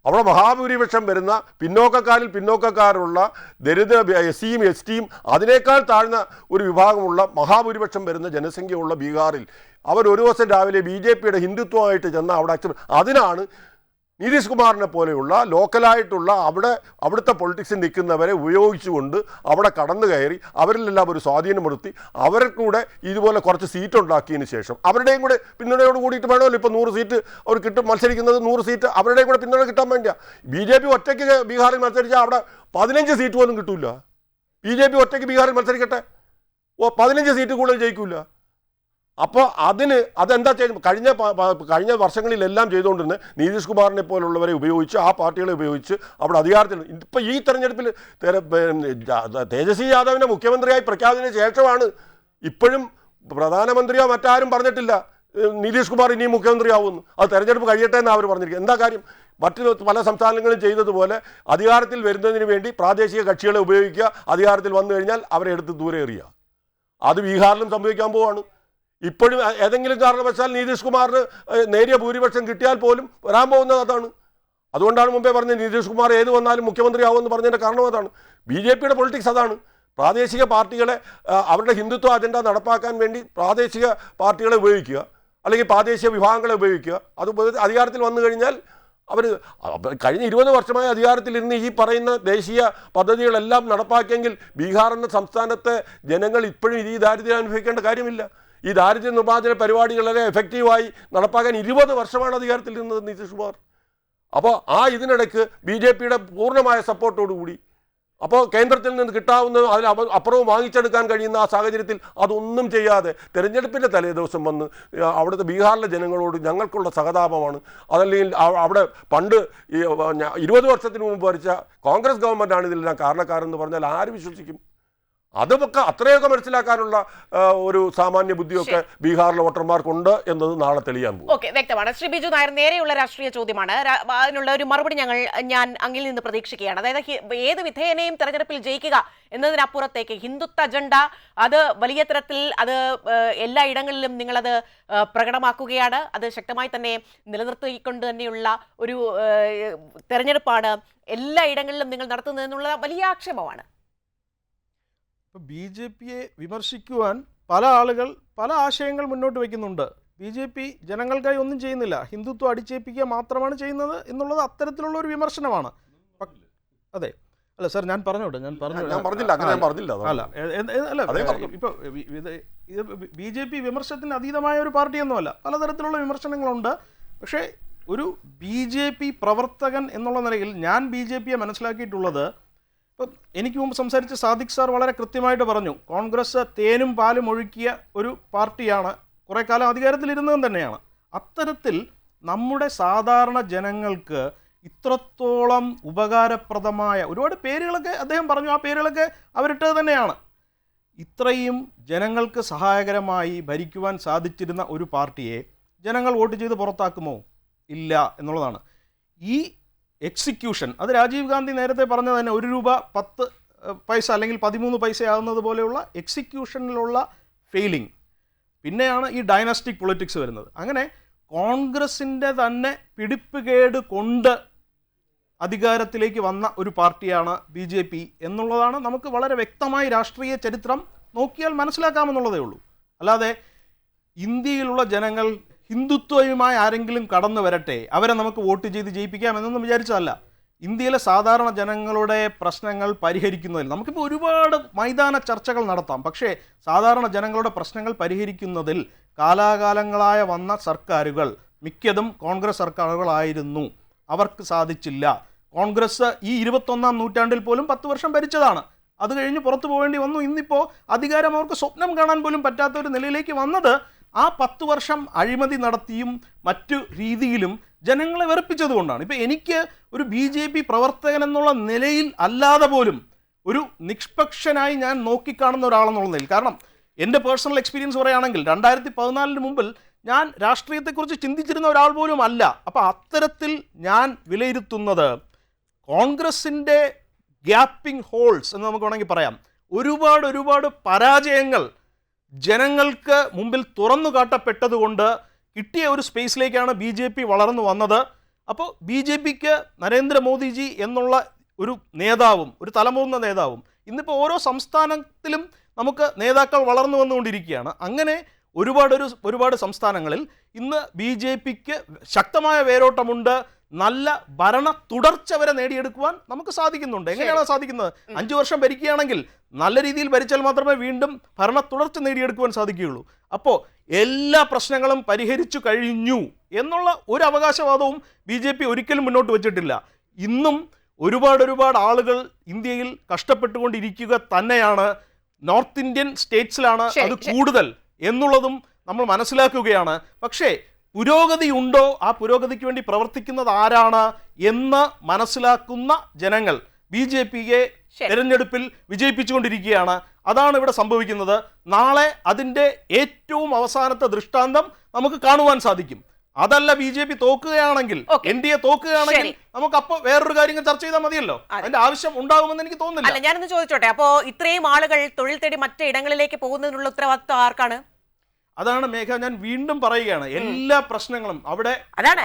അവിടെ മഹാഭൂരിപക്ഷം വരുന്ന പിന്നോക്കക്കാരുള്ള ദരിദ്ര SCയും STയും അതിനേക്കാൾ താഴ്ന്ന ഒരു വിഭാഗമുള്ള മഹാഭൂരിപക്ഷം വരുന്ന ജനസംഖ്യയുള്ള ബീഹാറിൽ അവർ ഒരു ദിവസം രാവിലെ BJPയുടെ ഹിന്ദുത്വമായിട്ട് ചെന്ന അവിടെ അതിനാണ് നിതീഷ് കുമാറിനെ പോലെയുള്ള ലോക്കലായിട്ടുള്ള അവിടുത്തെ പൊളിറ്റിക്സിൽ നിൽക്കുന്നവരെ ഉപയോഗിച്ചുകൊണ്ട് അവിടെ കടന്നു കയറി അവരിലെല്ലാം ഒരു സ്വാധീനമെടുത്തി അവരെ കൂടെ ഇതുപോലെ കുറച്ച് സീറ്റ് ഉണ്ടാക്കിയതിന് ശേഷം അവരുടെയും കൂടെ പിന്തുണയോട് കൂടിയിട്ട് വേണമല്ലോ ഇപ്പോൾ 100 സീറ്റ് അവർ മത്സരിക്കുന്നത്. 100 സീറ്റ് അവരുടെയും കൂടെ പിന്തുണ കിട്ടാൻ വേണ്ടിയാണ്. BJP ഒറ്റയ്ക്ക് ബീഹാറിൽ മത്സരിച്ചാൽ അവിടെ 15 സീറ്റ് പോലും കിട്ടില്ല. BJP ഒറ്റയ്ക്ക് ബീഹാറിൽ മത്സരിക്കട്ടെ, 15 സീറ്റ് കൂടുതൽ ജയിക്കില്ല. അപ്പോൾ അതെന്താ ചെയ്യുന്നത്? കഴിഞ്ഞ വർഷങ്ങളിലെല്ലാം ചെയ്തുകൊണ്ടിരുന്നത് നിതീഷ് കുമാറിനെ പോലുള്ളവരെ ഉപയോഗിച്ച്, ആ പാർട്ടികളെ ഉപയോഗിച്ച് അവിടെ അധികാരത്തിൽ. ഇപ്പോൾ ഈ തെരഞ്ഞെടുപ്പിൽ തേജസ്വി യാദവിനെ മുഖ്യമന്ത്രിയായി പ്രഖ്യാപിച്ചതിന് ശേഷമാണ്, ഇപ്പോഴും പ്രധാനമന്ത്രിയോ മറ്റാരും പറഞ്ഞിട്ടില്ല നിതീഷ് കുമാർ ഇനിയും മുഖ്യമന്ത്രിയാവുമെന്ന്. അത് തെരഞ്ഞെടുപ്പ് കഴിയട്ടെ എന്നാണ് അവർ പറഞ്ഞിരിക്കുന്നത്. എന്താ കാര്യം? മറ്റു പല സംസ്ഥാനങ്ങളും ചെയ്തതുപോലെ അധികാരത്തിൽ വരുന്നതിന് വേണ്ടി പ്രാദേശിക കക്ഷികളെ ഉപയോഗിക്കുക, അധികാരത്തിൽ വന്നു കഴിഞ്ഞാൽ അവരെ എടുത്ത് ദൂരെ എറിയുക. അത് ബീഹാറിലും സംഭവിക്കാൻ പോവാണ്. ഇപ്പോഴും ഏതെങ്കിലും കാരണവശാൽ നിതീഷ് കുമാറിന് നേരിയ ഭൂരിപക്ഷം കിട്ടിയാൽ പോലും വരാൻ പോകുന്നത് അതാണ്. അതുകൊണ്ടാണ് മുമ്പേ പറഞ്ഞത് നിതീഷ് കുമാർ ഏത് വന്നാലും മുഖ്യമന്ത്രിയാവുമെന്ന് പറഞ്ഞതിൻ്റെ കാരണം അതാണ്. BJPയുടെ പൊളിറ്റിക്സ് അതാണ്. പ്രാദേശിക പാർട്ടികളെ അവരുടെ ഹിന്ദുത്വ അജണ്ട നടപ്പാക്കാൻ വേണ്ടി പ്രാദേശിക പാർട്ടികളെ ഉപയോഗിക്കുക, അല്ലെങ്കിൽ പ്രാദേശിക വിഭാഗങ്ങളെ ഉപയോഗിക്കുക. അത് അധികാരത്തിൽ വന്നു കഴിഞ്ഞാൽ അവർ കഴിഞ്ഞ 20 വർഷമായി അധികാരത്തിലിരുന്ന് ഈ പറയുന്ന ദേശീയ പദ്ധതികളെല്ലാം നടപ്പാക്കിയെങ്കിൽ ബീഹാർ എന്ന സംസ്ഥാനത്തെ ജനങ്ങൾ ഇപ്പോഴും ഈ ദാരിദ്ര്യം അനുഭവിക്കേണ്ട കാര്യമില്ല. ഈ ദാരിദ്ര്യ നിർമ്മാർജ്ജന പരിപാടികളെ എഫക്റ്റീവായി നടപ്പാക്കാൻ 20 വർഷമാണ് അധികാരത്തിൽ നിന്നത് നിതീഷ് കുമാർ. അപ്പോൾ ഇതിനിടയ്ക്ക് BJPയുടെ പൂർണ്ണമായ സപ്പോർട്ടോടുകൂടി, അപ്പോൾ കേന്ദ്രത്തിൽ നിന്ന് കിട്ടാവുന്ന അതിൽ അപ്പുറവും വാങ്ങിച്ചെടുക്കാൻ കഴിയുന്ന ആ സാഹചര്യത്തിൽ അതൊന്നും ചെയ്യാതെ തെരഞ്ഞെടുപ്പിൻ്റെ തലേദിവസം വന്ന് അവിടുത്തെ ബീഹാറിലെ ജനങ്ങളോട് ഞങ്ങൾക്കുള്ള സഹതാപമാണ്, അതല്ലെങ്കിൽ അവിടെ പണ്ട് ഈ 20 വർഷത്തിന് മുമ്പ് ഭരിച്ച കോൺഗ്രസ് ഗവൺമെൻറ്റാണ് ഇതിലെല്ലാം കാരണക്കാരെന്ന് പറഞ്ഞാൽ ആര് വിശ്വസിക്കും? അതൊക്കെ അത്രയൊക്കെ മനസ്സിലാക്കാനുള്ള ഒരു സാമാന്യ ബുദ്ധിയൊക്കെ ബീഹാറിലെ വോട്ടർമാർക്കുണ്ട് എന്നത് നാളെ തെളിയാൻ പോകും. ഓക്കെ, വ്യക്തമാണ്. ശ്രീ ബിജു നായർ, നേരെയുള്ള രാഷ്ട്രീയ ചോദ്യമാണ്. അതിനുള്ള ഒരു മറുപടി ഞാൻ അങ്ങിൽ നിന്ന് പ്രതീക്ഷിക്കുകയാണ്. അതായത് ഏത് വിധേയനെയും തെരഞ്ഞെടുപ്പിൽ ജയിക്കുക എന്നതിനപ്പുറത്തേക്ക് ഹിന്ദുത്വ അജണ്ട അത് വലിയ തരത്തിൽ അത് എല്ലാ ഇടങ്ങളിലും നിങ്ങളത് പ്രകടമാക്കുകയാണ്. അത് ശക്തമായി തന്നെ നിലനിർത്തിക്കൊണ്ട് തന്നെയുള്ള ഒരു തെരഞ്ഞെടുപ്പാണ് എല്ലാ ഇടങ്ങളിലും നിങ്ങൾ നടത്തുന്നതെന്നുള്ള വലിയ ആക്ഷേപമാണ്. ഇപ്പോൾ BJPയെ വിമർശിക്കുവാൻ പല ആളുകൾ പല ആശയങ്ങൾ മുന്നോട്ട് വയ്ക്കുന്നുണ്ട്. BJP ജനങ്ങൾക്കായി ഒന്നും ചെയ്യുന്നില്ല, ഹിന്ദുത്വം അടിച്ചേൽപ്പിക്കുക മാത്രമാണ് ചെയ്യുന്നത് എന്നുള്ളത് അത്തരത്തിലുള്ള ഒരു വിമർശനമാണ്. അതെ, അല്ല സാർ, ഞാൻ പറഞ്ഞോട്ടെ, അല്ല ഇപ്പോൾ BJP വിമർശനത്തിന് അതീതമായ ഒരു പാർട്ടിയൊന്നുമല്ല, പലതരത്തിലുള്ള വിമർശനങ്ങളുണ്ട്. പക്ഷേ ഒരു BJP പ്രവർത്തകൻ എന്നുള്ള നിലയിൽ ഞാൻ BJPയെ മനസ്സിലാക്കിയിട്ടുള്ളത്, ഇപ്പം എനിക്ക് മുമ്പ് സംസാരിച്ച സാദിഖ് സാർ വളരെ കൃത്യമായിട്ട് പറഞ്ഞു, കോൺഗ്രസ് തേനും പാലും ഒഴുക്കിയ ഒരു പാർട്ടിയാണ്, കുറേ കാലം അധികാരത്തിലിരുന്നതും തന്നെയാണ്. അത്തരത്തിൽ നമ്മുടെ സാധാരണ ജനങ്ങൾക്ക് ഇത്രത്തോളം ഉപകാരപ്രദമായ ഒരുപാട് പേരുകളൊക്കെ അദ്ദേഹം പറഞ്ഞു, ആ പേരുകളൊക്കെ അവരിട്ടത് തന്നെയാണ്. ഇത്രയും ജനങ്ങൾക്ക് സഹായകരമായി ഭരിക്കുവാൻ സാധിച്ചിരുന്ന ഒരു പാർട്ടിയെ ജനങ്ങൾ വോട്ട് ചെയ്ത് പുറത്താക്കുമോ? ഇല്ല എന്നുള്ളതാണ്. ഈ എക്സിക്യൂഷൻ, അത് രാജീവ് ഗാന്ധി നേരത്തെ പറഞ്ഞത് തന്നെ, 1 രൂപ 10 പൈസ അല്ലെങ്കിൽ 13 പൈസ ആകുന്നത് പോലെയുള്ള എക്സിക്യൂഷനിലുള്ള ഫെയിലിംഗ്, പിന്നെയാണ് ഈ ഡൈനാസ്റ്റിക് പൊളിറ്റിക്സ് വരുന്നത്. അങ്ങനെ കോൺഗ്രസിൻ്റെ തന്നെ പിടിപ്പുകേട് കൊണ്ട് അധികാരത്തിലേക്ക് വന്ന ഒരു പാർട്ടിയാണ് BJP എന്നുള്ളതാണ് നമുക്ക് വളരെ വ്യക്തമായി രാഷ്ട്രീയ ചരിത്രം നോക്കിയാൽ മനസ്സിലാക്കാമെന്നുള്ളതേ ഉള്ളൂ. അല്ലാതെ ഇന്ത്യയിലുള്ള ജനങ്ങൾ ഹിന്ദുത്വവുമായി ആരെങ്കിലും കടന്നു വരട്ടെ, അവരെ നമുക്ക് വോട്ട് ചെയ്ത് ജയിപ്പിക്കാം എന്നൊന്നും വിചാരിച്ചതല്ല. ഇന്ത്യയിലെ സാധാരണ ജനങ്ങളുടെ പ്രശ്നങ്ങൾ പരിഹരിക്കുന്നതിൽ നമുക്കിപ്പോൾ ഒരുപാട് മൈതാന ചർച്ചകൾ നടത്താം, പക്ഷേ സാധാരണ ജനങ്ങളുടെ പ്രശ്നങ്ങൾ പരിഹരിക്കുന്നതിൽ കാലാകാലങ്ങളായ വന്ന സർക്കാരുകൾ മിക്കതും കോൺഗ്രസ് സർക്കാരുകളായിരുന്നു. അവർക്ക് സാധിച്ചില്ല. കോൺഗ്രസ് ഈ 21ാം നൂറ്റാണ്ടിൽ പോലും 10 വർഷം ഭരിച്ചതാണ്. അത് കഴിഞ്ഞ് പുറത്തു പോകേണ്ടി വന്നു. ഇന്നിപ്പോൾ അധികാരം അവർക്ക് സ്വപ്നം കാണാൻ പോലും പറ്റാത്ത ഒരു നിലയിലേക്ക് വന്നത് ആ 10 വർഷം അഴിമതി നടത്തിയും മറ്റു രീതിയിലും ജനങ്ങളെ വെറുപ്പിച്ചതുകൊണ്ടാണ്. ഇപ്പോൾ എനിക്ക് ഒരു BJP പ്രവർത്തകൻ എന്നുള്ള നിലയിൽ അല്ലാതെ പോലും ഒരു നിഷ്പക്ഷനായി ഞാൻ നോക്കിക്കാണുന്ന ഒരാളെന്നുള്ള നിലയിൽ, കാരണം എൻ്റെ പേഴ്സണൽ എക്സ്പീരിയൻസ് പറയുകയാണെങ്കിൽ 2014 മുമ്പിൽ ഞാൻ രാഷ്ട്രീയത്തെക്കുറിച്ച് ചിന്തിച്ചിരുന്ന ഒരാൾ പോലും അല്ല. അപ്പോൾ അത്തരത്തിൽ ഞാൻ വിലയിരുത്തുന്നത് കോൺഗ്രസിൻ്റെ ഗ്യാപ്പിംഗ് ഹോൾസ് എന്ന് നമുക്ക് വേണമെങ്കിൽ പറയാം, ഒരുപാട് പരാജയങ്ങൾ ജനങ്ങൾക്ക് മുമ്പിൽ തുറന്നു കാട്ടപ്പെട്ടതുകൊണ്ട് കിട്ടിയ ഒരു സ്പേസിലേക്കാണ് BJP വളർന്നു വന്നത്. അപ്പോൾ BJPക്ക് നരേന്ദ്രമോദിജി എന്നുള്ള ഒരു നേതാവും ഒരു തലമുതിർന്ന നേതാവും ഇന്നിപ്പോൾ ഓരോ സംസ്ഥാനത്തിലും നമുക്ക് നേതാക്കൾ വളർന്നു വന്നുകൊണ്ടിരിക്കുകയാണ്. അങ്ങനെ ഒരുപാട് സംസ്ഥാനങ്ങളിൽ ഇന്ന് BJPക്ക് ശക്തമായ വേരോട്ടമുണ്ട്. നല്ല ഭരണ തുടർച്ച വരെ നേടിയെടുക്കുവാൻ നമുക്ക് സാധിക്കുന്നുണ്ട്. എങ്ങനെയാണ് സാധിക്കുന്നത്? 5 വർഷം ഭരിക്കുകയാണെങ്കിൽ നല്ല രീതിയിൽ ഭരിച്ചാൽ മാത്രമേ വീണ്ടും ഭരണ തുടർച്ച നേടിയെടുക്കുവാൻ സാധിക്കുകയുള്ളൂ. അപ്പോൾ എല്ലാ പ്രശ്നങ്ങളും പരിഹരിച്ചു കഴിഞ്ഞു എന്നുള്ള ഒരു അവകാശവാദവും BJP ഒരിക്കലും മുന്നോട്ട് വച്ചിട്ടില്ല. ഇന്നും ഒരുപാട് ആളുകൾ ഇന്ത്യയിൽ കഷ്ടപ്പെട്ടുകൊണ്ടിരിക്കുക തന്നെയാണ്. നോർത്ത് ഇന്ത്യൻ സ്റ്റേറ്റ്സിലാണ് അത് കൂടുതൽ എന്നുള്ളതും നമ്മൾ മനസ്സിലാക്കുകയാണ്. പക്ഷേ പുരോഗതി ഉണ്ടോ, ആ പുരോഗതിക്ക് വേണ്ടി പ്രവർത്തിക്കുന്നത് ആരാണ് എന്ന് മനസ്സിലാക്കുന്ന ജനങ്ങൾ BJPയെ തെരഞ്ഞെടുപ്പിൽ വിജയിപ്പിച്ചുകൊണ്ടിരിക്കുകയാണ്. അതാണ് ഇവിടെ സംഭവിക്കുന്നത്. നാളെ അതിൻ്റെ ഏറ്റവും അവസാനത്തെ ദൃഷ്ടാന്തം നമുക്ക് കാണുവാൻ സാധിക്കും. അതല്ല BJP തോക്കുകയാണെങ്കിൽ, NDA തോക്കുകയാണെങ്കിൽ നമുക്ക് അപ്പോൾ വേറൊരു കാര്യങ്ങൾ ചർച്ച ചെയ്താൽ മതിയല്ലോ. അതിന്റെ ആവശ്യം ഉണ്ടാകുമെന്ന് എനിക്ക് തോന്നുന്നില്ല. അല്ല, ഞാനൊന്ന് ചോദിച്ചോട്ടെ, അപ്പോ ഇത്രയും ആളുകൾ തൊഴിൽ തേടി മറ്റിടങ്ങളിലേക്ക് പോകുന്നതിനുള്ള ഉത്തരവാദിത്വം ആർക്കാണ്? അതാണ് മേഘ, ഞാൻ വീണ്ടും പറയുകയാണ്, എല്ലാ പ്രശ്നങ്ങളും അവിടെ അതാണ്.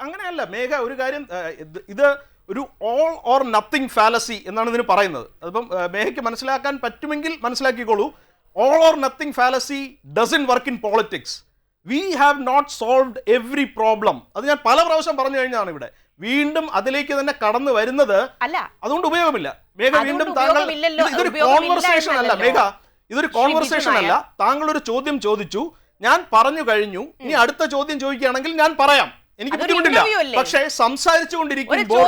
അങ്ങനെയല്ല മേഘ, ഒരു കാര്യം, ഇത് ഒരു ഓൾ ഓർ നത്തിങ് ഫാലസി എന്നാണ് ഇതിന് പറയുന്നത്. അതിപ്പം മേഘയ്ക്ക് മനസ്സിലാക്കാൻ പറ്റുമെങ്കിൽ മനസ്സിലാക്കിക്കോളൂ. All or nothing fallacy doesn't work in politics. We have not solved every problem. അത് ഞാൻ പല പ്രാവശ്യം പറഞ്ഞു കഴിഞ്ഞാണ് ഇവിടെ. വീണ്ടും അതിലേക്ക് തന്നെ കടന്നു വരുന്നത് അല്ല, അതുകൊണ്ട് ഉപയോഗമില്ല മേഘ. വീണ്ടും താങ്കൾ, ഇതൊരു കോൺവെർസേഷൻ അല്ല മേഘ, ഇതൊരു കോൺവെർസേഷൻ അല്ല. താങ്കൾ ഒരു ചോദ്യം ചോദിച്ചു, ഞാൻ പറഞ്ഞു കഴിഞ്ഞു. ഇനി അടുത്ത ചോദ്യം ചോദിക്കുകയാണെങ്കിൽ ഞാൻ പറയാം, എനിക്ക് ബുദ്ധിമുട്ടില്ല. പക്ഷേ സംസാരിച്ചു കൊണ്ടിരിക്കുമ്പോൾ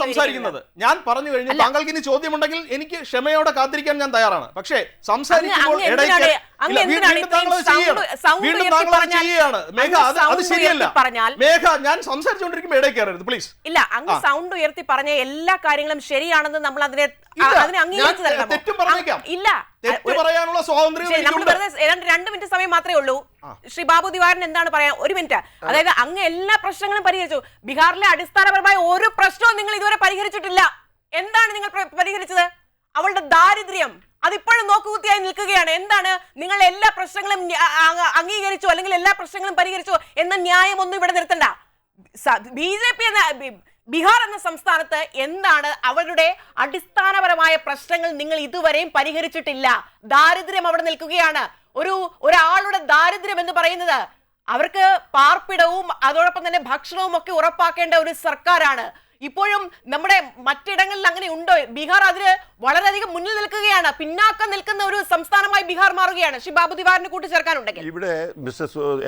സംസാരിക്കുന്നത് ഞാൻ പറഞ്ഞു കഴിഞ്ഞു. താങ്കൾക്ക് ഇനി ചോദ്യമുണ്ടെങ്കിൽ എനിക്ക് ക്ഷമയോടെ കാത്തിരിക്കാൻ ഞാൻ തയ്യാറാണ്. പക്ഷേ സംസാരിക്കുമ്പോൾ ചെയ്യാണ് മേഘ, അത് ശരിയല്ല മേഘ. ഞാൻ സംസാരിച്ചുകൊണ്ടിരിക്കുമ്പോൾ ഇടയിൽ കയറരുത് പ്ലീസ്. ഇല്ല, അങ്ങ് സൗണ്ട് ഉയർത്തി പറഞ്ഞ എല്ലാ കാര്യങ്ങളും ശരിയാണെന്ന് നമ്മൾ അതിനെ അംഗീകരിച്ചു തരണം. തെറ്റും പറഞ്ഞേക്കാം, ഇല്ല, തെറ്റ് പറയാനുള്ള സ്വാതന്ത്ര്യം. 2 മിനിറ്റ് സമയം മാത്രമേ ഉള്ളൂ. ശ്രീ ബാബു ദിവാരൻ എന്താണ് പറയാ? 1 മിനിറ്റ്. അതായത് അങ്ങ് എല്ലാ പ്രശ്നങ്ങളും പരിഹരിച്ചു. ബീഹാറിലെ അടിസ്ഥാനപരമായ ഒരു പ്രശ്നവും നിങ്ങൾ ഇതുവരെ പരിഹരിച്ചിട്ടില്ല. എന്താണ് നിങ്ങൾ പരിഹരിച്ചത്? അവളുടെ ദാരിദ്ര്യം അതിപ്പോഴും നോക്കുകുത്തിയായി നിൽക്കുകയാണ്. എന്താണ്? നിങ്ങൾ എല്ലാ പ്രശ്നങ്ങളും അംഗീകരിച്ചു അല്ലെങ്കിൽ എല്ലാ പ്രശ്നങ്ങളും പരിഹരിച്ചു എന്ന ന്യായമൊന്നും ഇവിടെ നിർത്തണ്ട. BJP ബീഹാർ എന്ന സംസ്ഥാനത്ത് എന്താണ് അവരുടെ അടിസ്ഥാനപരമായ പ്രശ്നങ്ങൾ നിങ്ങൾ ഇതുവരെയും പരിഹരിച്ചിട്ടില്ല. ദാരിദ്ര്യം അവിടെ നിൽക്കുകയാണ്. ഒരാളുടെ ദാരിദ്ര്യം എന്ന് പറയുന്നത് അവർക്ക് പാർപ്പിടവും അതോടൊപ്പം തന്നെ ഭക്ഷണവും ഒക്കെ ഉറപ്പാക്കേണ്ട ഒരു സർക്കാരാണ്. ഇപ്പോഴും നമ്മുടെ മറ്റിടങ്ങളിൽ അങ്ങനെ ഉണ്ടോ? ബീഹാർ അതിന് വളരെയധികം മുന്നിൽ നിൽക്കുകയാണ്. പിന്നാക്കം നിൽക്കുന്ന ഒരു സംസ്ഥാനമായി ബീഹാർ മാറുകയാണ്. ശ്രീ ബാബു ദിവാറിന് കൂട്ടിച്ചേർക്കാനുണ്ടെങ്കിൽ ഇവിടെ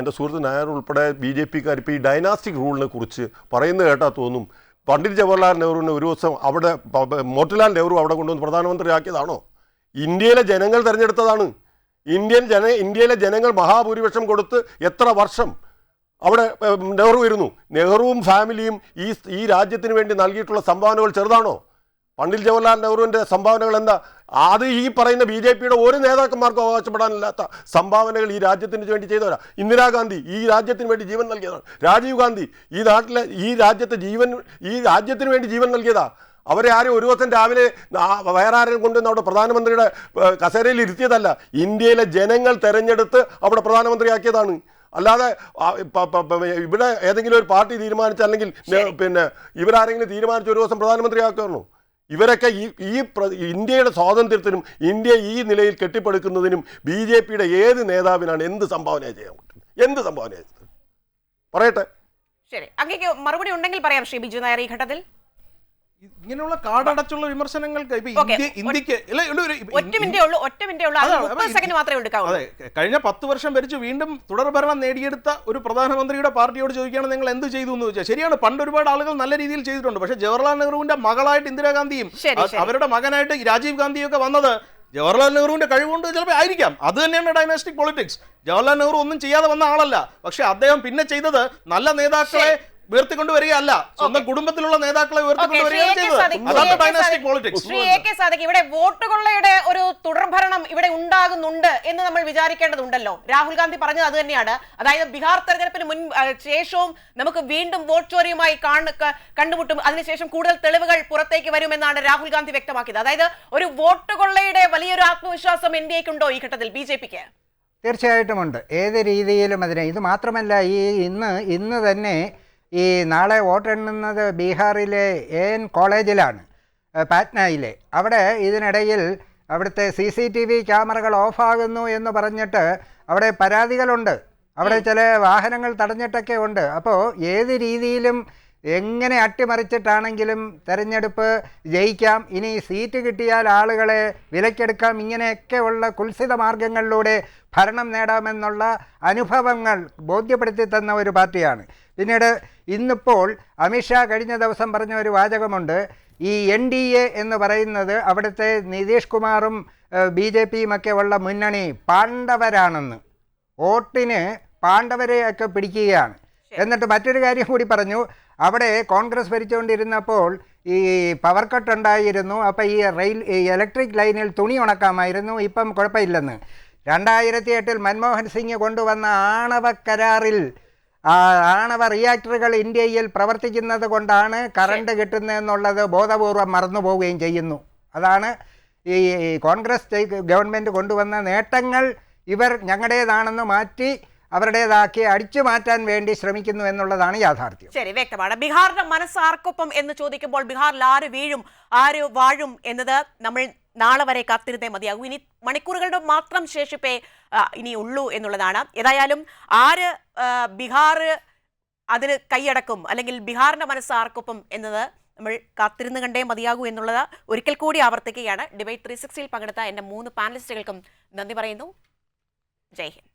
എൻ്റെ സുഹൃത്ത് നായർ ഉൾപ്പെടെ BJPക്കാർ ഇപ്പോൾ ഈ ഡൈനാസ്റ്റിക് റൂളിനെ കുറിച്ച് പറയുന്നത് കേട്ടാൽ തോന്നും പണ്ഡിറ്റ് ജവഹർലാൽ നെഹ്റുവിനെ ഒരു ദിവസം അവിടെ മോട്ടിലാൽ നെഹ്റു അവിടെ കൊണ്ടുവന്ന് പ്രധാനമന്ത്രിയാക്കിയതാണോ? ഇന്ത്യയിലെ ജനങ്ങൾ തിരഞ്ഞെടുത്തതാണ്. ഇന്ത്യയിലെ ജനങ്ങൾ മഹാഭൂരിപക്ഷം കൊടുത്ത് എത്ര വർഷം അവിടെ നെഹ്റു ഇരുന്നു. നെഹ്റുവും ഫാമിലിയും ഈ രാജ്യത്തിന് വേണ്ടി നൽകിയിട്ടുള്ള സംഭാവനകൾ ചെറുതാണോ? പണ്ഡിറ്റ് ജവഹർലാൽ നെഹ്റുവിൻ്റെ സംഭാവനകൾ എന്താ? അത് ഈ പറയുന്ന BJPയുടെ ഒരു നേതാക്കന്മാർക്കും അവകാശപ്പെടാനില്ലാത്ത സംഭാവനകൾ ഈ രാജ്യത്തിന് വേണ്ടി ചെയ്തവരാ. ഇന്ദിരാഗാന്ധി ഈ രാജ്യത്തിന് വേണ്ടി ജീവൻ നൽകിയതാണ്. രാജീവ് ഗാന്ധി ഈ രാജ്യത്തിന് വേണ്ടി ജീവൻ നൽകിയതാ. അവരെ ആരും ഒരു ദിവസം രാവിലെ വേറെ ആരെയും കൊണ്ടുവന്ന് അവിടെ പ്രധാനമന്ത്രിയുടെ കസേരയിൽ ഇരുത്തിയതല്ല. ഇന്ത്യയിലെ ജനങ്ങൾ തെരഞ്ഞെടുത്ത് അവിടെ പ്രധാനമന്ത്രിയാക്കിയതാണ്. അല്ലാതെ ഇവിടെ ഏതെങ്കിലും ഒരു പാർട്ടി തീരുമാനിച്ച അല്ലെങ്കിൽ പിന്നെ ഇവരാരെങ്കിലും തീരുമാനിച്ച ഒരു ദിവസം പ്രധാനമന്ത്രിയാക്കാറുണ്ടോ? ഇവരൊക്കെ ഈ ഇന്ത്യയുടെ സ്വാതന്ത്ര്യത്തിനും ഇന്ത്യ ഈ നിലയിൽ കെട്ടിപ്പടുക്കുന്നതിനും BJPയുടെ ഏത് നേതാവിനാണ് എന്ത് സംഭാവന ചെയ്യാൻ പറ്റും? എന്ത് സംഭാവന ചെയ്തത് പറയട്ടെ. ശരി, അങ്ങേക്ക് മറുപടി ഉണ്ടെങ്കിൽ പറയാം ശ്രീ ബിജു നായർ. ഈ ഘട്ടത്തിൽ ഇങ്ങനെയുള്ള കാടടച്ചുള്ള വിമർശനങ്ങൾക്ക് ഇന്ത്യക്ക് കഴിഞ്ഞ 10 വർഷം ഭരിച്ചു വീണ്ടും തുടർഭരണം നേടിയെടുത്ത ഒരു പ്രധാനമന്ത്രിയുടെ പാർട്ടിയോട് ചോദിക്കുകയാണ് നിങ്ങൾ എന്ത് ചെയ്തു എന്ന് ചോദിച്ചാൽ, ശരിയാണ്, പണ്ട് ഒരുപാട് ആളുകൾ നല്ല രീതിയിൽ ചെയ്തിട്ടുണ്ട്. പക്ഷേ ജവഹർലാൽ നെഹ്റുവിന്റെ മകളായിട്ട് ഇന്ദിരാഗാന്ധിയും അവരുടെ മകനായിട്ട് രാജീവ് ഗാന്ധിയും ഒക്കെ വന്നത് ജവഹർലാൽ നെഹ്റുവിന്റെ കഴിവുകൊണ്ട് ചിലപ്പോൾ ആയിരിക്കാം. അത് തന്നെയാണ് ഡൈനാസ്റ്റിക് പൊളിറ്റിക്സ്. ജവഹർലാൽ നെഹ്റു ഒന്നും ചെയ്യാതെ വന്ന ആളല്ല. പക്ഷെ അദ്ദേഹം പിന്നെ ചെയ്തത് നല്ല നേതാക്കളെ ഉയർത്തിക്കൊണ്ടുവരികയല്ല, സ്വന്തം കുടുംബത്തിലുള്ള നേതാക്കളെ ഉയർത്തിക്കൊണ്ടുവരികയാണ് ചെയ്തത്. അതാണ് dynastic politics. Shri AK Sadiq, ഇവിടെ വോട്ടുകൊള്ളയുടെ ഒരു തുടർഭരണം ഇവിടെ ഉണ്ടാകുന്നുണ്ട് എന്ന് നമ്മൾ വിചാരിക്കേണ്ടതുണ്ടല്ലോ. രാഹുൽ ഗാന്ധി പറഞ്ഞത് അത് തന്നെയാണ്. അതായത് ബീഹാർ തെരഞ്ഞെടുപ്പിന് ശേഷവും നമുക്ക് വീണ്ടും വോട്ട് ചോരിയുമായി കണ്ടുമുട്ടും, അതിനുശേഷം കൂടുതൽ തെളിവുകൾ പുറത്തേക്ക് വരുമെന്നാണ് രാഹുൽ ഗാന്ധി വ്യക്തമാക്കിയത്. അതായത് ഒരു വോട്ടുകൊള്ളയുടെ വലിയൊരു ആത്മവിശ്വാസം NDAക്കുണ്ടോ ഈ ഘട്ടത്തിൽ BJPക്ക്? തീർച്ചയായിട്ടുമുണ്ട്. ഏത് രീതിയിലും അതിനെ. ഇത് മാത്രമല്ല, ഇന്ന് തന്നെ ഈ നാളെ വോട്ടെണ്ണുന്നത് ബീഹാറിലെ AN കോളേജിലാണ്, പാറ്റ്നയിലെ. അവിടെ ഇതിനിടയിൽ അവിടുത്തെ CCTV ക്യാമറകൾ ഓഫാകുന്നു എന്ന് പറഞ്ഞിട്ട് അവിടെ പരാതികളുണ്ട്. അവിടെ ചില വാഹനങ്ങൾ തടഞ്ഞിട്ടൊക്കെ ഉണ്ട്. അപ്പോൾ ഏത് രീതിയിലും എങ്ങനെ അട്ടിമറിച്ചിട്ടാണെങ്കിലും തെരഞ്ഞെടുപ്പ് ജയിക്കാം, ഇനി സീറ്റ് കിട്ടിയാൽ ആളുകളെ വിലക്കെടുക്കാം, ഇങ്ങനെയൊക്കെ ഉള്ള കുൽസിത മാർഗങ്ങളിലൂടെ ഭരണം നേടാമെന്നുള്ള അനുഭവങ്ങൾ ബോധ്യപ്പെടുത്തി തന്ന ഒരു പാർട്ടിയാണ്. പിന്നീട് ഇന്നിപ്പോൾ അമിത്ഷാ കഴിഞ്ഞ ദിവസം പറഞ്ഞ ഒരു വാചകമുണ്ട്, ഈ NDA എന്ന് പറയുന്നത് അവിടുത്തെ നിതീഷ് കുമാറും BJPയും ഒക്കെ ഉള്ള മുന്നണി പാണ്ഡവരാണെന്ന്, വോട്ടിന് പാണ്ഡവരെയൊക്കെ പിടിക്കുകയാണ്. എന്നിട്ട് മറ്റൊരു കാര്യം കൂടി പറഞ്ഞു, അവിടെ കോൺഗ്രസ് ഭരിച്ചുകൊണ്ടിരുന്നപ്പോൾ ഈ പവർ കട്ട് ഉണ്ടായിരുന്നു, അപ്പോൾ ഈ ഇലക്ട്രിക് ലൈനിൽ തുണി ഉണക്കാമായിരുന്നു, ഇപ്പം കുഴപ്പമില്ലെന്ന്. 2008 മൻമോഹൻ സിംഗ് കൊണ്ടുവന്ന ആണവ കരാറിൽ ആണവ റിയാക്ടറുകൾ ഇന്ത്യയിൽ പ്രവർത്തിക്കുന്നത് കൊണ്ടാണ് കറണ്ട് കിട്ടുന്നതെന്നുള്ളത് ബോധപൂർവം മറന്നുപോവുകയും ചെയ്യുന്നു. അതാണ് ഈ കോൺഗ്രസ് ഗവൺമെൻറ് കൊണ്ടുവന്ന നേട്ടങ്ങൾ ഇവർ ഞങ്ങളുടേതാണെന്ന് മാറ്റി അവരുടേതാക്കി അടിച്ചു മാറ്റാൻ വേണ്ടി ശ്രമിക്കുന്നു എന്നുള്ളതാണ് യാഥാർത്ഥ്യം. ശരി, വ്യക്തമാണ്. ബീഹാറിന്റെ മനസ്സ് ആർക്കൊപ്പം എന്ന് ചോദിക്കുമ്പോൾ ബീഹാറിൽ ആര് വീഴും ആര് വാഴും എന്നത് നമ്മൾ നാളെ വരെ കാത്തിരുന്നേ മതിയാകും. ഇനി മണിക്കൂറുകളുടെ മാത്രം ശേഷിപ്പേ ഇനി ഉള്ളൂ എന്നുള്ളതാണ്. ഏതായാലും ആര് ബീഹാർ അതിന് കൈയടക്കും അല്ലെങ്കിൽ ബീഹാറിന്റെ മനസ്സ് ആർക്കൊപ്പം എന്നത് നമ്മൾ കാത്തിരുന്ന് കണ്ടേ മതിയാകൂ എന്നുള്ളത് ഒരിക്കൽ കൂടി ആവർത്തിക്കുകയാണ്. ഡിബേറ്റ് 360യിൽ പങ്കെടുത്ത എൻ്റെ 3 പാനലിസ്റ്റുകൾക്കും നന്ദി പറയുന്നു. ജയ് ഹിന്ദ്.